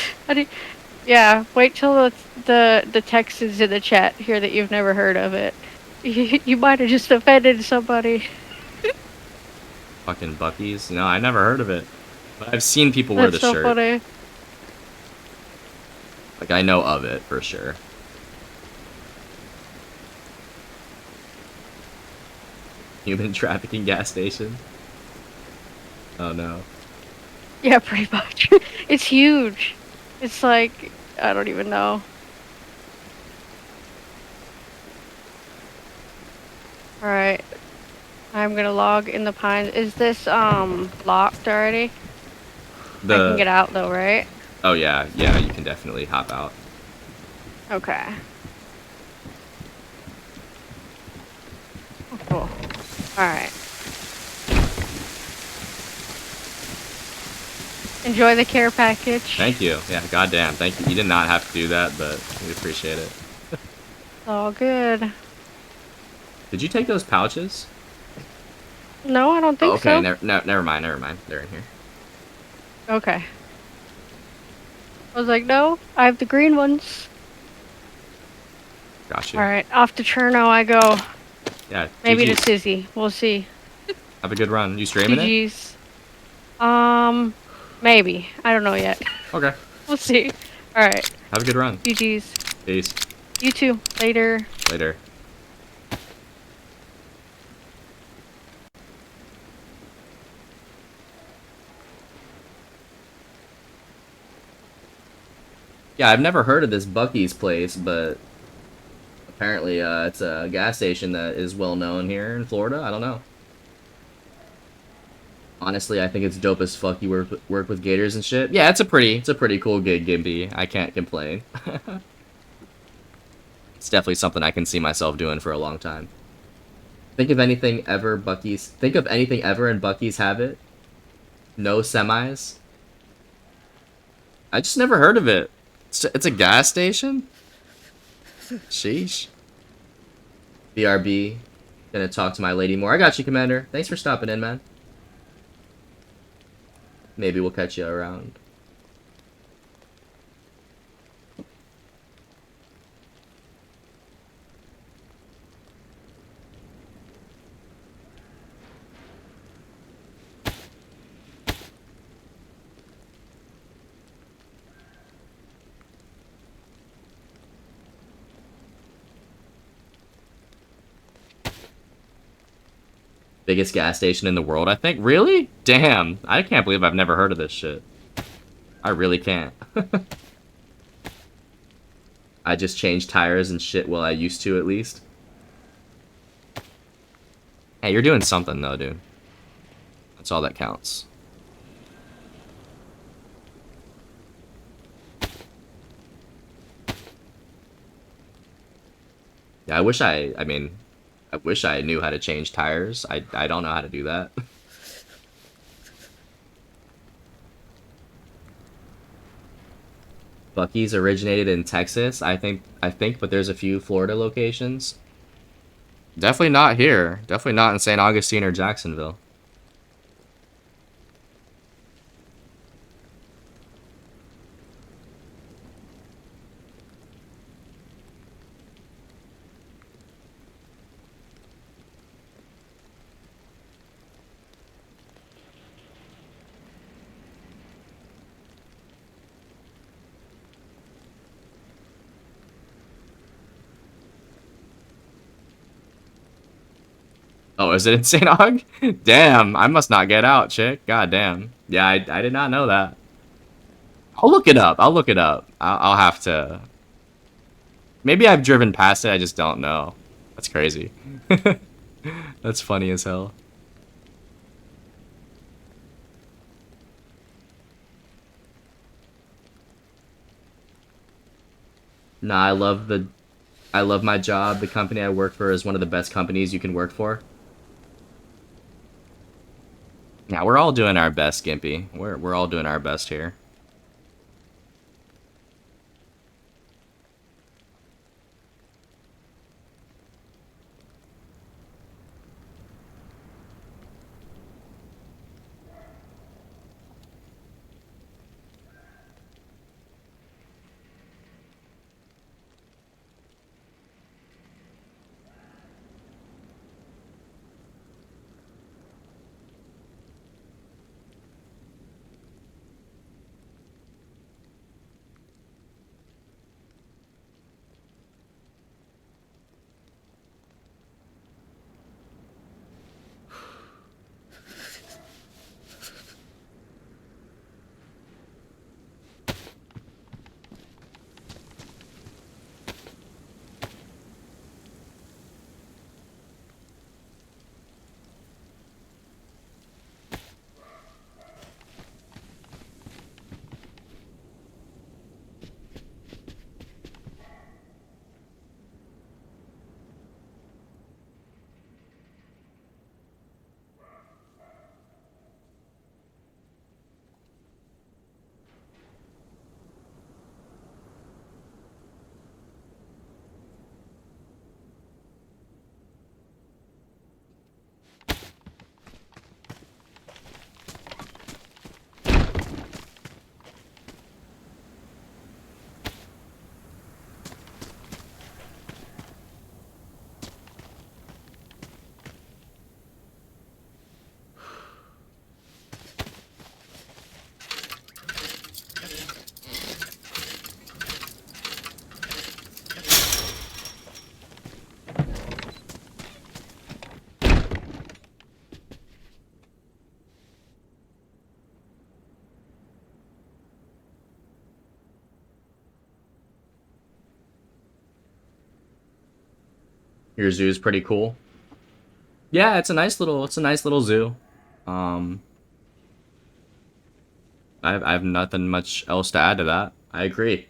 Yeah, wait till the text is in the chat here that you've never heard of it. You might have just offended somebody. Fucking Bucky's? No, I never heard of it. But I've seen people wear That's the so shirt. funny. Like, I know of it, for sure. Human trafficking gas station? Oh, no. Yeah, pretty much. It's huge. It's like, I don't even know. Alright. I'm gonna log in the pines. Is this, locked already? I can get out though, right? Oh, yeah. Yeah, you can definitely hop out. Okay. Oh, cool. Alright. Enjoy the care package. Thank you. Yeah, goddamn. Thank you. You did not have to do that, but we appreciate it. All good. Did you take those pouches? No, I don't think Oh, okay, so. never mind, never mind. They're in here. Okay. I was like, no, I have the green ones. Gotcha. Alright, off to Cherno I go. Yeah, Maybe to GG's. Sizzy. We'll see. Have a good run. You streaming it? GG's. Maybe. I don't know yet. Okay. We'll see. Alright. Have a good run. GG's. Peace. You too. Later. Later. Yeah, I've never heard of this Bucky's place, but apparently it's a gas station that is well known here in Florida. I don't know. Honestly, I think it's dope as fuck. You work with gators and shit. Yeah, it's a pretty cool gig, Gimpy. I can't complain. It's definitely something I can see myself doing for a long time. Think of anything ever Bucky's. Think of anything ever and Bucky's have it. No semis. I just never heard of it. It's a gas station? Sheesh. BRB. Gonna talk to my lady more. I got you, Commander. Thanks for stopping in, man. Maybe we'll catch you around. Biggest gas station in the world, I think. Really? Damn. I can't believe I've never heard of this shit. I really can't. I just change tires and shit, well, I used to at least. Hey, you're doing something though, dude. That's all that counts. Yeah, I wish I knew how to change tires. I don't know how to do that. Bucky's originated in Texas, I think, but there's a few Florida locations. Definitely not here. Definitely not in St. Augustine or Jacksonville. Oh, is it in St. Aug? Damn, I must not get out, chick. God damn. Yeah, I did not know that. I'll look it up. I'll look it up. I'll have to. Maybe I've driven past it. I just don't know. That's crazy. That's funny as hell. Nah, I love my job. The company I work for is one of the best companies you can work for. Yeah, we're all doing our best, Gimpy. We're all doing our best here. Your zoo's pretty cool. Yeah, it's a nice little zoo. I have nothing much else to add to that. I agree.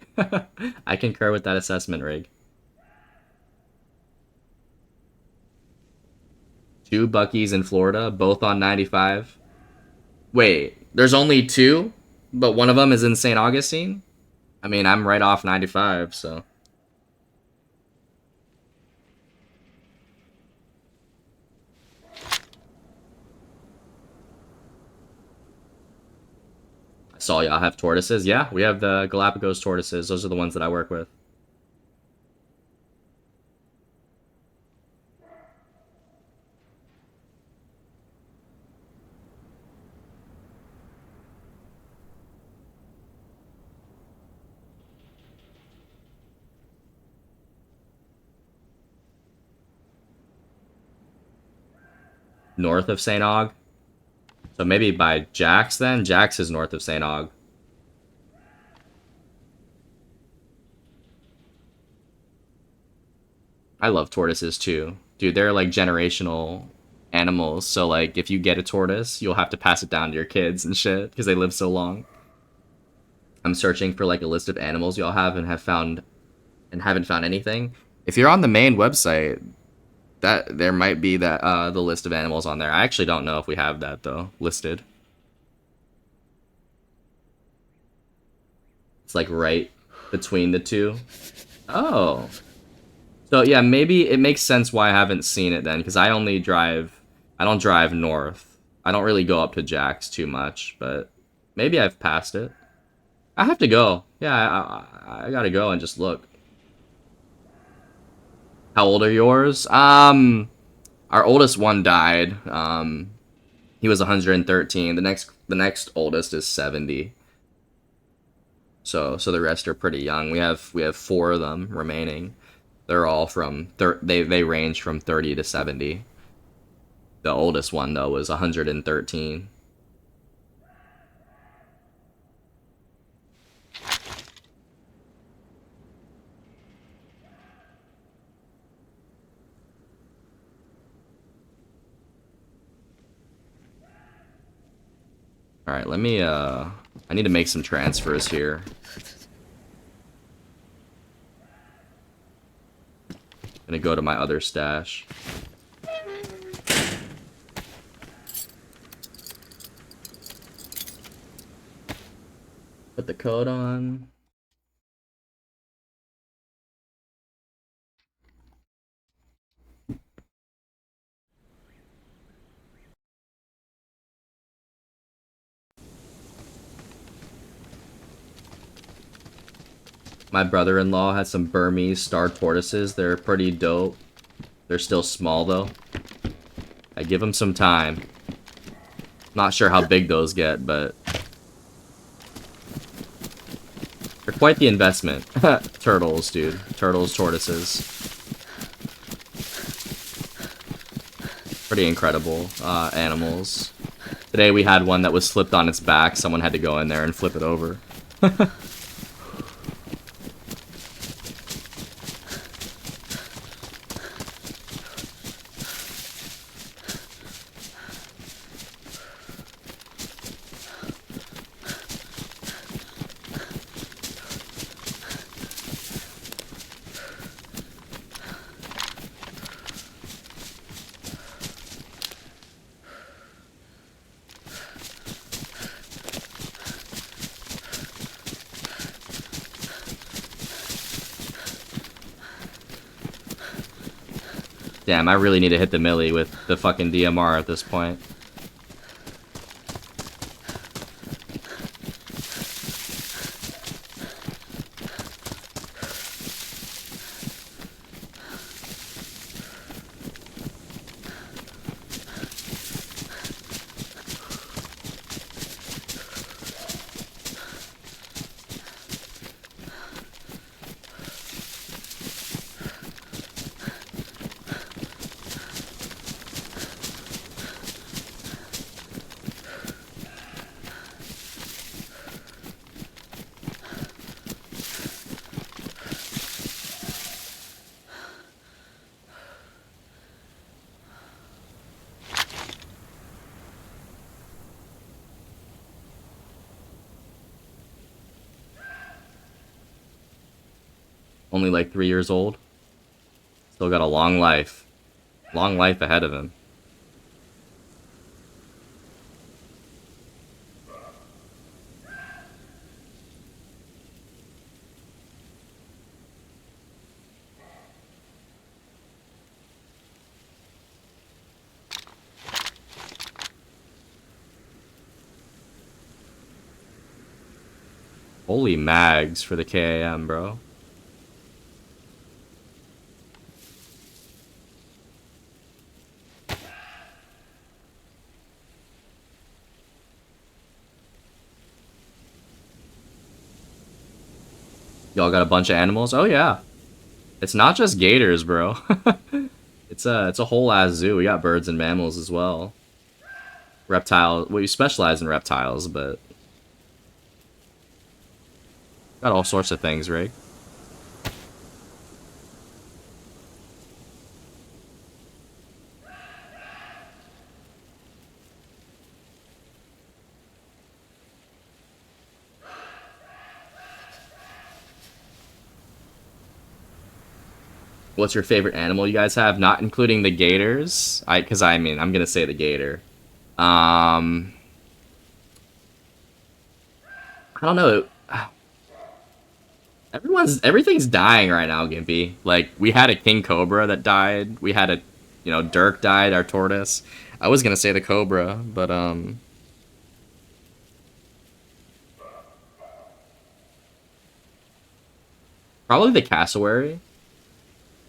I concur with that assessment, Rig. 2 Buc-ee's in Florida, both on 95. Wait, there's only 2, but one of them is in St. Augustine? I mean, I'm right off 95, so. I saw y'all have tortoises. Yeah, we have the Galapagos tortoises. Those are the ones that I work with. North of St. Aug. So maybe by Jax then? Jax is north of St. Aug. I love tortoises too. Dude, they're like generational animals. So like if you get a tortoise, you'll have to pass it down to your kids and shit because they live so long. I'm searching for like a list of animals y'all have and haven't found anything. If you're on the main website, that there might be that the list of animals on there. I actually don't know if we have that though listed. It's like right between the two. Oh. So yeah, maybe it makes sense why I haven't seen it then, because I don't drive north. I don't really go up to Jax too much, but maybe I've passed it. I have to go. Yeah, I gotta go and just look. How old are yours? Our oldest one died. He was 113. The next oldest is 70. So the rest are pretty young. We have 4 of them remaining. They're all from they range from 30 to 70. The oldest one though was 113. All right, let me I need to make some transfers here. Gonna go to my other stash. Put the code on. My brother-in-law has some Burmese star tortoises. They're pretty dope. They're still small though. I give them some time. Not sure how big those get, but they're quite the investment. Turtles, dude. Turtles, tortoises. Pretty incredible animals. Today we had one that was flipped on its back. Someone had to go in there and flip it over. Damn, I really need to hit the millie with the fucking DMR at this point. Only like 3 years old. Still got a long life. Long life ahead of him. Holy mags for the KAM, bro. Y'all got a bunch of animals? Oh yeah. It's not just gators, bro. It's a whole ass zoo. We got birds and mammals as well. Reptile. Well, you specialize in reptiles, but got all sorts of things, right? What's your favorite animal you guys have? Not including the gators. Because I mean, I'm gonna say the gator. I don't know. Everything's dying right now, Gimpy. Like, we had a king cobra that died. We had Dirk died, our tortoise. I was gonna say the cobra, but probably the cassowary.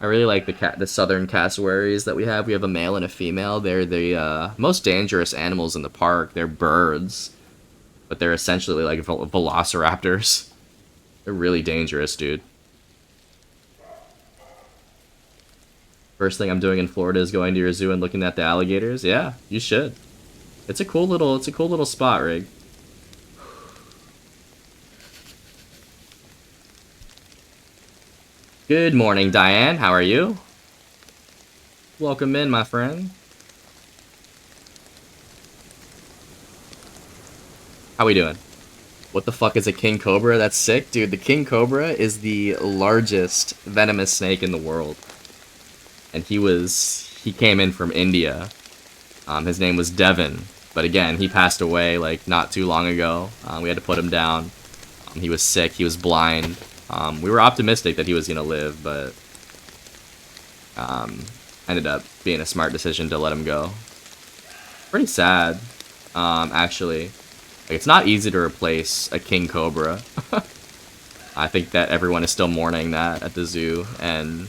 I really like the southern cassowaries that we have. We have a male and a female. They're the most dangerous animals in the park. They're birds, but they're essentially like velociraptors. They're really dangerous, dude. First thing I'm doing in Florida is going to your zoo and looking at the alligators. Yeah, you should. It's a cool little spot, Rig. Good morning, Diane. How are you? Welcome in, my friend. How we doing? What the fuck is a king cobra? That's sick, dude. The king cobra is the largest venomous snake in the world, and he came in from India. His name was Devon, but again, he passed away like not too long ago. We had to put him down. He was sick. He was blind. We were optimistic that he was gonna live, but ended up being a smart decision to let him go. Pretty sad, actually. Like, it's not easy to replace a king cobra. I think that everyone is still mourning that at the zoo, and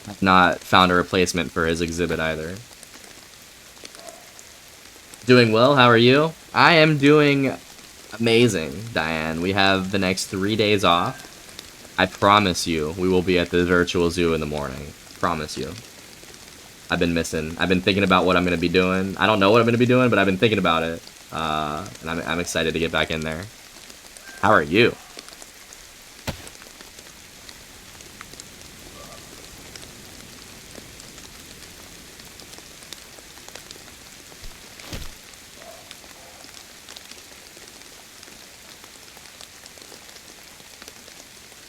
have not found a replacement for his exhibit either. Doing well, how are you? I am doing amazing, Diane. We have the next 3 days off. I promise you, we will be at the virtual zoo in the morning. Promise you. I've been thinking about what I'm going to be doing. I don't know what I'm going to be doing, but I've been thinking about it. And I'm excited to get back in there. How are you?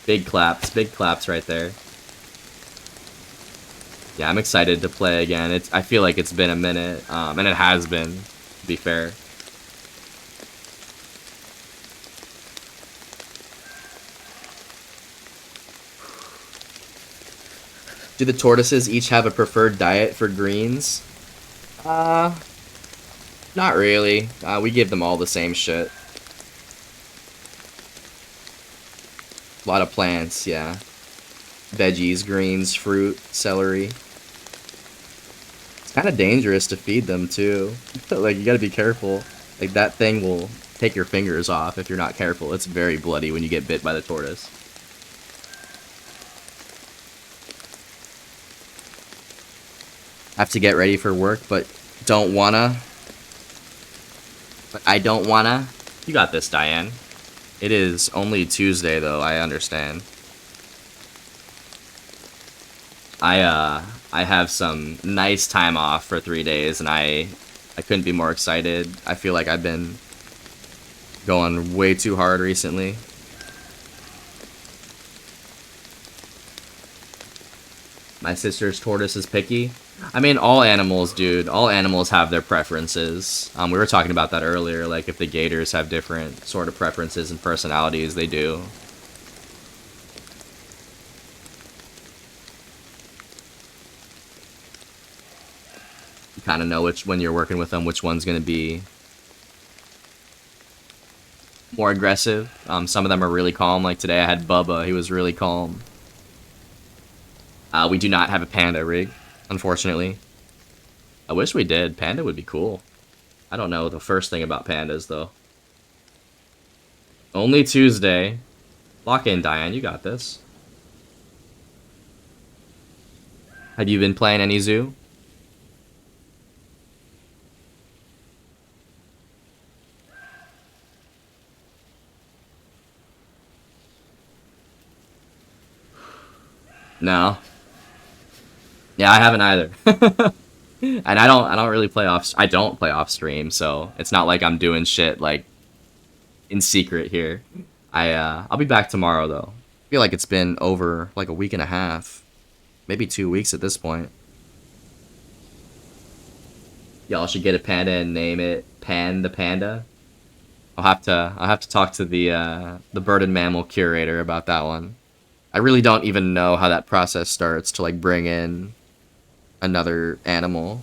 Big claps right there. Yeah, I'm excited to play again. I feel like it's been a minute, and it has been, to be fair. Do the tortoises each have a preferred diet for greens? Not really. We give them all the same shit. A lot of plants, yeah. Veggies, greens, fruit, celery. It's kind of dangerous to feed them, too. Like, you gotta be careful. Like, that thing will take your fingers off if you're not careful. It's very bloody when you get bit by the tortoise. Have to get ready for work, but don't wanna. But I don't wanna. You got this, Diane. It is only Tuesday, though, I understand. I have some nice time off for 3 days, and I couldn't be more excited. I feel like I've been going way too hard recently. My sister's tortoise is picky. I mean, all animals, dude. All animals have their preferences. We were talking about that earlier. Like, if the gators have different sort of preferences and personalities, they do. You kind of know when you're working with them, which one's going to be more aggressive. Some of them are really calm. Like today I had Bubba. He was really calm. We do not have a panda rig, unfortunately. I wish we did. Panda would be cool. I don't know the first thing about pandas, though. Only Tuesday. Lock in, Diane. You got this. Have you been playing any zoo? No. Yeah, I haven't either. And I don't really play off. I don't play off stream, so it's not like I'm doing shit like in secret here. I'll be back tomorrow though. I feel like it's been over like a week and a half, maybe 2 weeks at this point. Y'all should get a panda and name it Pan the Panda. I'll have to talk to the bird and mammal curator about that one. I really don't even know how that process starts to like bring in another animal.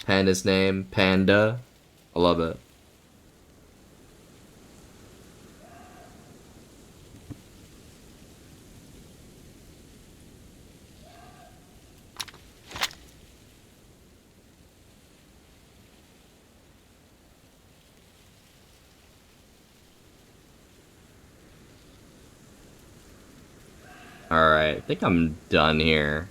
Panda's name, Panda. I love it. Alright, I think I'm done here.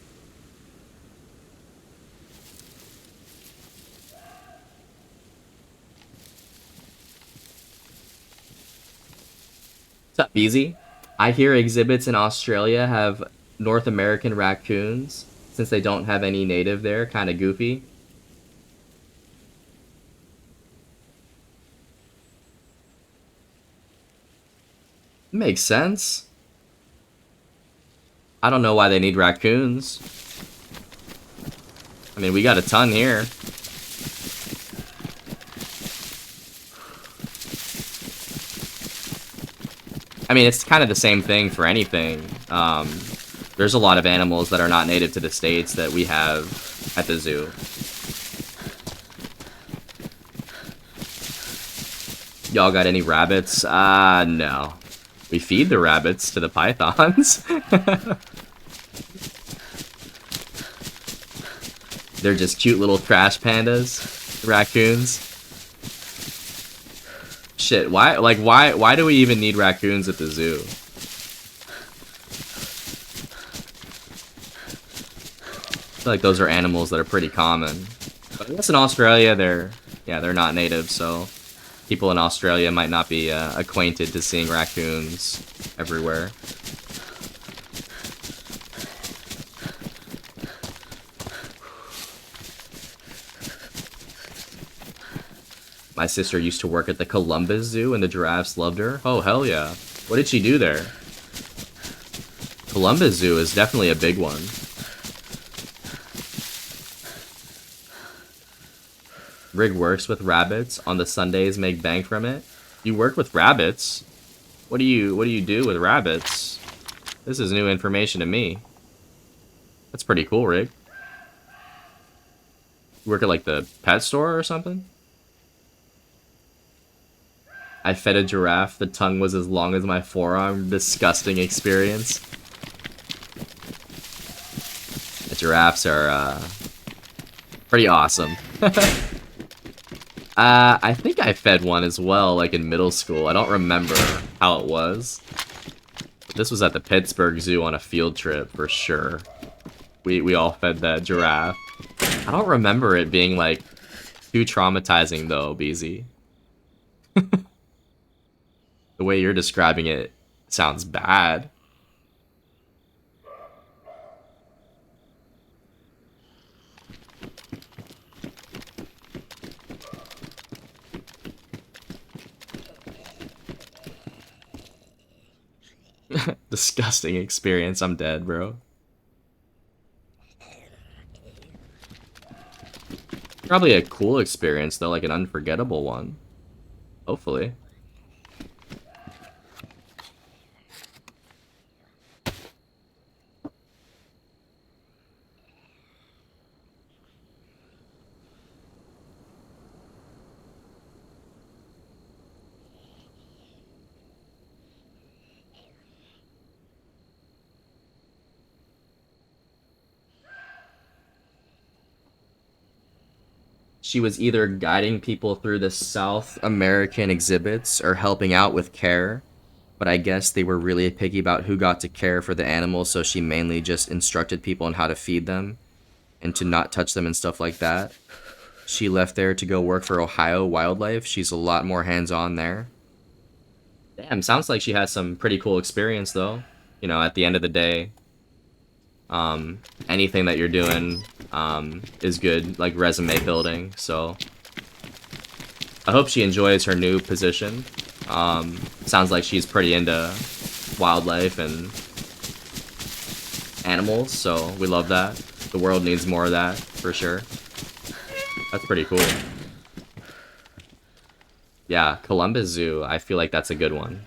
What's up, Beezy? I hear exhibits in Australia have North American raccoons, since they don't have any native there, kind of goofy. Makes sense. I don't know why they need raccoons. I mean, we got a ton here. I mean, it's kind of the same thing for anything. There's a lot of animals that are not native to the States that we have at the zoo. Y'all got any rabbits? No. We feed the rabbits to the pythons. They're just cute little trash pandas, raccoons. Shit, why do we even need raccoons at the zoo? I feel like those are animals that are pretty common. But I guess in Australia, they're not native, so people in Australia might not be acquainted to seeing raccoons everywhere. My sister used to work at the Columbus Zoo and the giraffes loved her. Oh, hell yeah. What did she do there? Columbus Zoo is definitely a big one. Rig works with rabbits. On the Sundays, make bank from it. You work with rabbits? What do you do with rabbits? This is new information to me. That's pretty cool, Rig. You work at like the pet store or something? I fed a giraffe. The tongue was as long as my forearm. Disgusting experience. The giraffes are pretty awesome. I think I fed one as well, like in middle school. I don't remember how it was. But this was at the Pittsburgh Zoo on a field trip, for sure. We all fed that giraffe. I don't remember it being like too traumatizing though, BZ. The way you're describing it sounds bad. Disgusting experience. I'm dead, bro. Probably a cool experience though, like an unforgettable one. Hopefully. She was either guiding people through the South American exhibits or helping out with care, but I guess they were really picky about who got to care for the animals, so she mainly just instructed people on how to feed them and to not touch them and stuff like that. She left there to go work for Ohio Wildlife. She's a lot more hands-on there. Damn, sounds like she has some pretty cool experience though. You know, at the end of the day, anything that you're doing is good, like resume building. So I hope she enjoys her new position. Sounds like she's pretty into wildlife and animals, so we love that. The world needs more of that, for sure. That's pretty cool. Yeah, Columbus Zoo, I feel like that's a good one.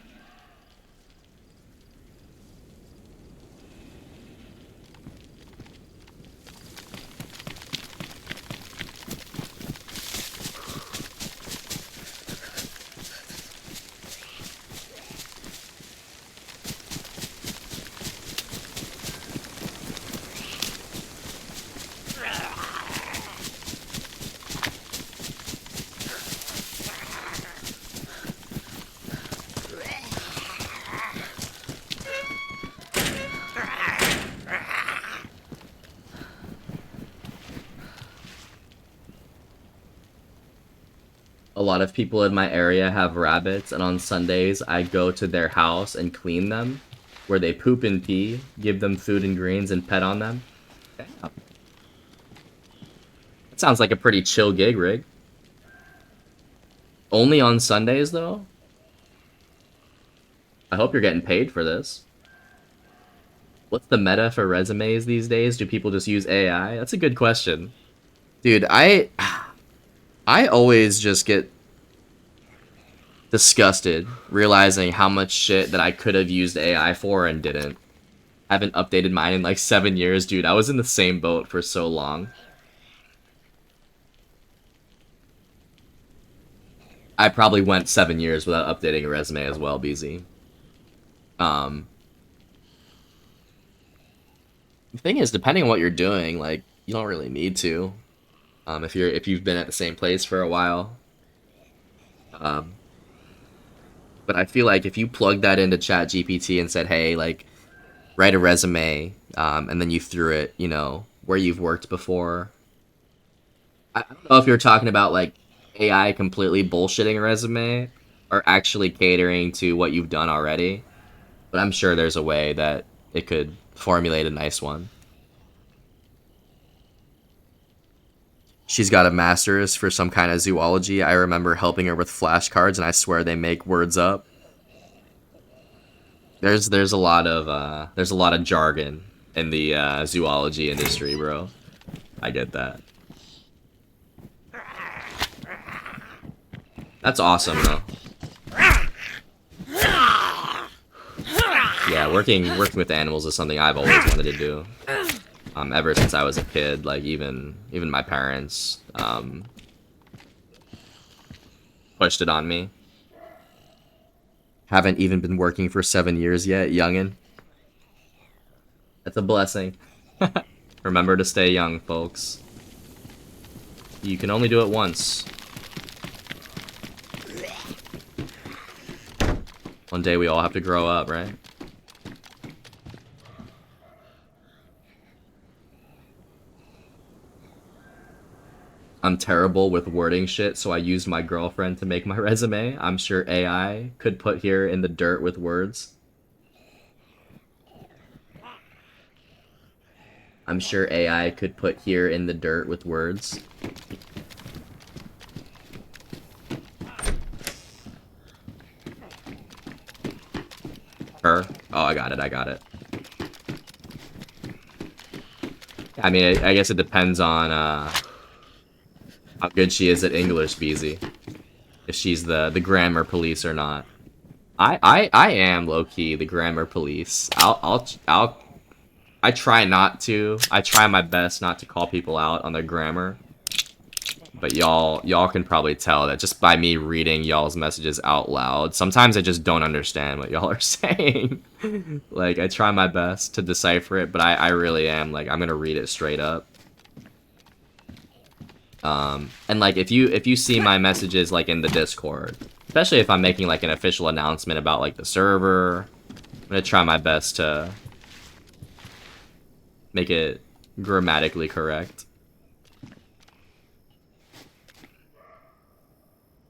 A lot of people in my area have rabbits, and on Sundays I go to their house and clean them, where they poop and pee, give them food and greens, and pet on them. Damn. That sounds like a pretty chill gig, Rig. Only on Sundays, though? I hope you're getting paid for this. What's the meta for resumes these days? Do people just use AI? That's a good question. Dude, I always just get disgusted realizing how much shit that I could have used AI for and didn't. I haven't updated mine in like 7 years, dude. I was in the same boat for so long. I probably went 7 years without updating a resume as well, BZ. The thing is, depending on what you're doing, like, you don't really need to. If you've been at the same place for a while. But I feel like if you plug that into ChatGPT and said, hey, like, write a resume, and then you threw it, you know, where you've worked before. I don't know if you're talking about, like, AI completely bullshitting a resume or actually catering to what you've done already. But I'm sure there's a way that it could formulate a nice one. She's got a master's for some kind of zoology. I remember helping her with flashcards, and I swear they make words up. There's a lot of jargon in the zoology industry, bro. I get that. That's awesome, though. Yeah, working with animals is something I've always wanted to do. Ever since I was a kid, like even my parents pushed it on me. Haven't even been working for 7 years yet, youngin'. That's a blessing. Remember to stay young, folks. You can only do it once. One day we all have to grow up, right? I'm terrible with wording shit, so I used my girlfriend to make my resume. I'm sure AI could put here in the dirt with words. I'm sure AI could put here in the dirt with words. Her? Oh, I got it. I mean, I guess it depends on how good she is at English, Beezy. If she's the grammar police or not. I am low-key the grammar police. I try not to. I try my best not to call people out on their grammar. But y'all can probably tell that just by me reading y'all's messages out loud, sometimes I just don't understand what y'all are saying. Like, I try my best to decipher it, but I really am, like, I'm gonna read it straight up. And like, if you see my messages, like, in the Discord, especially if I'm making, like, an official announcement about, like, the server, I'm gonna try my best to make it grammatically correct.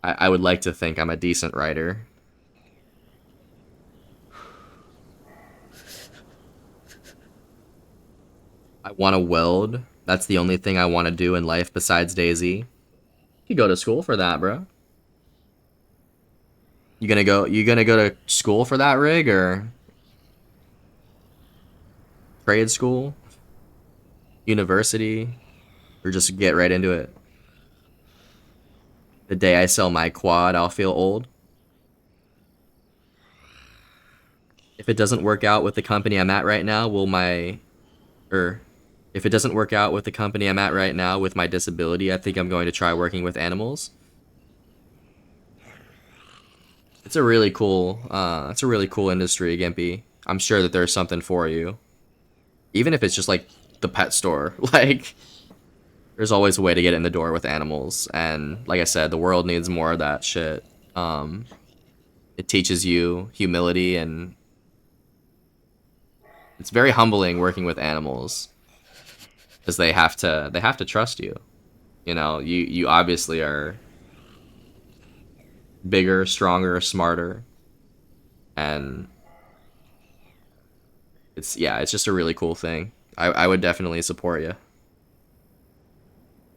I would like to think I'm a decent writer. I want to weld. That's the only thing I want to do in life besides Daisy. You go to school for that, bro. You gonna go to school for that, Rig, or trade school, university, or just get right into it? The day I sell my quad, I'll feel old. If it doesn't work out with the company I'm at right now, if it doesn't work out with the company I'm at right now with my disability, I think I'm going to try working with animals. It's a really cool industry, Gimpy. I'm sure that there's something for you. Even if it's just like the pet store, like, there's always a way to get in the door with animals, and like I said, the world needs more of that shit. It teaches you humility, and it's very humbling working with animals, because they have to trust you. You know, you obviously are bigger, stronger, smarter, and it's just a really cool thing. I would definitely support you.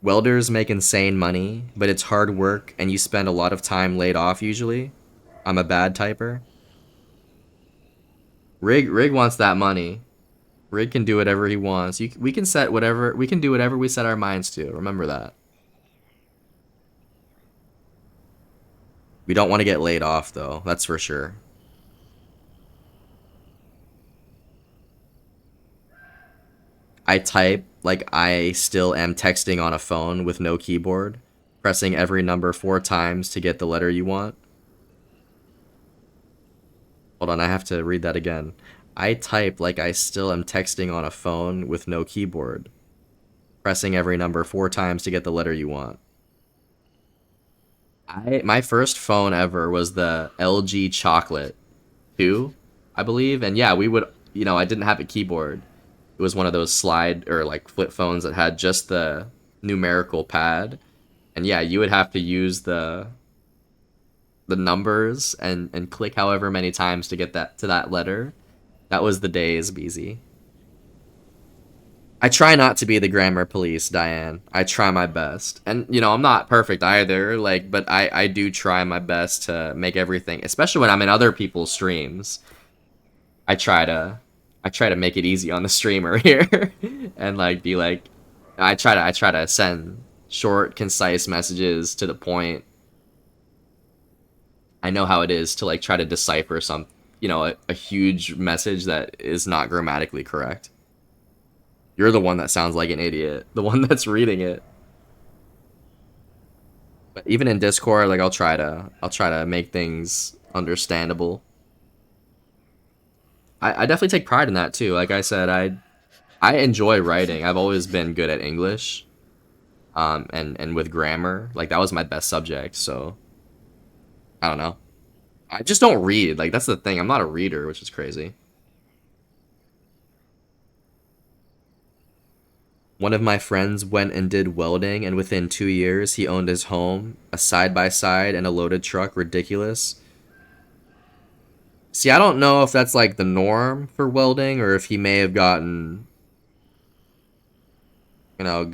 Welders make insane money, but it's hard work and you spend a lot of time laid off usually. I'm a bad typer. Rig wants that money. Rig can do whatever he wants. We can do whatever we set our minds to. Remember that. We don't want to get laid off though, that's for sure. I type like I still am texting on a phone with no keyboard, pressing every number 4 times to get the letter you want. Hold on, I have to read that again. I type like I still am texting on a phone with no keyboard, pressing every number 4 times to get the letter you want. My first phone ever was the LG Chocolate 2, I believe, and yeah, we would, I didn't have a keyboard. It was one of those slide or like flip phones that had just the numerical pad. And yeah, you would have to use the numbers and click however many times to get that to that letter. That was the days, BZ. I try not to be the grammar police, Diane. I try my best. And I'm not perfect either, but I do try my best to make everything, especially when I'm in other people's streams. I try to make it easy on the streamer here and be like, I try to send short, concise messages to the point. I know how it is to try to decipher a huge message that is not grammatically correct. You're the one that sounds like an idiot, the one that's reading it. But even in Discord, I'll try to make things understandable. I definitely take pride in that too. Like I said, I enjoy writing. I've always been good at English, and with grammar, that was my best subject. So I don't know. I just don't read. That's the thing. I'm not a reader, which is crazy. One of my friends went and did welding, and within 2 years, he owned his home, a side-by-side, and a loaded truck. Ridiculous. See, I don't know if that's like the norm for welding, or if he may have gotten,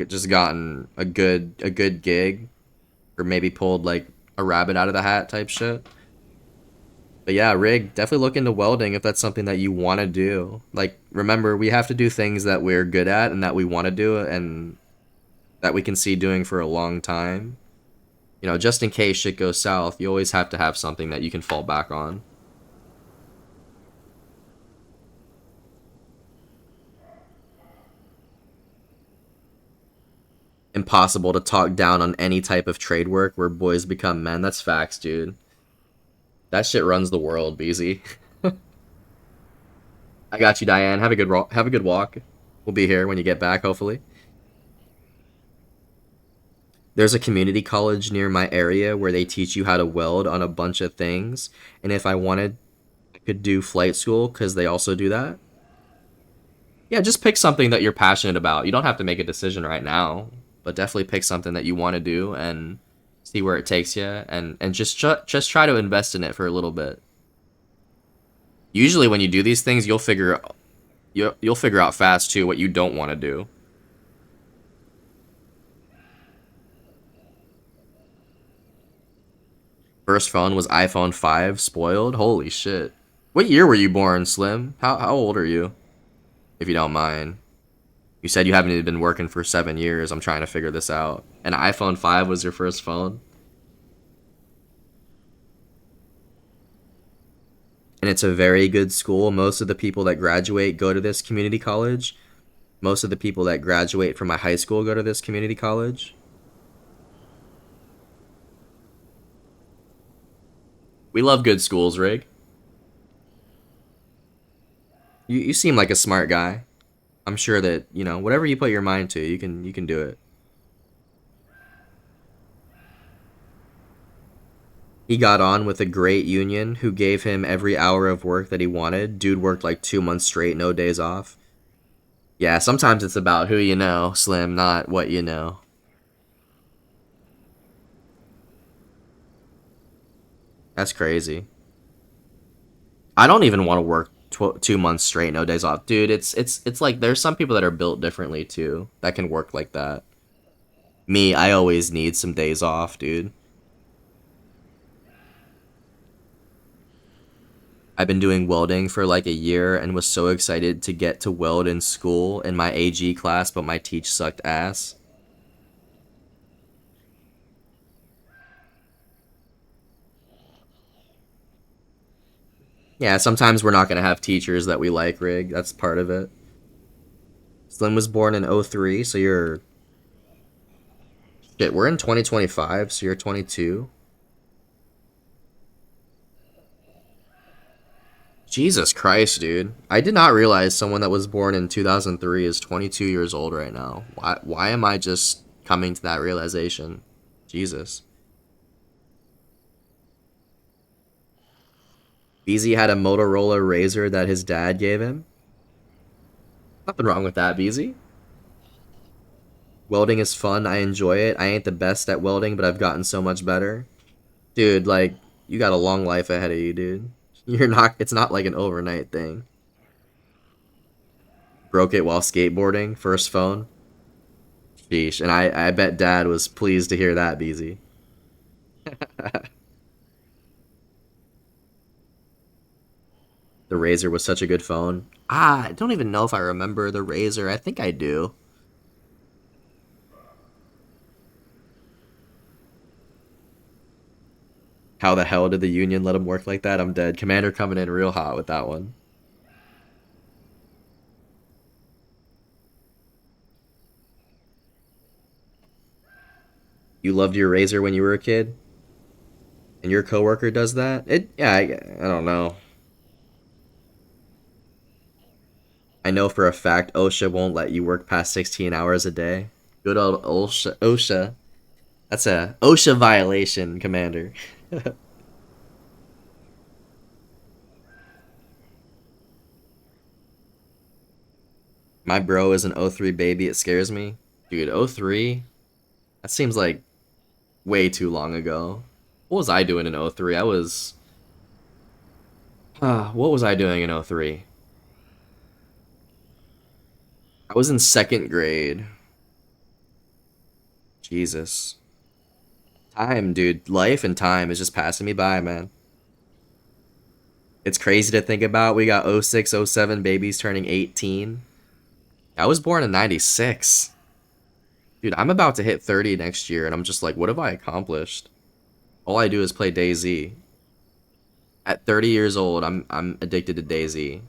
just gotten a good gig, or maybe pulled like a rabbit out of the hat type shit. But yeah, Rig, definitely look into welding if that's something that you want to do. Like, remember, we have to do things that we're good at and that we want to do and that we can see doing for a long time. Just in case shit goes south, you always have to have something that you can fall back on. Impossible to talk down on any type of trade work where boys become men. That's facts, dude. That shit runs the world, BZ. I got you, Diane. Have a good walk. We'll be here when you get back, hopefully. There's a community college near my area where they teach you how to weld on a bunch of things. And if I wanted, I could do flight school because they also do that. Yeah, just pick something that you're passionate about. You don't have to make a decision right now, but definitely pick something that you want to do and see where it takes you, and just try to invest in it for a little bit. Usually when you do these things, you'll figure out fast too what you don't want to do. First phone was iPhone 5, spoiled? Holy shit. What year were you born, Slim? How old are you? If you don't mind. You said you haven't even been working for 7 years. I'm trying to figure this out. An iPhone 5 was your first phone? And it's a very good school. Most of the people that graduate go to this community college. Most of the people that graduate from my high school go to this community college. We love good schools, Rig. You seem like a smart guy. I'm sure that, whatever you put your mind to, you can do it. He got on with a great union who gave him every hour of work that he wanted. Dude worked like 2 months straight, no days off. Yeah, sometimes it's about who you know, Slim, not what you know. That's crazy. I don't even want to work 2 months straight, no days off. Dude, it's like there's some people that are built differently too that can work like that. Me, I always need some days off, dude. I've been doing welding for like a year and was so excited to get to weld in school in my AG class, but my teach sucked ass. Yeah, sometimes we're not going to have teachers that we like, Rig. That's part of it. Slim was born in 03, so you're... Shit, we're in 2025, so you're 22. Jesus Christ, dude. I did not realize someone that was born in 2003 is 22 years old right now. Why am I just coming to that realization? Jesus. BZ had a Motorola Razr that his dad gave him. Nothing wrong with that, BZ. Welding is fun. I enjoy it. I ain't the best at welding, but I've gotten so much better. Dude, like, you got a long life ahead of you, dude. It's not like an overnight thing. Broke it while skateboarding. First phone. Sheesh. And I bet Dad was pleased to hear that, BZ. The Razr was such a good phone. I don't even know if I remember the Razr. I think I do. How the hell did the Union let him work like that? I'm dead. Commander coming in real hot with that one. You loved your Razr when you were a kid? And your coworker does that? Yeah, I don't know. I know for a fact OSHA won't let you work past 16 hours a day. Good old OSHA. That's a OSHA violation, Commander. My bro is an '03 baby. It scares me. Dude, '03? That seems like way too long ago. What was I doing in '03? I was... what was I doing in '03? I was in second grade. Jesus. Time, dude. Life and time is just passing me by, man. It's crazy to think about. We got '06, '07 babies turning 18. I was born in '96. Dude, I'm about to hit 30 next year, and I'm just like, what have I accomplished? All I do is play DayZ. At 30 years old, I'm addicted to DayZ.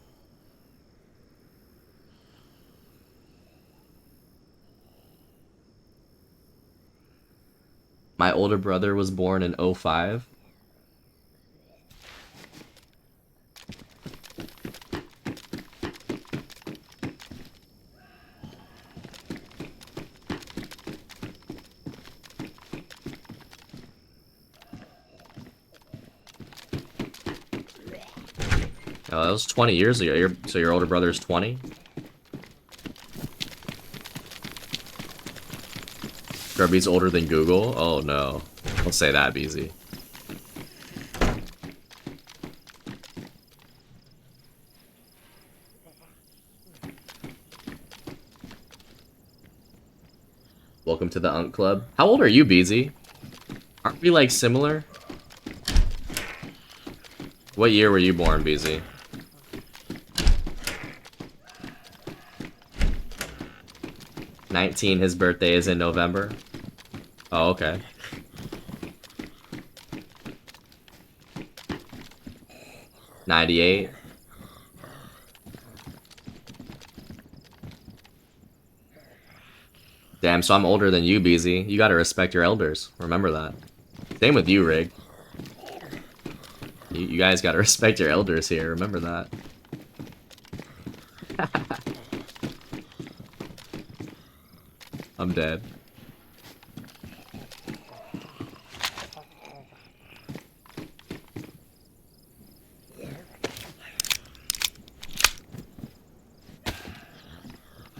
My older brother was born in '05. Oh, that was 20 years ago. So your older brother's 20? Grubby's older than Google? Oh no. Don't say that, BZ. Welcome to the Unk Club. How old are you, BZ? Aren't we like similar? What year were you born, BZ? '19, his birthday is in November. Oh, okay. '98. Damn, so I'm older than you, BZ. You gotta respect your elders. Remember that. Same with you, Rig. You guys gotta respect your elders here. Remember that. I'm dead.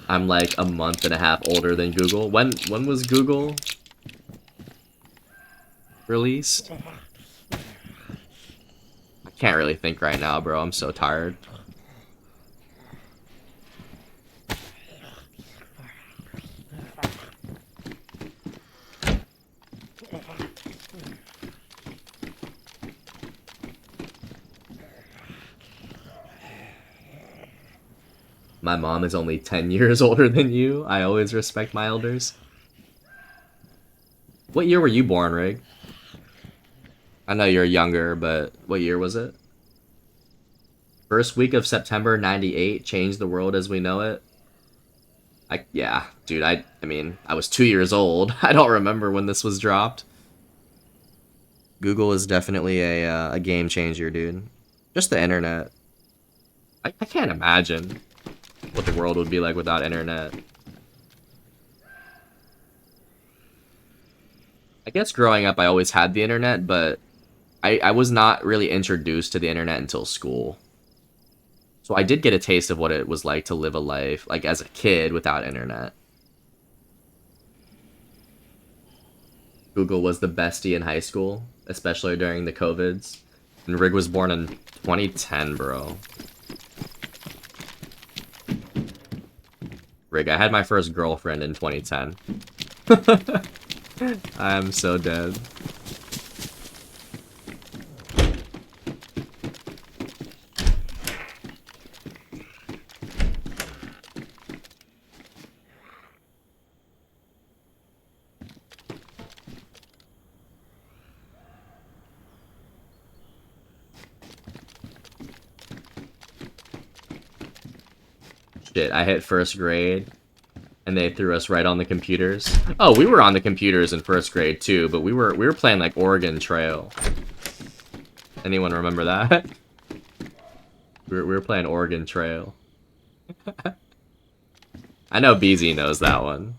I'm like a month and a half older than Google. When was Google released? I can't really think right now, bro. I'm so tired. My mom is only 10 years older than you. I always respect my elders. What year were you born, Rig? I know you're younger, but what year was it? First week of September '98 changed the world as we know it. Yeah, dude, I mean, I was 2 years old. I don't remember when this was dropped. Google is definitely a game changer, dude. Just the internet. I can't imagine what the world would be like without internet. I guess growing up I always had the internet, but I was not really introduced to the internet until school. So I did get a taste of what it was like to live a life, like as a kid, without internet. Google was the bestie in high school, especially during the COVIDs. And Rig was born in 2010, bro. Rig, I had my first girlfriend in 2010. I'm so dead. Shit, I hit first grade, and they threw us right on the computers. Oh, we were on the computers in first grade too, but we were playing like Oregon Trail. Anyone remember that? We were playing Oregon Trail. I know BZ knows that one.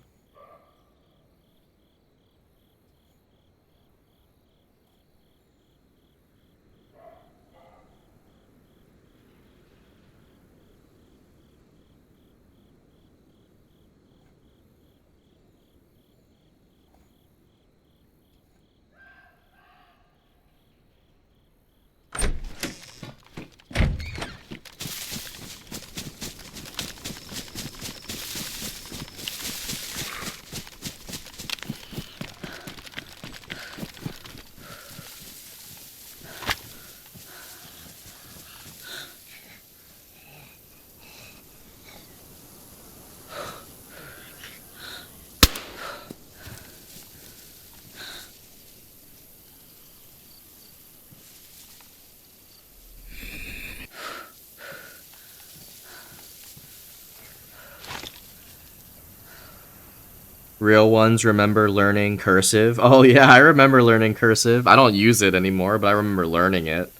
Real ones remember learning cursive. Oh yeah, I remember learning cursive. I don't use it anymore, but I remember learning it.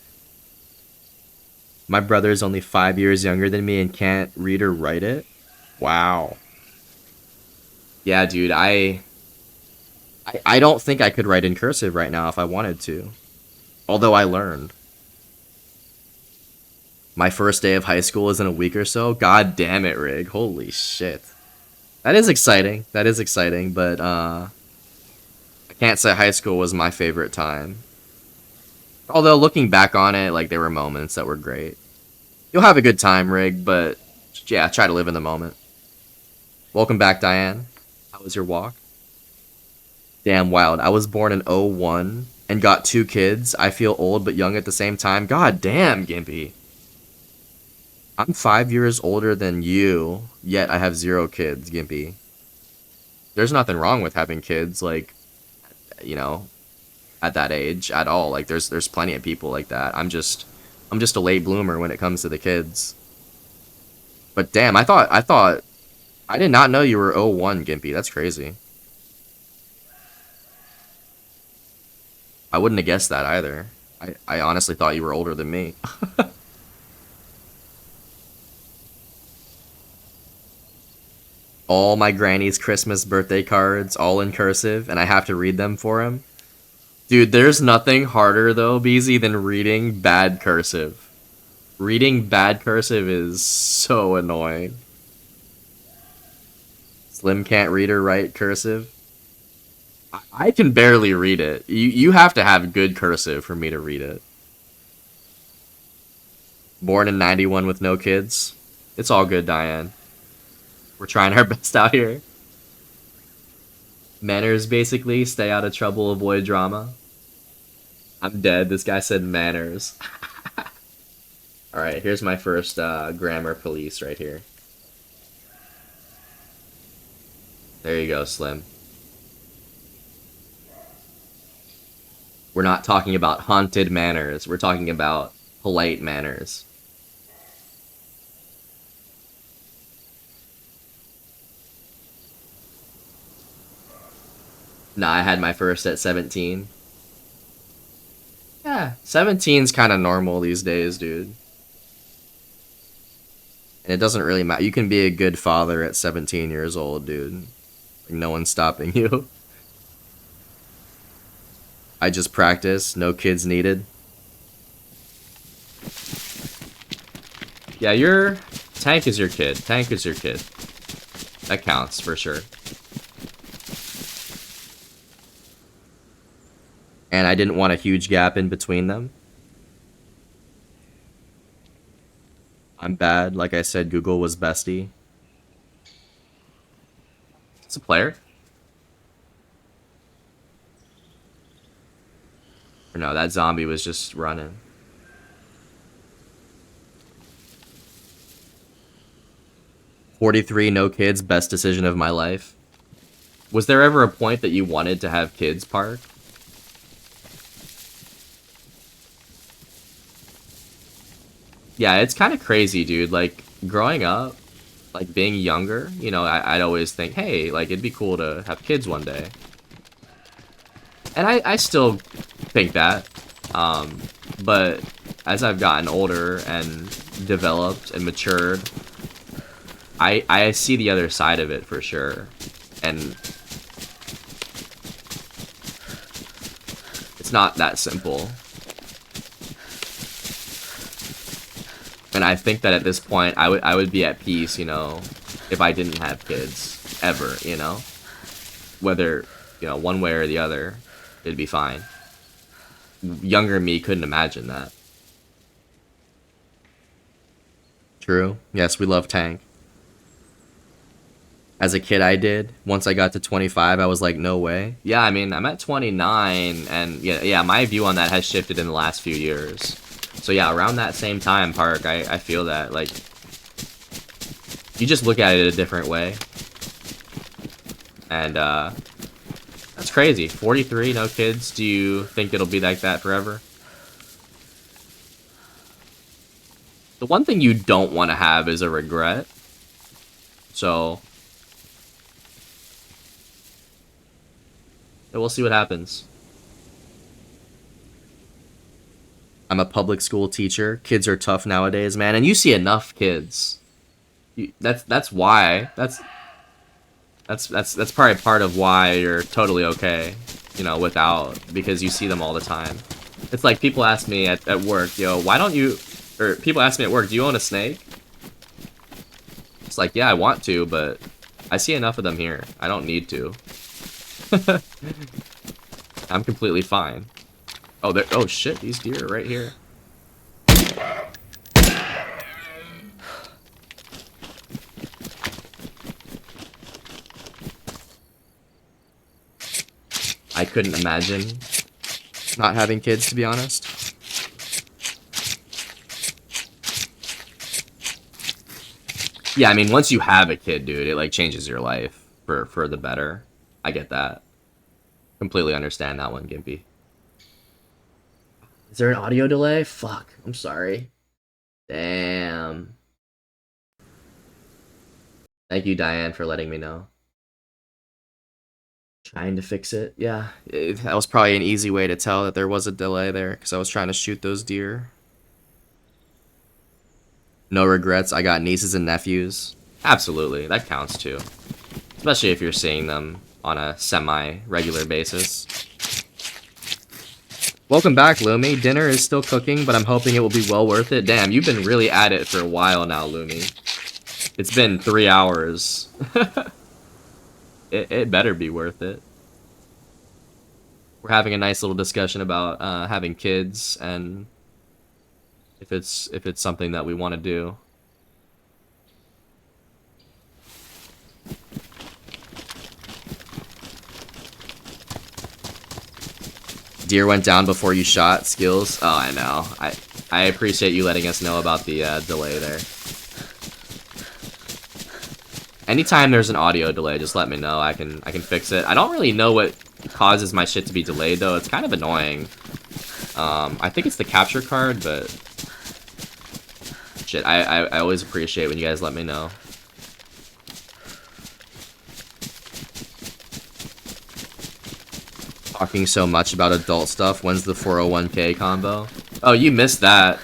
My brother's only 5 years younger than me and can't read or write it. Wow. Yeah, dude, I don't think I could write in cursive right now if I wanted to. Although I learned. My first day of high school is in a week or so. God damn it, Rig. Holy shit. That is exciting. That is exciting, but I can't say high school was my favorite time. Although looking back on it, like there were moments that were great. You'll have a good time, Rig, but yeah, try to live in the moment. Welcome back, Diane. How was your walk? Damn wild. I was born in 01 and got 2 kids. I feel old but young at the same time. God damn, Gimpy. I'm 5 years older than you, yet I have 0 kids, Gimpy. There's nothing wrong with having kids, like, you know, at that age at all. Like, there's plenty of people like that. I'm just a late bloomer when it comes to the kids. But damn, I did not know you were 01, Gimpy. That's crazy. I wouldn't have guessed that either. I honestly thought you were older than me. All my granny's Christmas birthday cards, all in cursive, and I have to read them for him. Dude, there's nothing harder, though, BZ, than reading bad cursive. Reading bad cursive is so annoying. Slim can't read or write cursive. I can barely read it. You have to have good cursive for me to read it. Born in 91 with no kids. It's all good, Diane. We're trying our best out here. Manners, basically. Stay out of trouble, avoid drama. I'm dead. This guy said manners. Alright, here's my first grammar police right here. There you go, Slim. We're not talking about haunted manners. We're talking about polite manners. Nah, I had my first at 17. Yeah, 17's kind of normal these days, dude. And it doesn't really matter. You can be a good father at 17 years old, dude. Like, no one's stopping you. I just practice. No kids needed. Yeah, Tank is your kid. Tank is your kid. That counts, for sure. And I didn't want a huge gap in between them. I'm bad. Like I said, Google was bestie. It's a player. Or no, that zombie was just running. "43, no kids, best decision of my life." Was there ever a point that you wanted to have kids, Park? Yeah, it's kind of crazy, dude. Like, growing up, like, being younger, you know, I'd always think, hey, like, it'd be cool to have kids one day. And I still think that. But as I've gotten older and developed and matured, I see the other side of it for sure. And it's not that simple. And I think that at this point, I would be at peace, you know, if I didn't have kids, ever, you know? Whether, you know, one way or the other, it'd be fine. Younger me couldn't imagine that. True. Yes, we love Tank. As a kid, I did. Once I got to 25, I was like, no way. Yeah, I mean, I'm at 29, and yeah, my view on that has shifted in the last few years. So yeah, around that same time, Park, I feel that, like, you just look at it a different way. And, that's crazy. 43, no kids. Do you think it'll be like that forever? The one thing you don't want to have is a regret. So, we'll see what happens. I'm a public school teacher. Kids are tough nowadays, man, and you see enough kids. That's why. That's probably part of why you're totally okay, you know, without, because you see them all the time. It's like people ask me at work, yo, why don't you, or people ask me at work, do you own a snake? It's like, yeah, I want to, but I see enough of them here. I don't need to. I'm completely fine. Oh, there. Oh shit! These deer are right here. I couldn't imagine not having kids, to be honest. Yeah, I mean, once you have a kid, dude, it like changes your life for the better. I get that. Completely understand that one, Gimpy. Is there an audio delay? Fuck. I'm sorry. Damn. Thank you, Diane, for letting me know. Trying to fix it. Yeah, that was probably an easy way to tell that there was a delay there, because I was trying to shoot those deer. No regrets. I got nieces and nephews. Absolutely. That counts, too. Especially if you're seeing them on a semi-regular basis. Welcome back, Lumi. Dinner is still cooking, but I'm hoping it will be well worth it. Damn, you've been really at it for a while now, Lumi. It's been 3 hours. It better be worth it. We're having a nice little discussion about having kids and if it's something that we want to do. Deer went down before you shot. Skills. Oh, I know. I appreciate you letting us know about the delay there. Anytime there's an audio delay, just let me know. I can fix it. I don't really know what causes my shit to be delayed though. It's kind of annoying. I think it's the capture card, but shit, I always appreciate when you guys let me know. Talking so much about adult stuff. When's the 401k combo? Oh, you missed that.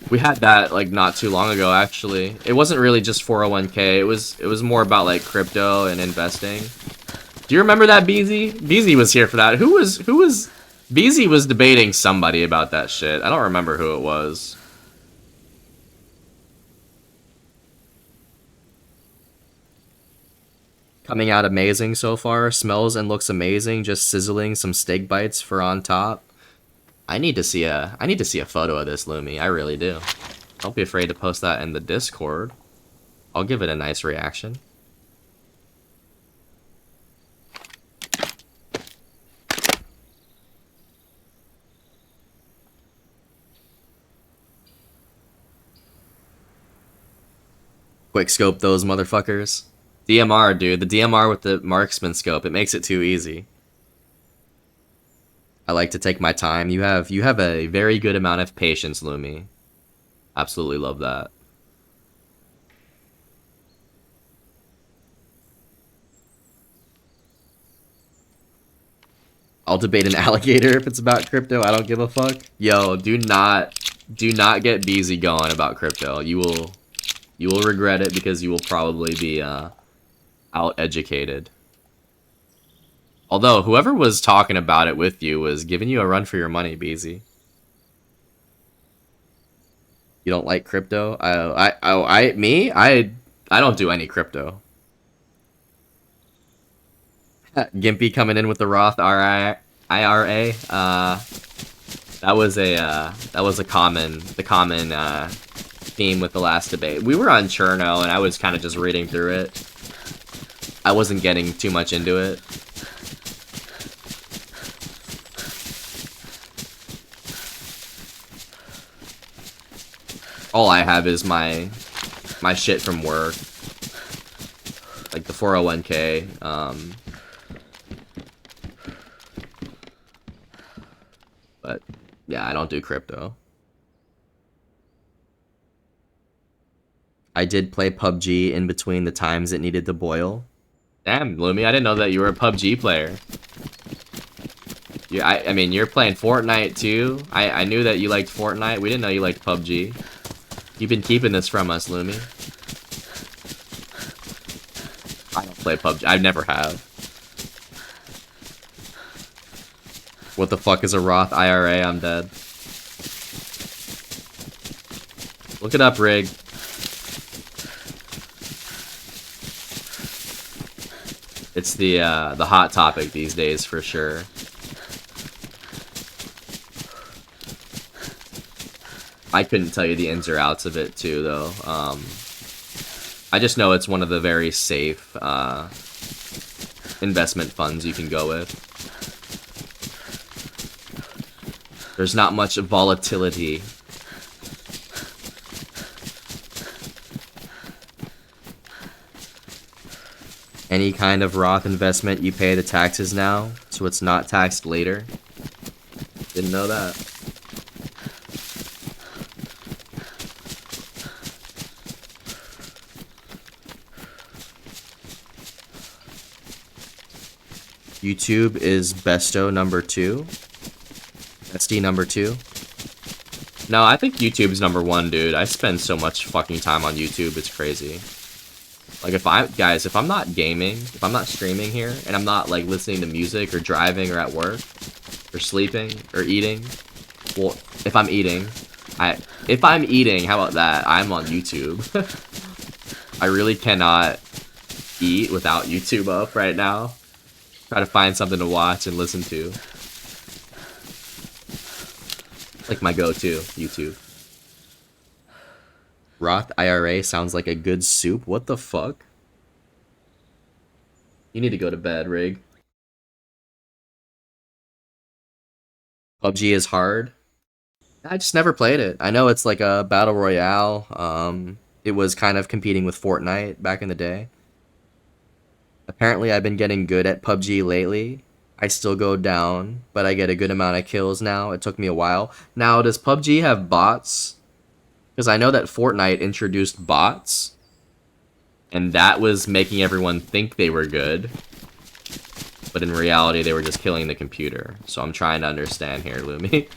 We had that like not too long ago, actually. It wasn't really just 401k. It was more about like crypto and investing. Do you remember that, Beezy? Beezy was here for that. Who was Beezy was debating somebody about that shit. I don't remember who it was. Coming out amazing so far. Smells and looks amazing. Just sizzling some steak bites for on top. I need to see a photo of this, Lumi. I really do. Don't be afraid to post that in the Discord. I'll give it a nice reaction. Quick scope those motherfuckers. DMR, dude. The DMR with the marksman scope. It makes it too easy. I like to take my time. You have a very good amount of patience, Lumi. Absolutely love that. I'll debate an alligator if it's about crypto. I don't give a fuck. Yo, do not get Beezy going about crypto. You will regret it because you will probably be out-educated. Although, whoever was talking about it with you was giving you a run for your money, Beezy. You don't like crypto? I don't do any crypto. Gimpy coming in with the Roth IRA. That was a common theme with the last debate. We were on Cherno, and I was kind of just reading through it. I wasn't getting too much into it. All I have is my shit from work, like the 401k. But yeah, I don't do crypto. I did play PUBG in between the times it needed to boil. Damn, Lumi, I didn't know that you were a PUBG player. I mean, you're playing Fortnite too. I knew that you liked Fortnite. We didn't know you liked PUBG. You've been keeping this from us, Lumi. I don't play PUBG. I never have. What the fuck is a Roth IRA? I'm dead. Look it up, Rig. It's the hot topic these days for sure. I couldn't tell you the ins or outs of it too, though. I just know it's one of the very safe investment funds you can go with. There's not much volatility. Any kind of Roth investment, you pay the taxes now, so it's not taxed later. Didn't know that. YouTube is Besto number 2. SD number 2. No, I think YouTube's number 1, dude. I spend so much fucking time on YouTube, it's crazy. Like, if I'm not gaming, if I'm not streaming here, and I'm not, like, listening to music, or driving, or at work, or sleeping, or eating, well, if I'm eating, how about that, I'm on YouTube. I really cannot eat without YouTube up right now. Try to find something to watch and listen to. Like my go-to, YouTube. Roth IRA sounds like a good soup. What the fuck? You need to go to bed, Rig. PUBG is hard. I just never played it. I know it's like a battle royale. It was kind of competing with Fortnite back in the day. Apparently I've been getting good at PUBG lately. I still go down, but I get a good amount of kills now. It took me a while. Now, does PUBG have bots? Because I know that Fortnite introduced bots, and that was making everyone think they were good. But in reality, they were just killing the computer. So I'm trying to understand here, Lumi.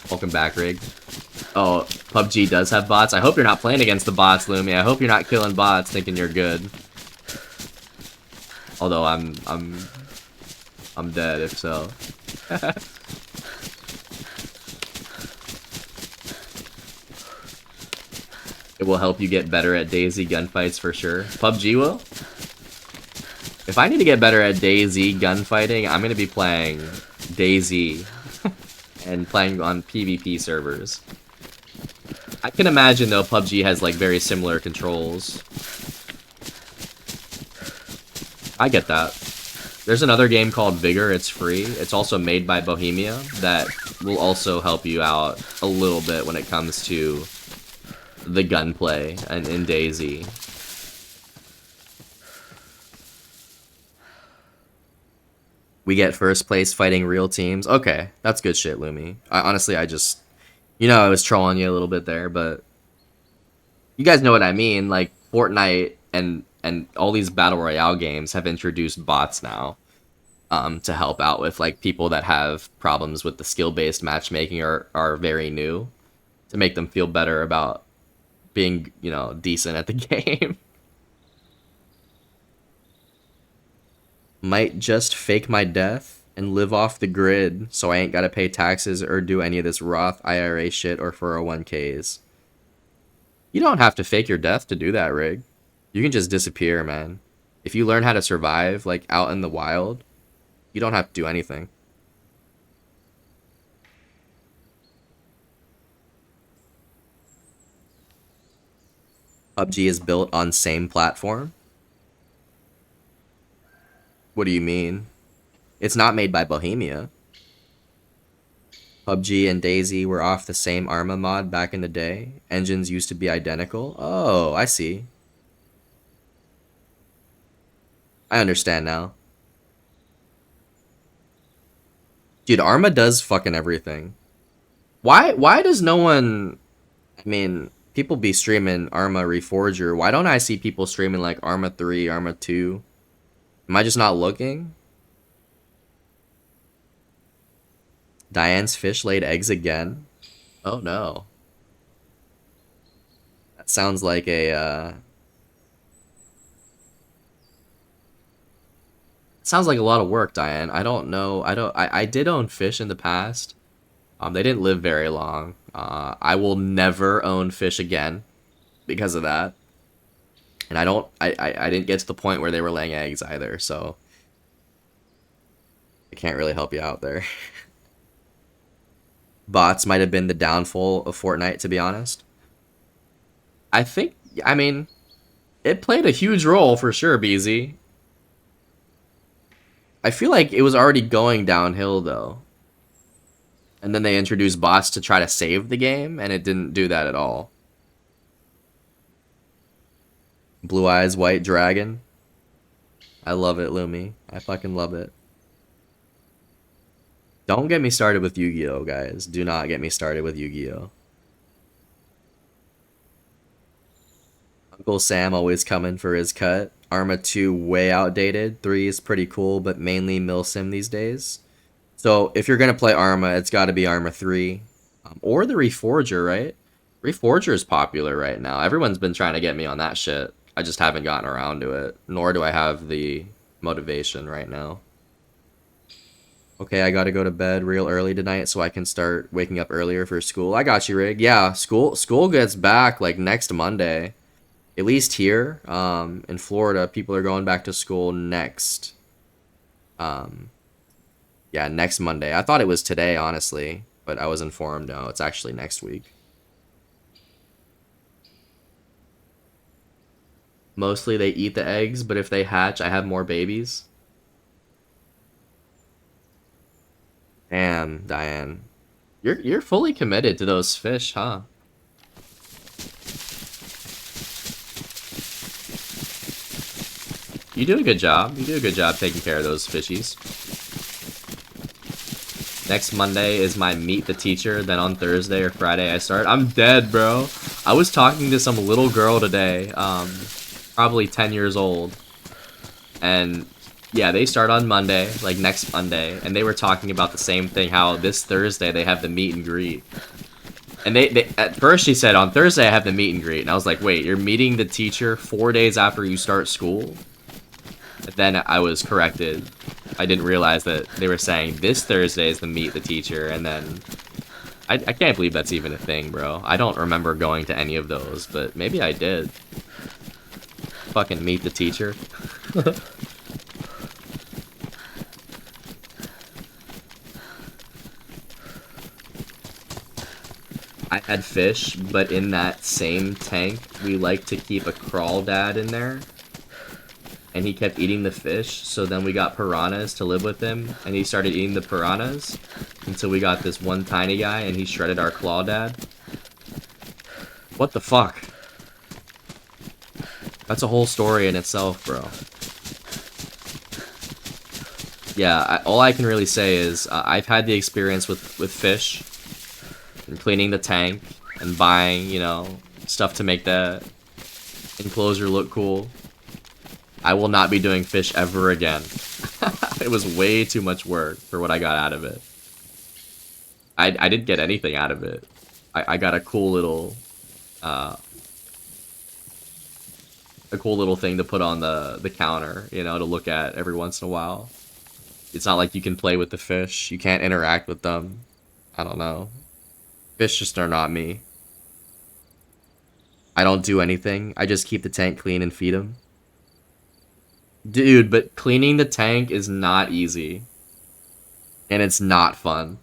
Welcome back, Rig. Oh, PUBG does have bots. I hope you're not playing against the bots, Lumi. I hope you're not killing bots thinking you're good. Although I'm dead if so. It will help you get better at DayZ gunfights for sure. PUBG will? If I need to get better at DayZ gunfighting, I'm gonna be playing DayZ and playing on PvP servers. I can imagine though PUBG has like very similar controls. I get that. There's another game called Vigor, it's free. It's also made by Bohemia that will also help you out a little bit when it comes to the gunplay and in DayZ. We get first place fighting real teams. Okay, that's good shit, Lumi. Honestly, I just... You know, I was trolling you a little bit there, but... You guys know what I mean. Like, Fortnite and all these Battle Royale games have introduced bots now. To help out with, like, people that have problems with the skill-based matchmaking or are very new. To make them feel better about being, you know, decent at the game. Might just fake my death and live off the grid so I ain't gotta pay taxes or do any of this Roth IRA shit or 401ks. You don't have to fake your death to do that, Rig. You can just disappear, man. If you learn how to survive, like, out in the wild, you don't have to do anything. PUBG is built on same platform? What do you mean? It's not made by Bohemia. PUBG and DayZ were off the same Arma mod back in the day. Engines used to be identical. Oh, I see. I understand now. Dude, Arma does fucking everything. Why does no one... I mean... People be streaming Arma Reforger. Why don't I see people streaming like Arma 3, Arma 2? Am I just not looking? Diane's fish laid eggs again? Oh no. That sounds like a, sounds like a lot of work, Diane. I don't know. I did own fish in the past. They didn't live very long. I will never own fish again because of that. And I didn't get to the point where they were laying eggs either, so I can't really help you out there. Bots might have been the downfall of Fortnite, to be honest. I mean, it played a huge role for sure, BZ. I feel like it was already going downhill, though. And then they introduced bots to try to save the game, and it didn't do that at all. Blue Eyes White Dragon. I love it, Lumi. I fucking love it. Don't get me started with Yu-Gi-Oh, guys. Do not get me started with Yu-Gi-Oh. Uncle Sam always coming for his cut. Arma 2 way outdated. 3 is pretty cool, but mainly Milsim these days. So if you're going to play Arma, it's got to be Arma 3. Or the Reforger, right? Reforger is popular right now. Everyone's been trying to get me on that shit. I just haven't gotten around to it. Nor do I have the motivation right now. Okay, I gotta go to bed real early tonight so I can start waking up earlier for school. I got you, Rig. Yeah, school gets back like next Monday. At least here, in Florida, people are going back to school next. Yeah, next Monday. I thought it was today, honestly, but I was informed no, it's actually next week. Mostly they eat the eggs, but if they hatch, I have more babies. Damn, Diane. You're fully committed to those fish, huh? You do a good job. You do a good job taking care of those fishies. Next Monday is my meet the teacher. Then on Thursday or Friday I start. I'm dead, bro. I was talking to some little girl today, probably 10 years old. And yeah, they start on Monday, like next Monday, and they were talking about the same thing, how this Thursday they have the meet and greet. And they at first she said, on Thursday I have the meet and greet, and I was like, wait, you're meeting the teacher 4 days after you start school? And then I was corrected. I didn't realize that they were saying this Thursday is the meet the teacher, and then I can't believe that's even a thing, bro. I don't remember going to any of those, but maybe I did. Fucking meet the teacher. I had fish, but in that same tank, we like to keep a crawdad in there. And he kept eating the fish, so then we got piranhas to live with him, and he started eating the piranhas until we got this one tiny guy, and he shredded our clawdad. What the fuck? That's a whole story in itself, bro. Yeah, all I can really say is I've had the experience with fish and cleaning the tank and buying, you know, stuff to make the enclosure look cool. I will not be doing fish ever again. It was way too much work for what I got out of it. I didn't get anything out of it. I got a cool little thing to put on the counter, you know, to look at every once in a while. It's not like you can play with the fish. You can't interact with them. I don't know. Fish just are not me. I don't do anything. I just keep the tank clean and feed them. Dude, but cleaning the tank is not easy. And it's not fun.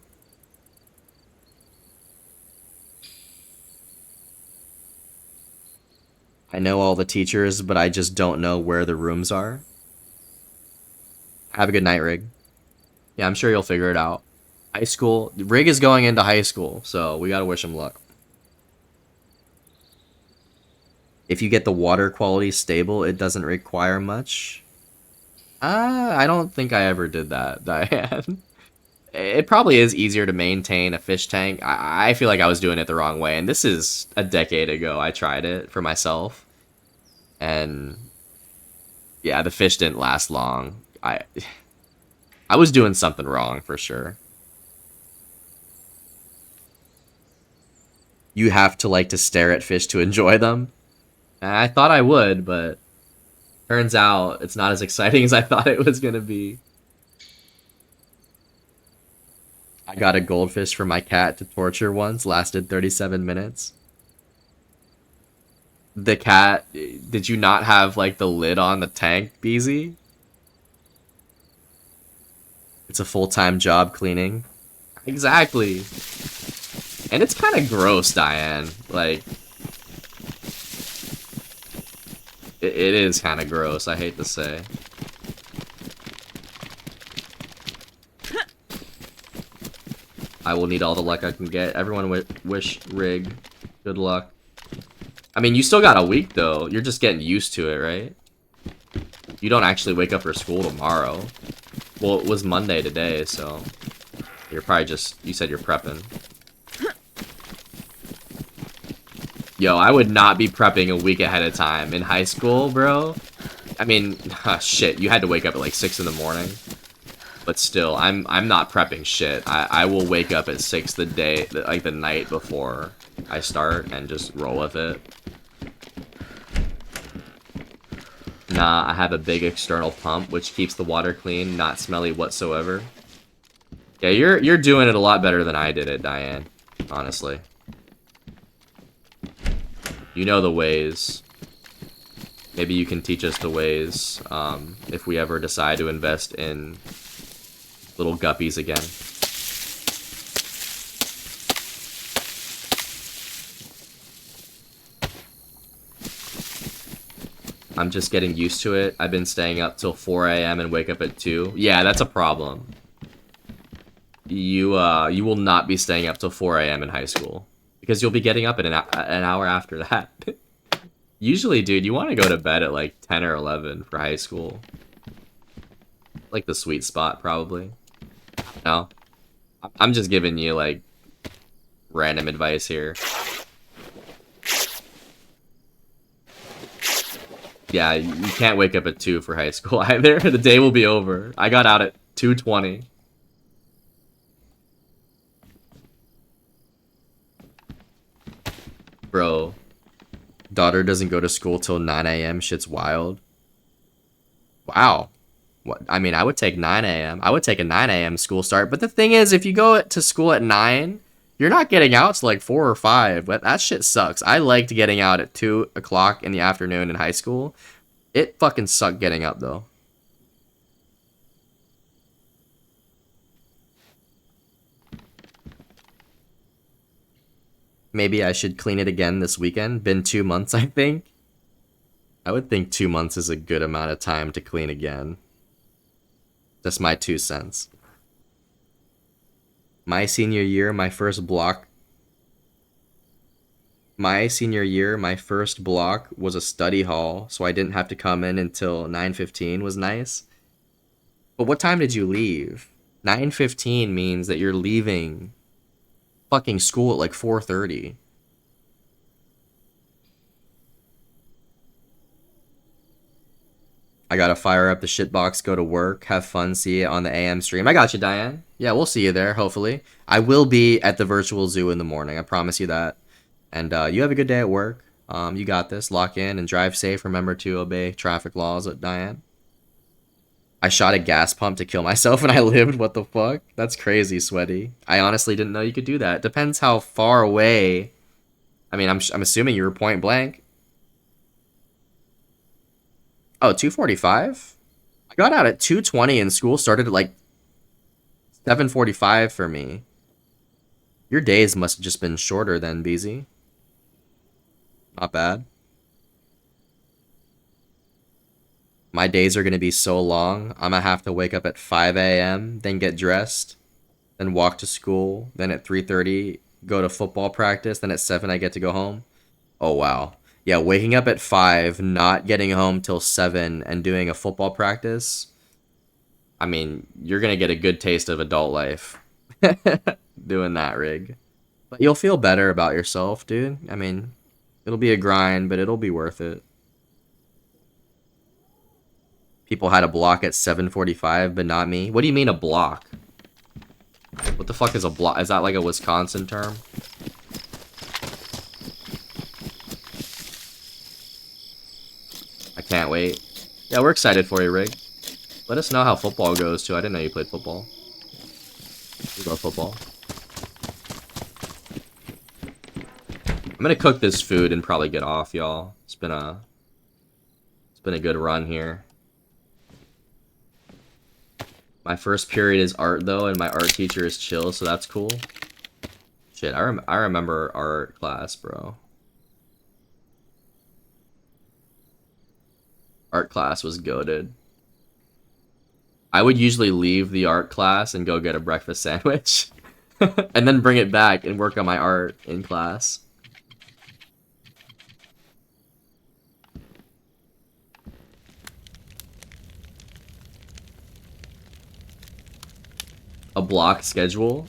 I know all the teachers, but I just don't know where the rooms are. Have a good night, Rig. Yeah, I'm sure you'll figure it out. High school. Rig is going into high school, so we gotta wish him luck. If you get the water quality stable, it doesn't require much. I don't think I ever did that, Diane. It probably is easier to maintain a fish tank. I feel like I was doing it the wrong way, and this is a decade ago I tried it for myself. And Yeah, the fish didn't last long. I was doing something wrong for sure. You have to like to stare at fish to enjoy them. I thought I would, but turns out it's not as exciting as I thought it was gonna be. I got a goldfish for my cat to torture once, lasted 37 minutes. The cat, did you not have like the lid on the tank, Beezy? It's a full-time job cleaning. Exactly. And it's kind of gross, Diane. Like, it is kind of gross, I hate to say. I will need all the luck I can get. Everyone wish Rig good luck. I mean, you still got a week, though. You're just getting used to it, right? You don't actually wake up for school tomorrow. Well, it was Monday today, so... You're probably just... You said you're prepping. Yo, I would not be prepping a week ahead of time in high school, bro. I mean, shit, you had to wake up at like 6 in the morning. But still, I'm not prepping shit. I will wake up at 6 the day, like the night before I start and just roll with it. Nah, I have a big external pump which keeps the water clean, not smelly whatsoever. Yeah, you're doing it a lot better than I did it, Diane. Honestly. You know the ways. Maybe you can teach us the ways if we ever decide to invest in little guppies again. I'm just getting used to it. I've been staying up till 4 a.m. and wake up at 2. Yeah, that's a problem. You will not be staying up till 4 a.m. in high school. Because you'll be getting up in an hour after that. Usually, dude, you want to go to bed at like 10 or 11 for high school. Like the sweet spot, probably. No? I'm just giving you, like, random advice here. Yeah, you can't wake up at 2 for high school either. The day will be over. I got out at 2:20. Bro, daughter doesn't go to school till 9 a.m. Shit's wild. Wow. What? I mean, I would take 9 a.m. I would take a 9 a.m. school start. But the thing is, if you go to school at 9, you're not getting out till like 4 or 5. But that shit sucks. I liked getting out at 2 o'clock in the afternoon in high school. It fucking sucked getting up, though. Maybe I should clean it again this weekend. Been 2 months, I think. I would think 2 months is a good amount of time to clean again. That's my 2 cents. My senior year, my first block was a study hall, so I didn't have to come in until 9:15 was nice. But what time did you leave? 9:15 means that you're leaving fucking school at like 4:30. I gotta fire up the shitbox, go to work, have fun, see it on the AM stream. I got you, Diane. Yeah, we'll see you there, hopefully. I will be at the virtual zoo in the morning, I promise you that. And you have a good day at work. You got this. Lock in and drive safe. Remember to obey traffic laws, Diane. I shot a gas pump to kill myself and I lived. What the fuck? That's crazy, Sweaty. I honestly didn't know you could do that. Depends how far away. I mean, I'm assuming you were point blank. Oh, 2:45? I got out at 2:20 and school started at like 7:45 for me. Your days must have just been shorter then, BZ. Not bad. My days are going to be so long, I'm going to have to wake up at 5 a.m., then get dressed, then walk to school, then at 3:30 go to football practice, then at 7 I get to go home. Oh, wow. Yeah, waking up at 5, not getting home till 7, and doing a football practice. I mean, you're going to get a good taste of adult life doing that, Rig. But you'll feel better about yourself, dude. I mean, it'll be a grind, but it'll be worth it. People had a block at 7:45, but not me. What do you mean a block? What the fuck is a block? Is that like a Wisconsin term? I can't wait. Yeah, we're excited for you, Rig. Let us know how football goes, too. I didn't know you played football. We love football. I'm gonna cook this food and probably get off, y'all. It's been a good run here. My first period is art, though, and my art teacher is chill, so that's cool. Shit, I remember art class, bro. Art class was goated. I would usually leave the art class and go get a breakfast sandwich. And then bring it back and work on my art in class. A block schedule.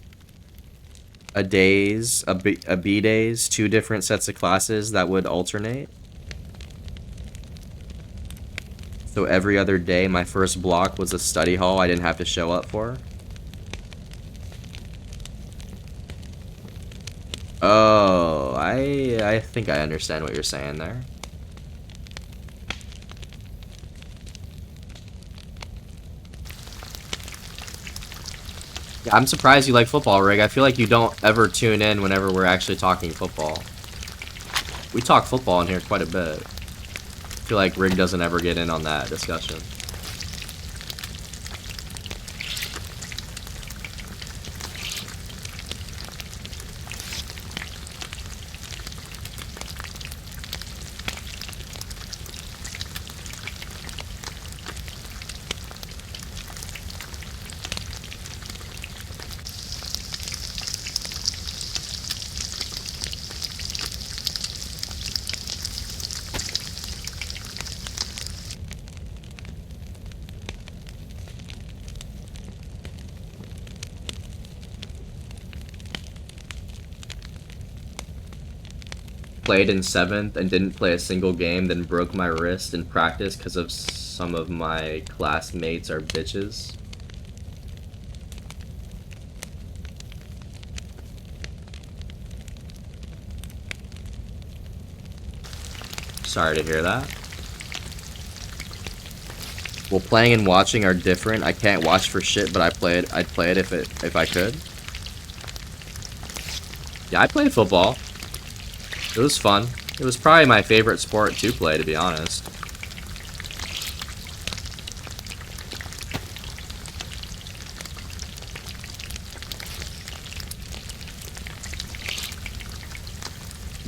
A B days, 2 different sets of classes that would alternate. So every other day, my first block was a study hall I didn't have to show up for. Oh, I think I understand what you're saying there. Yeah, I'm surprised you like football, Rig. I feel like you don't ever tune in whenever we're actually talking football. We talk football in here quite a bit. I feel like Rig doesn't ever get in on that discussion. Played in 7th and didn't play a single game, then broke my wrist in practice because of some of my classmates are bitches. Sorry to hear that. Well, playing and watching are different. I can't watch for shit, but I'd play it if I could. Yeah, I played football. It was fun. It was probably my favorite sport to play, to be honest.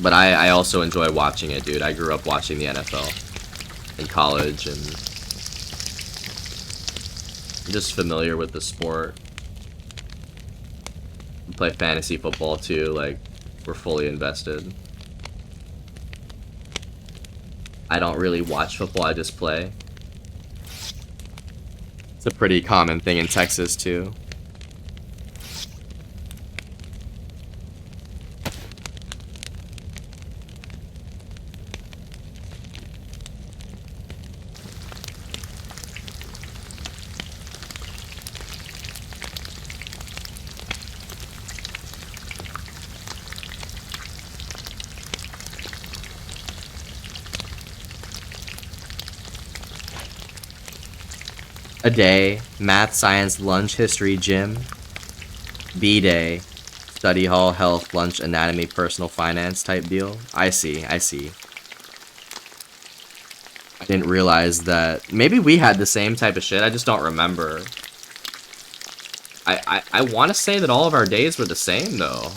But I also enjoy watching it, dude. I grew up watching the NFL in college, and I'm just familiar with the sport. We play fantasy football too, like, we're fully invested. I don't really watch football, I just play. It's a pretty common thing in Texas too. A day, math, science, lunch, history, gym. B day, study hall, health, lunch, anatomy, personal finance type deal. I see. I didn't realize that. Maybe we had the same type of shit, I just don't remember. I want to say that all of our days were the same, though.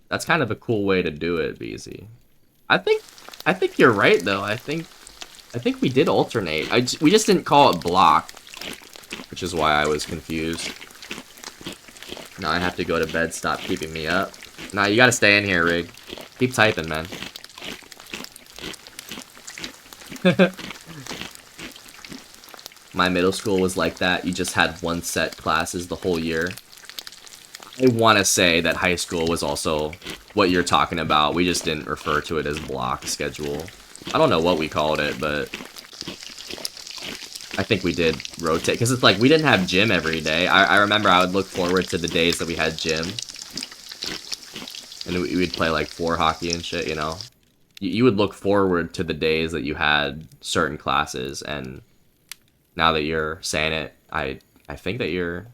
That's kind of a cool way to do it, BZ. I think you're right, though. I think we did alternate. We just didn't call it block, which is why I was confused. Now I have to go to bed. Stop keeping me up. Nah, you gotta stay in here, Rig. Keep typing, man. My middle school was like that. You just had one set classes the whole year. I want to say that high school was also what you're talking about. We just didn't refer to it as block schedule. I don't know what we called it, but I think we did rotate, because it's like we didn't have gym every day. I remember I would look forward to the days that we had gym, and we'd play like floor hockey and shit, you know. You would look forward to the days that you had certain classes, and now that you're saying it, I think that you're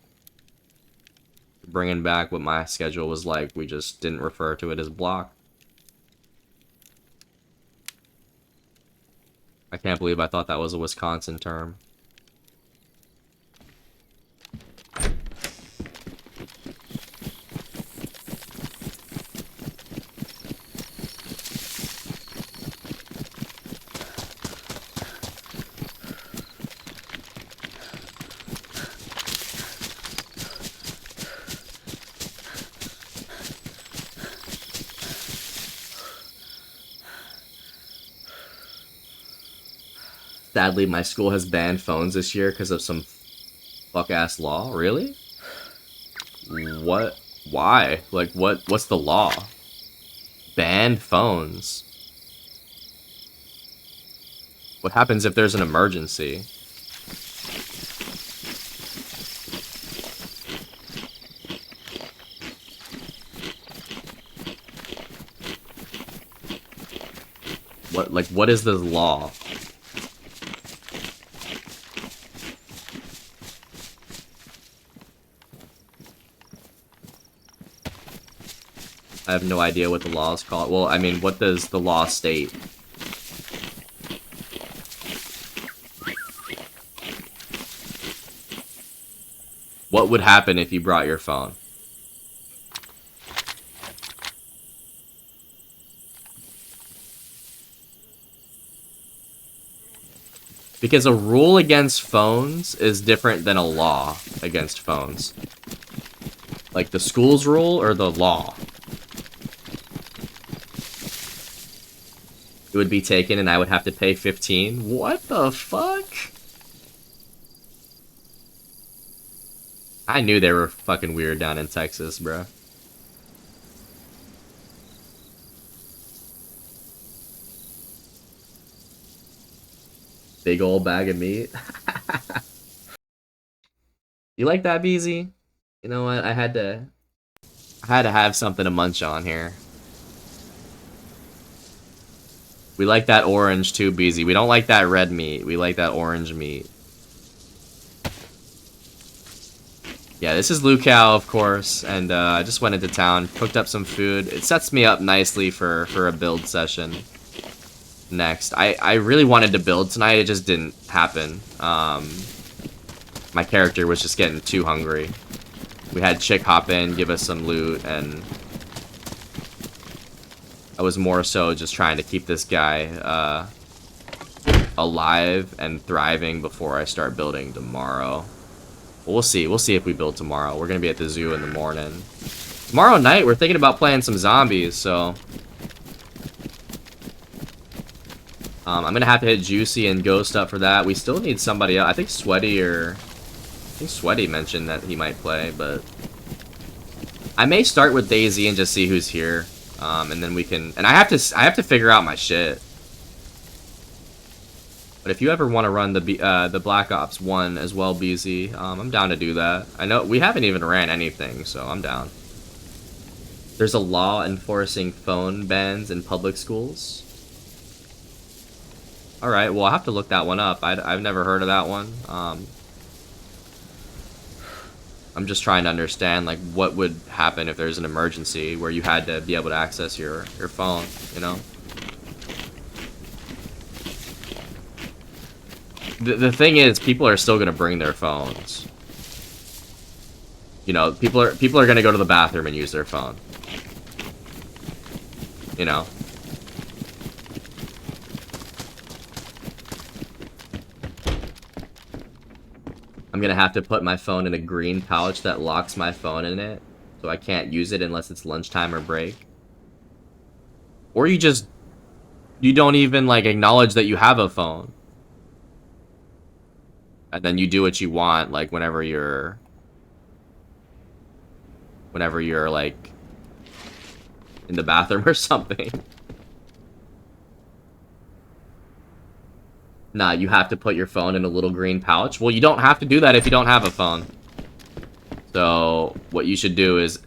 bringing back what my schedule was like. We just didn't refer to it as block. I can't believe I thought that was a Wisconsin term. Sadly, my school has banned phones this year because of some fuck-ass law. Really? What? Why? Like, what's the law? Ban phones. What happens if there's an emergency? What is the law? I have no idea what the law is called. Well, I mean, what does the law state? What would happen if you brought your phone? Because a rule against phones is different than a law against phones. Like the school's rule or the law? It would be taken and I would have to pay 15. What the fuck? I knew they were fucking weird down in Texas, bro. Big old bag of meat. You like that, BZ? You know what? I had to have something to munch on here. We like that orange too, BZ. We don't like that red meat. We like that orange meat. Yeah, this is Lucal, of course, and I just went into town, cooked up some food. It sets me up nicely for a build session next. I really wanted to build tonight, it just didn't happen. My character was just getting too hungry. We had Chick hop in, give us some loot, and I was more so just trying to keep this guy alive and thriving before I start building tomorrow. We'll see if we build tomorrow. We're gonna be at the zoo in the morning. Tomorrow night, we're thinking about playing some zombies, so I'm gonna have to hit Juicy and Ghost up for that. We still need somebody else. I think Sweaty mentioned that he might play, but I may start with DayZ and just see who's here. And then we can, and I have to figure out my shit. But if you ever want to run the Black Ops 1 as well, BZ, I'm down to do that. I know we haven't even ran anything, so I'm down. There's a law enforcing phone bans in public schools. All right, well, I'll have to look that one up. I've never heard of that one. I'm just trying to understand, like, what would happen if there's an emergency where you had to be able to access your phone, you know? The thing is, people are still gonna bring their phones. You know, people are gonna go to the bathroom and use their phone. You know? I'm gonna have to put my phone in a green pouch that locks my phone in it, so I can't use it unless it's lunchtime or break. Or you don't even, like, acknowledge that you have a phone. And then you do what you want, like, whenever you're like in the bathroom or something. Nah, you have to put your phone in a little green pouch. Well, you don't have to do that if you don't have a phone. So, what you should do is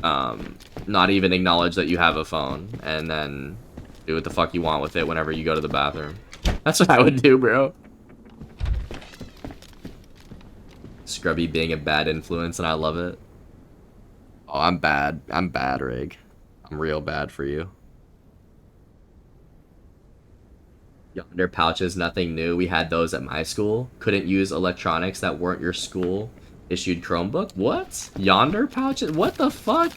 not even acknowledge that you have a phone, and then do what the fuck you want with it whenever you go to the bathroom. That's what I would do, bro. Scrubby being a bad influence, and I love it. Oh, I'm bad. I'm bad, Rig. I'm real bad for you. Yonder pouches, nothing new. We had those at my school. Couldn't use electronics that weren't your school issued Chromebook. What? Yonder pouches? What the fuck?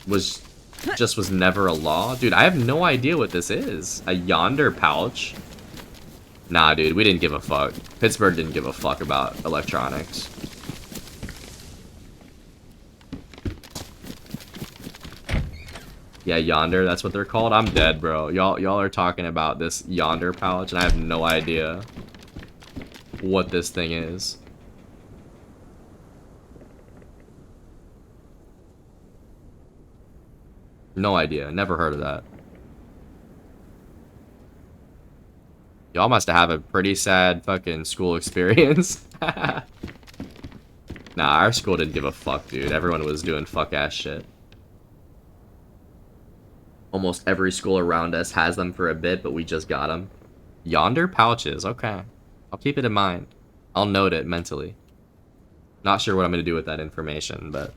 Was never a law? Dude, I have no idea what this is. A Yonder pouch? Nah, dude, we didn't give a fuck. Pittsburgh didn't give a fuck about electronics. Yeah, Yonder, that's what they're called. I'm dead, bro. Y'all are talking about this Yonder pouch, and I have no idea what this thing is. No idea. Never heard of that. Y'all must have a pretty sad fucking school experience. Nah, our school didn't give a fuck, dude. Everyone was doing fuck-ass shit. Almost every school around us has them for a bit, but we just got them. Yonder pouches, okay. I'll keep it in mind. I'll note it mentally. Not sure what I'm going to do with that information, but...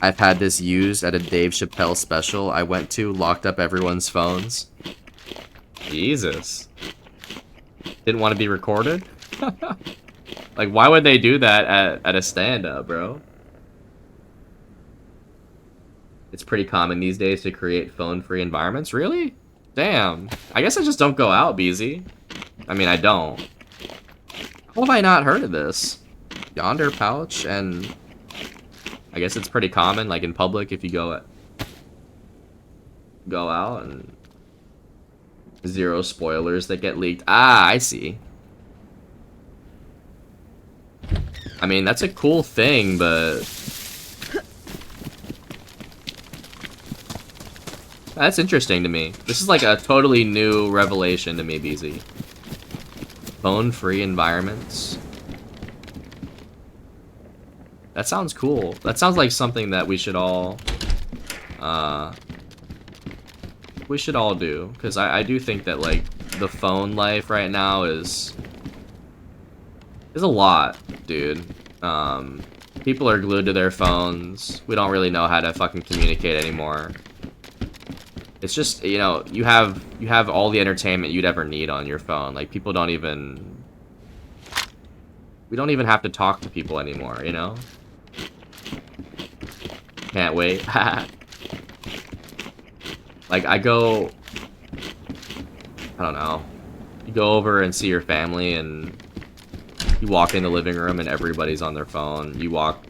I've had this used at a Dave Chappelle special I went to, locked up everyone's phones. Jesus. Didn't want to be recorded? Like, why would they do that at a stand-up, bro? It's pretty common these days to create phone-free environments. Really? Damn. I guess I just don't go out, BZ. I mean, I don't. How have I not heard of this? Yonder pouch, and... I guess it's pretty common, like in public, if you go out, and... Zero spoilers that get leaked. Ah, I see. I mean, that's a cool thing, but... That's interesting to me. This is like a totally new revelation to me, BZ. Phone-free environments. That sounds cool. That sounds like something that we should all do. Because I do think that, like, the phone life right now is a lot, dude. People are glued to their phones. We don't really know how to fucking communicate anymore. It's just, you know, you have all the entertainment you'd ever need on your phone. Like, people don't even... We don't even have to talk to people anymore, you know? Can't wait. Like, I don't know. You go over and see your family, and you walk in the living room, and everybody's on their phone. You walk...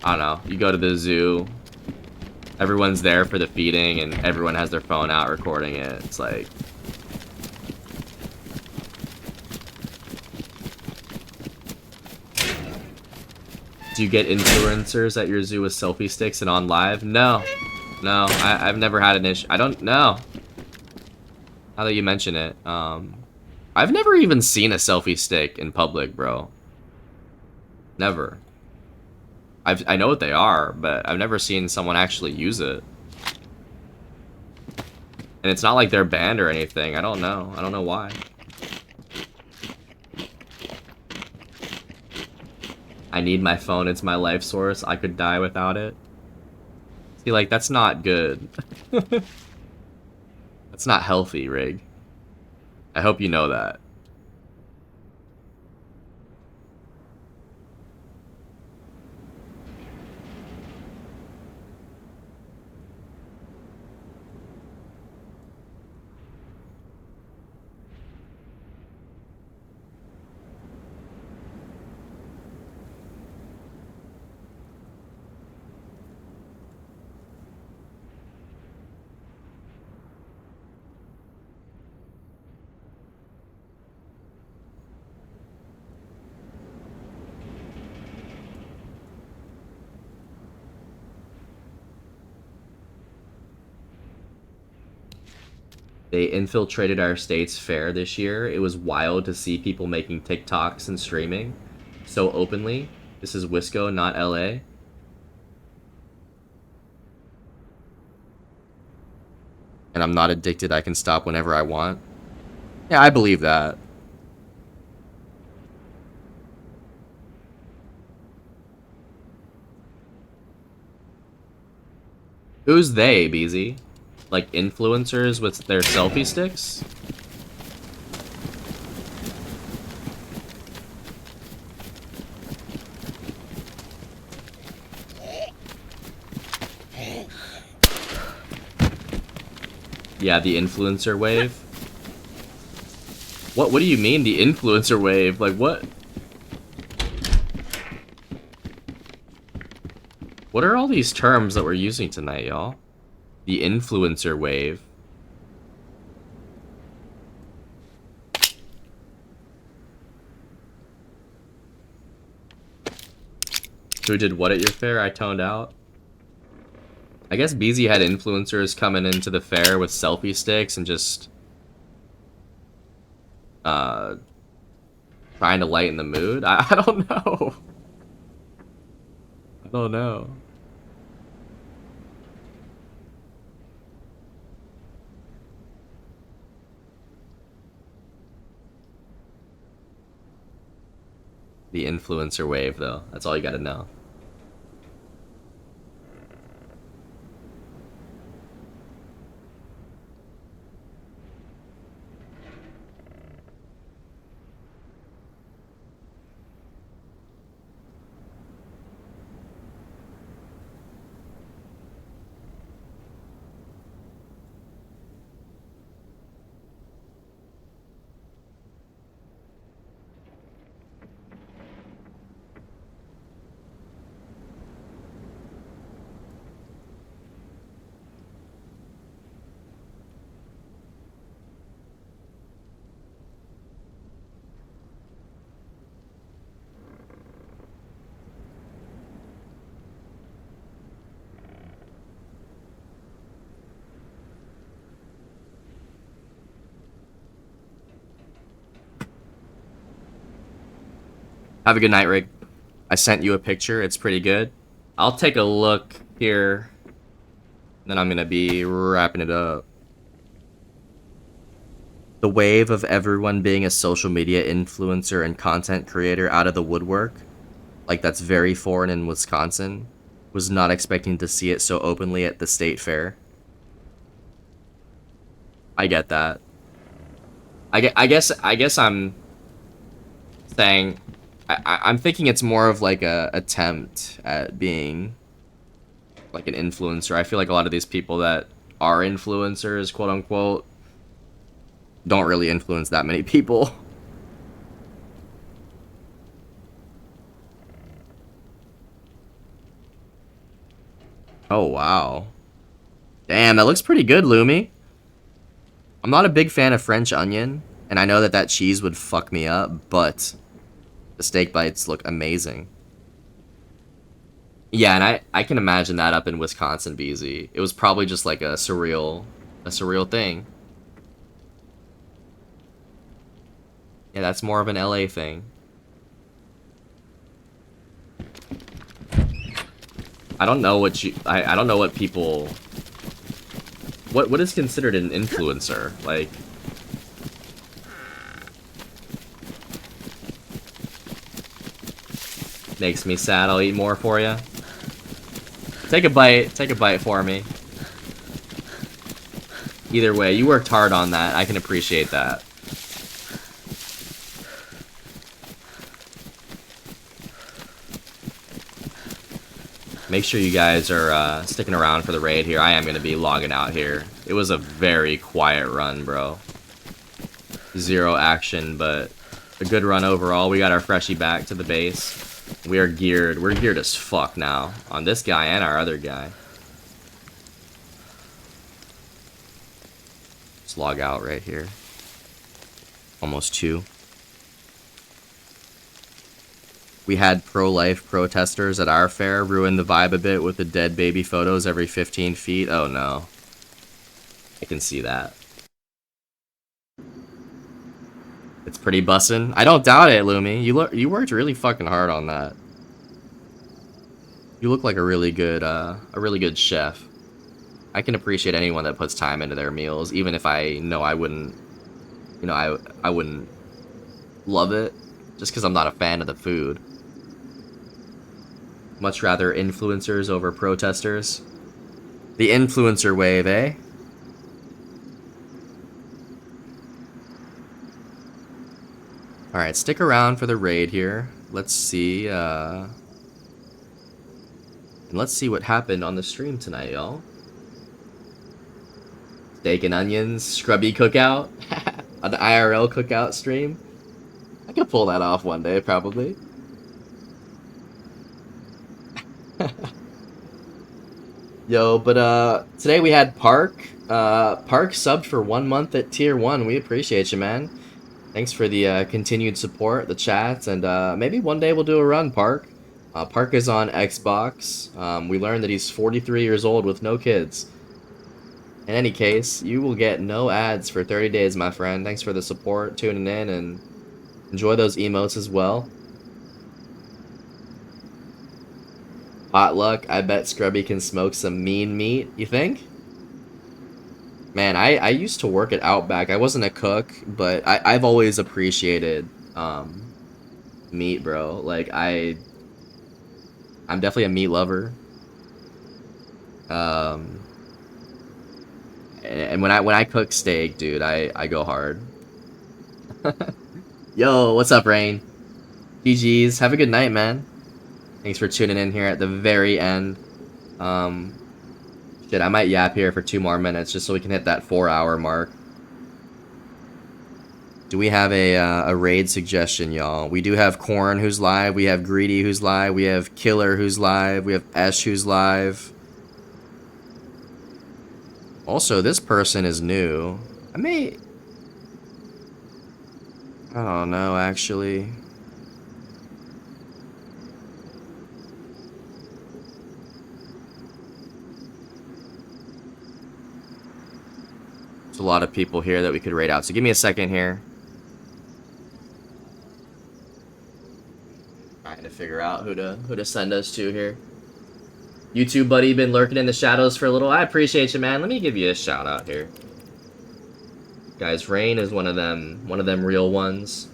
I don't know. You go to the zoo. Everyone's there for the feeding, and everyone has their phone out recording it. It's like... Do you get influencers at your zoo with selfie sticks and on live? No. No, I've never had an issue. I don't know. Now that you mention it. I've never even seen a selfie stick in public, bro. Never. I know what they are, but I've never seen someone actually use it. And it's not like they're banned or anything. I don't know. I don't know why. I need my phone. It's my life source. I could die without it. See, like, that's not good. That's not healthy, Rig. I hope you know that. They infiltrated our state's fair this year. It was wild to see people making TikToks and streaming so openly. This is Wisco, not LA. And I'm not addicted. I can stop whenever I want. Yeah, I believe that. Who's they, BZ? Like influencers with their selfie sticks? Yeah, the influencer wave. What do you mean, the influencer wave? Like, what? What are all these terms that we're using tonight, y'all? The influencer wave. Who did what at your fair? I toned out. I guess BZ had influencers coming into the fair with selfie sticks and just trying to lighten the mood. I don't know. I don't know. The influencer wave, though. That's all you gotta know. Have a good night, Rick. I sent you a picture. It's pretty good. I'll take a look here. Then I'm going to be wrapping it up. The wave of everyone being a social media influencer and content creator out of the woodwork, like that's very foreign in Wisconsin, was not expecting to see it so openly at the state fair. I get that. I guess I'm saying... I'm thinking it's more of like a attempt at being like an influencer. I feel like a lot of these people that are influencers, quote unquote, don't really influence that many people. Oh, wow. Damn, that looks pretty good, Lumi. I'm not a big fan of French onion, and I know that that cheese would fuck me up, but... the steak bites look amazing. Yeah, and I can imagine that up in Wisconsin, BZ. It was probably just like a surreal thing. Yeah, that's more of an LA thing. I don't know what I don't know what people... What is considered an influencer? Like... Makes me sad. I'll eat more for you. Take a bite for me. Either way, you worked hard on that. I can appreciate that. Make sure you guys are sticking around for the raid here. I am going to be logging out here. It was a very quiet run, bro. Zero action, but a good run overall. We got our freshie back to the base. We are geared. We're geared as fuck now on this guy and our other guy. Let's log out right here. Almost 2. We had pro-life protesters at our fair ruin the vibe a bit with the dead baby photos every 15 feet. Oh no. I can see that. It's pretty bussin'. I don't doubt it, Lumi. You worked really fucking hard on that. You look like a really good chef. I can appreciate anyone that puts time into their meals, even if I know I wouldn't, you know, I wouldn't love it, just because I'm not a fan of the food. Much rather influencers over protesters. The influencer wave, eh? Alright, stick around for the raid here. Let's see, and let's see what happened on the stream tonight, y'all. Steak and onions, scrubby cookout. An IRL cookout stream. I could pull that off one day, probably. Yo, but today we had Park. Park subbed for 1 month at tier 1. We appreciate you, man. Thanks for the continued support, the chats, and maybe one day we'll do a run, Park. Park is on Xbox. We learned that he's 43 years old with no kids. In any case, you will get no ads for 30 days, my friend. Thanks for the support, tuning in, and enjoy those emotes as well. Potluck, I bet Scrubby can smoke some mean meat, you think? Man, I used to work at Outback. I wasn't a cook, but I've always appreciated meat, bro. Like, I'm definitely a meat lover. And when I cook steak, dude, I go hard. Yo, what's up, Rain? GG's. Have a good night, man. Thanks for tuning in here at the very end. Shit, I might yap here for 2 more minutes just so we can hit that 4-hour mark. Do we have a raid suggestion, y'all? We do have Corn who's live. We have Greedy who's live. We have Killer who's live. We have Esh who's live. Also, this person is new. I don't know, actually. There's a lot of people here that we could raid out, so give me a second here. Trying to figure out who to send us to here. YouTube buddy, been lurking in the shadows for a little. I appreciate you, man. Let me give you a shout out here. Guys, Rain is one of them real ones.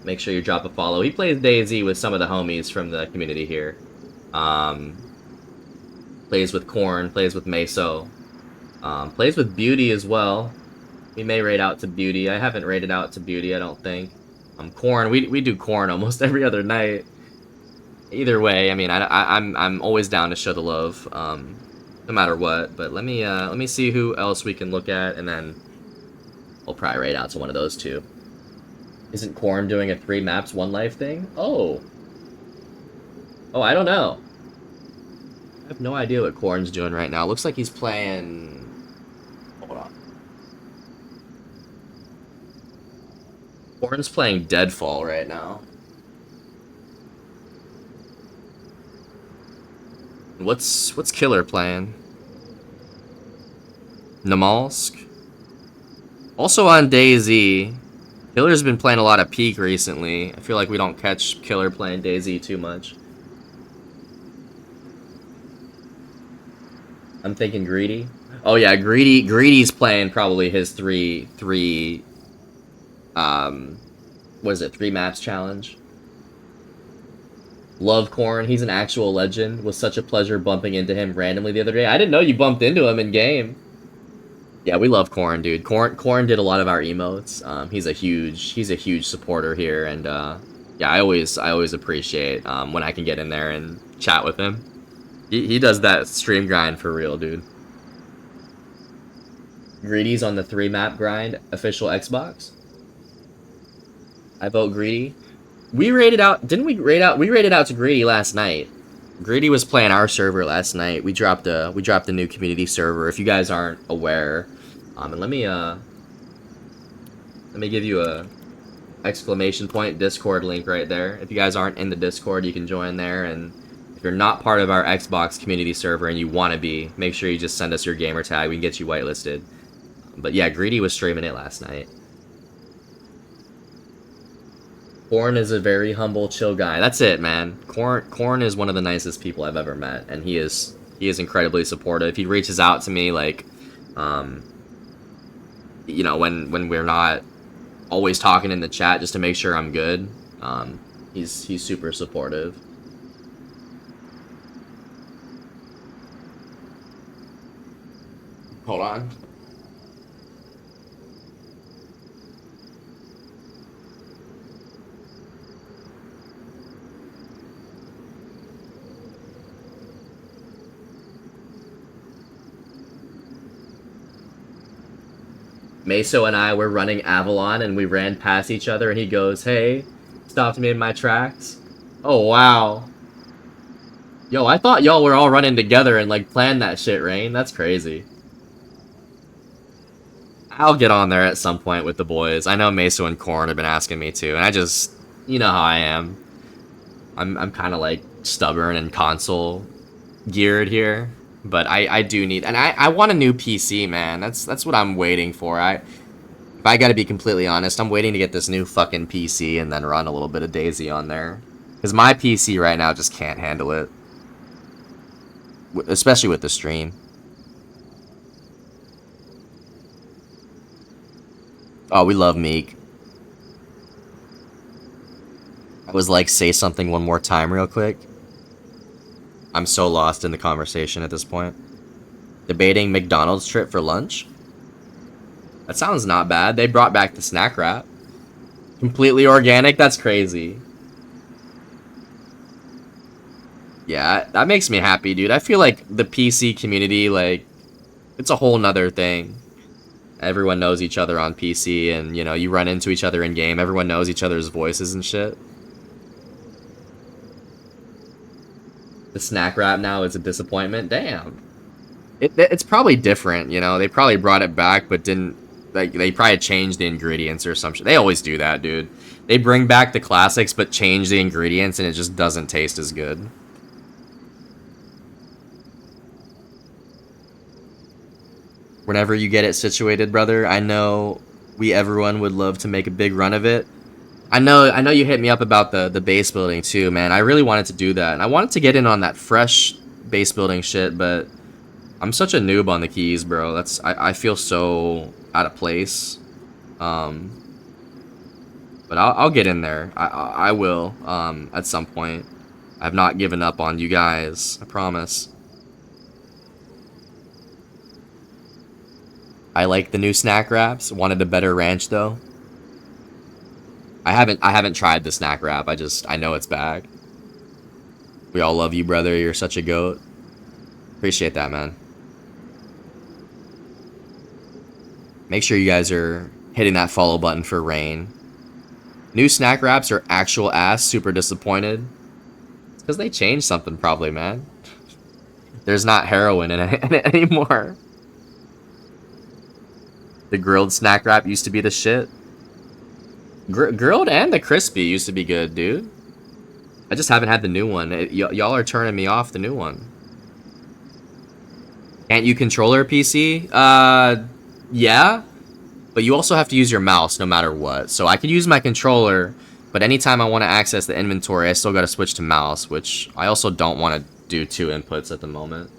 Make sure you drop a follow. He plays DayZ with some of the homies from the community here. Plays with Corn, plays with Meso. Plays with Beauty as well. We may raid out to Beauty. I haven't raided out to Beauty, I don't think. Corn, we do Corn almost every other night. Either way, I mean, I'm always down to show the love, no matter what. But let me see who else we can look at, and then we'll probably raid out to one of those two. Isn't Corn doing a 3 maps 1 life thing? Oh, I don't know. I have no idea what Corn's doing right now. Looks like he's playing. Hold on. Corn's playing Deadfall right now. What's Killer playing? Namalsk? Also on DayZ. Killer's been playing a lot of Peak recently. I feel like we don't catch Killer playing DayZ too much. I'm thinking Greedy. Oh yeah, Greedy's playing probably his three what is it, 3 maps challenge. Love Corn, he's an actual legend. Was such a pleasure bumping into him randomly the other day. I didn't know you bumped into him in game. Yeah, we love Corn, dude. Corn did a lot of our emotes. He's a huge supporter here, and yeah, I always appreciate when I can get in there and chat with him. He does that stream grind for real, dude. Greedy's on the 3 map grind, official Xbox. I vote Greedy. We raided out, didn't we raid out? We raided out to Greedy last night. Greedy was playing our server last night. We dropped a new community server. If you guys aren't aware, and let me give you a exclamation point Discord link right there. If you guys aren't in the Discord, you can join there. And if you're not part of our Xbox community server and you want to be, make sure you just send us your gamer tag. We can get you whitelisted. But yeah, Greedy was streaming it last night. Corn is a very humble, chill guy. That's it, man. Corn is one of the nicest people I've ever met, and he is incredibly supportive. He reaches out to me like, you know, when we're not always talking in the chat just to make sure I'm good. He's super supportive. Hold on. Meso and I were running Avalon and we ran past each other and he goes, "Hey," stopped me in my tracks. Oh, wow. Yo, I thought y'all were all running together and like planned that shit, Rain. That's crazy. I'll get on there at some point with the boys. I know Meso and Corn have been asking me to, and I just, you know how I am. I'm kind of like stubborn and console geared here. But I do need, and I want a new PC, man. That's what I'm waiting for. If I gotta be completely honest, I'm waiting to get this new fucking PC and then run a little bit of DayZ on there. Because my PC right now just can't handle it. Especially with the stream. Oh, we love Meek. I was like, say something one more time real quick. I'm so lost in the conversation at this point. Debating McDonald's trip for lunch? That sounds not bad. They brought back the snack wrap. Completely organic? That's crazy. Yeah, that makes me happy, dude. I feel like the PC community, like, it's a whole nother thing. Everyone knows each other on PC, and, you know, you run into each other in game. Everyone knows each other's voices and shit. The snack wrap now is a disappointment. Damn. It's probably different, you know. They probably brought it back, but didn't. Like, they probably changed the ingredients or some shit. They always do that, dude. They bring back the classics, but change the ingredients, and it just doesn't taste as good. Whenever you get it situated, brother, I know everyone would love to make a big run of it. I know you hit me up about the base building too, man. I really wanted to do that, and I wanted to get in on that fresh base building shit, but I'm such a noob on the keys, bro. I feel so out of place. But I'll get in there. I will at some point. I've not given up on you guys. I promise. I like the new snack wraps. Wanted a better ranch though. I haven't tried the snack wrap. I know it's back. We all love you, brother. You're such a goat. Appreciate that, man. Make sure you guys are hitting that follow button for Rain. New snack wraps are actual ass. Super disappointed. It's because they changed something probably, man. There's not heroin in it anymore. The grilled snack wrap used to be the shit. Grilled and the crispy used to be good, dude. I just haven't had the new one. Y'all are turning me off the new one. Can't you controller PC? Yeah. But you also have to use your mouse no matter what. So I could use my controller, but anytime I want to access the inventory, I still got to switch to mouse, which I also don't want to do 2 inputs at the moment.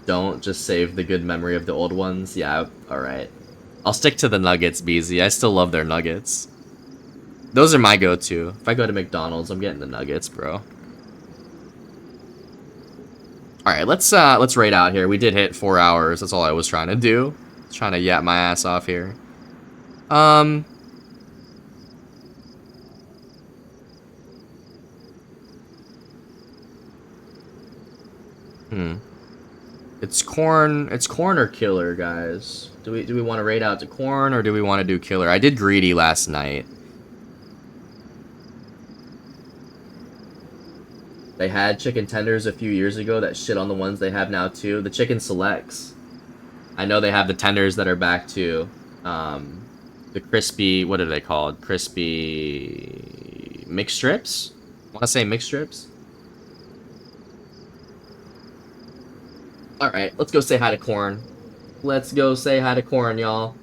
Don't just save the good memory of the old ones. Yeah, alright. I'll stick to the nuggets, BZ. I still love their nuggets. Those are my go-to. If I go to McDonald's, I'm getting the nuggets, bro. Alright, let's raid out here. We did hit 4 hours. That's all I was trying to do. Trying to yap my ass off here. It's corn or killer, guys. Do we want to raid out to corn or do we want to do killer? I did greedy last night. They had chicken tenders a few years ago that shit on the ones they have now too. The chicken selects. I know they have the tenders that are back too. The crispy, what are they called? Crispy mixed strips? I want to say mixed strips. Alright, let's go say hi to Corn. Let's go say hi to Corn, y'all.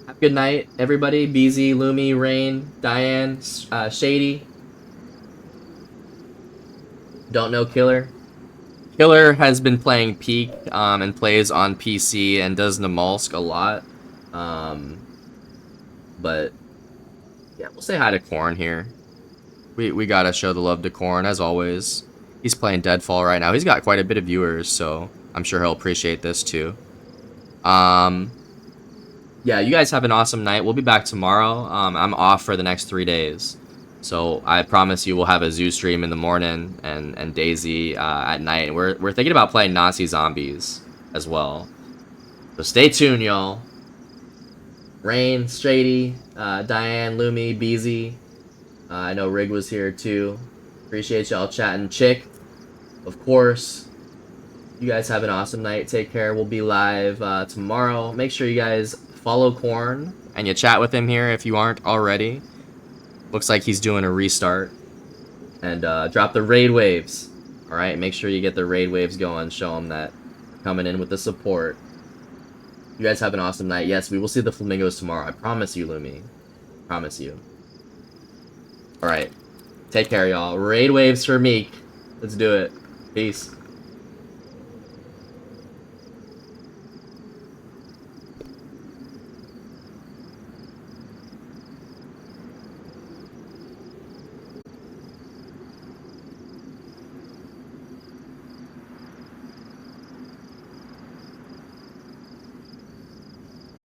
Have a good night, everybody. BZ, Lumi, Rain, Diane, Shady. Don't know Killer. Killer has been playing Peak and plays on PC and does Namalsk a lot. But yeah, we'll say hi to Corn here. We gotta show the love to Corn as always. He's playing Deadfall right now. He's got quite a bit of viewers, so I'm sure he'll appreciate this too. Yeah, you guys have an awesome night. We'll be back tomorrow. I'm off for the next 3 days. So I promise you we'll have a zoo stream in the morning and Daisy at night. We're thinking about playing Nazi Zombies as well. So stay tuned, y'all. Rain, Strady, Diane, Lumi, Beezy. I know Rig was here too. Appreciate y'all chatting. Chick, of course. You guys have an awesome night. Take care. We'll be live tomorrow. Make sure you guys follow Corn and you chat with him here if you aren't already. Looks like he's doing a restart. And drop the raid waves. Alright, make sure you get the raid waves going. Show him that coming in with the support. You guys have an awesome night. Yes, we will see the flamingos tomorrow. I promise you, Lumi. Promise you. Alright. Take care, y'all. Raid waves for Meek. Let's do it. Peace.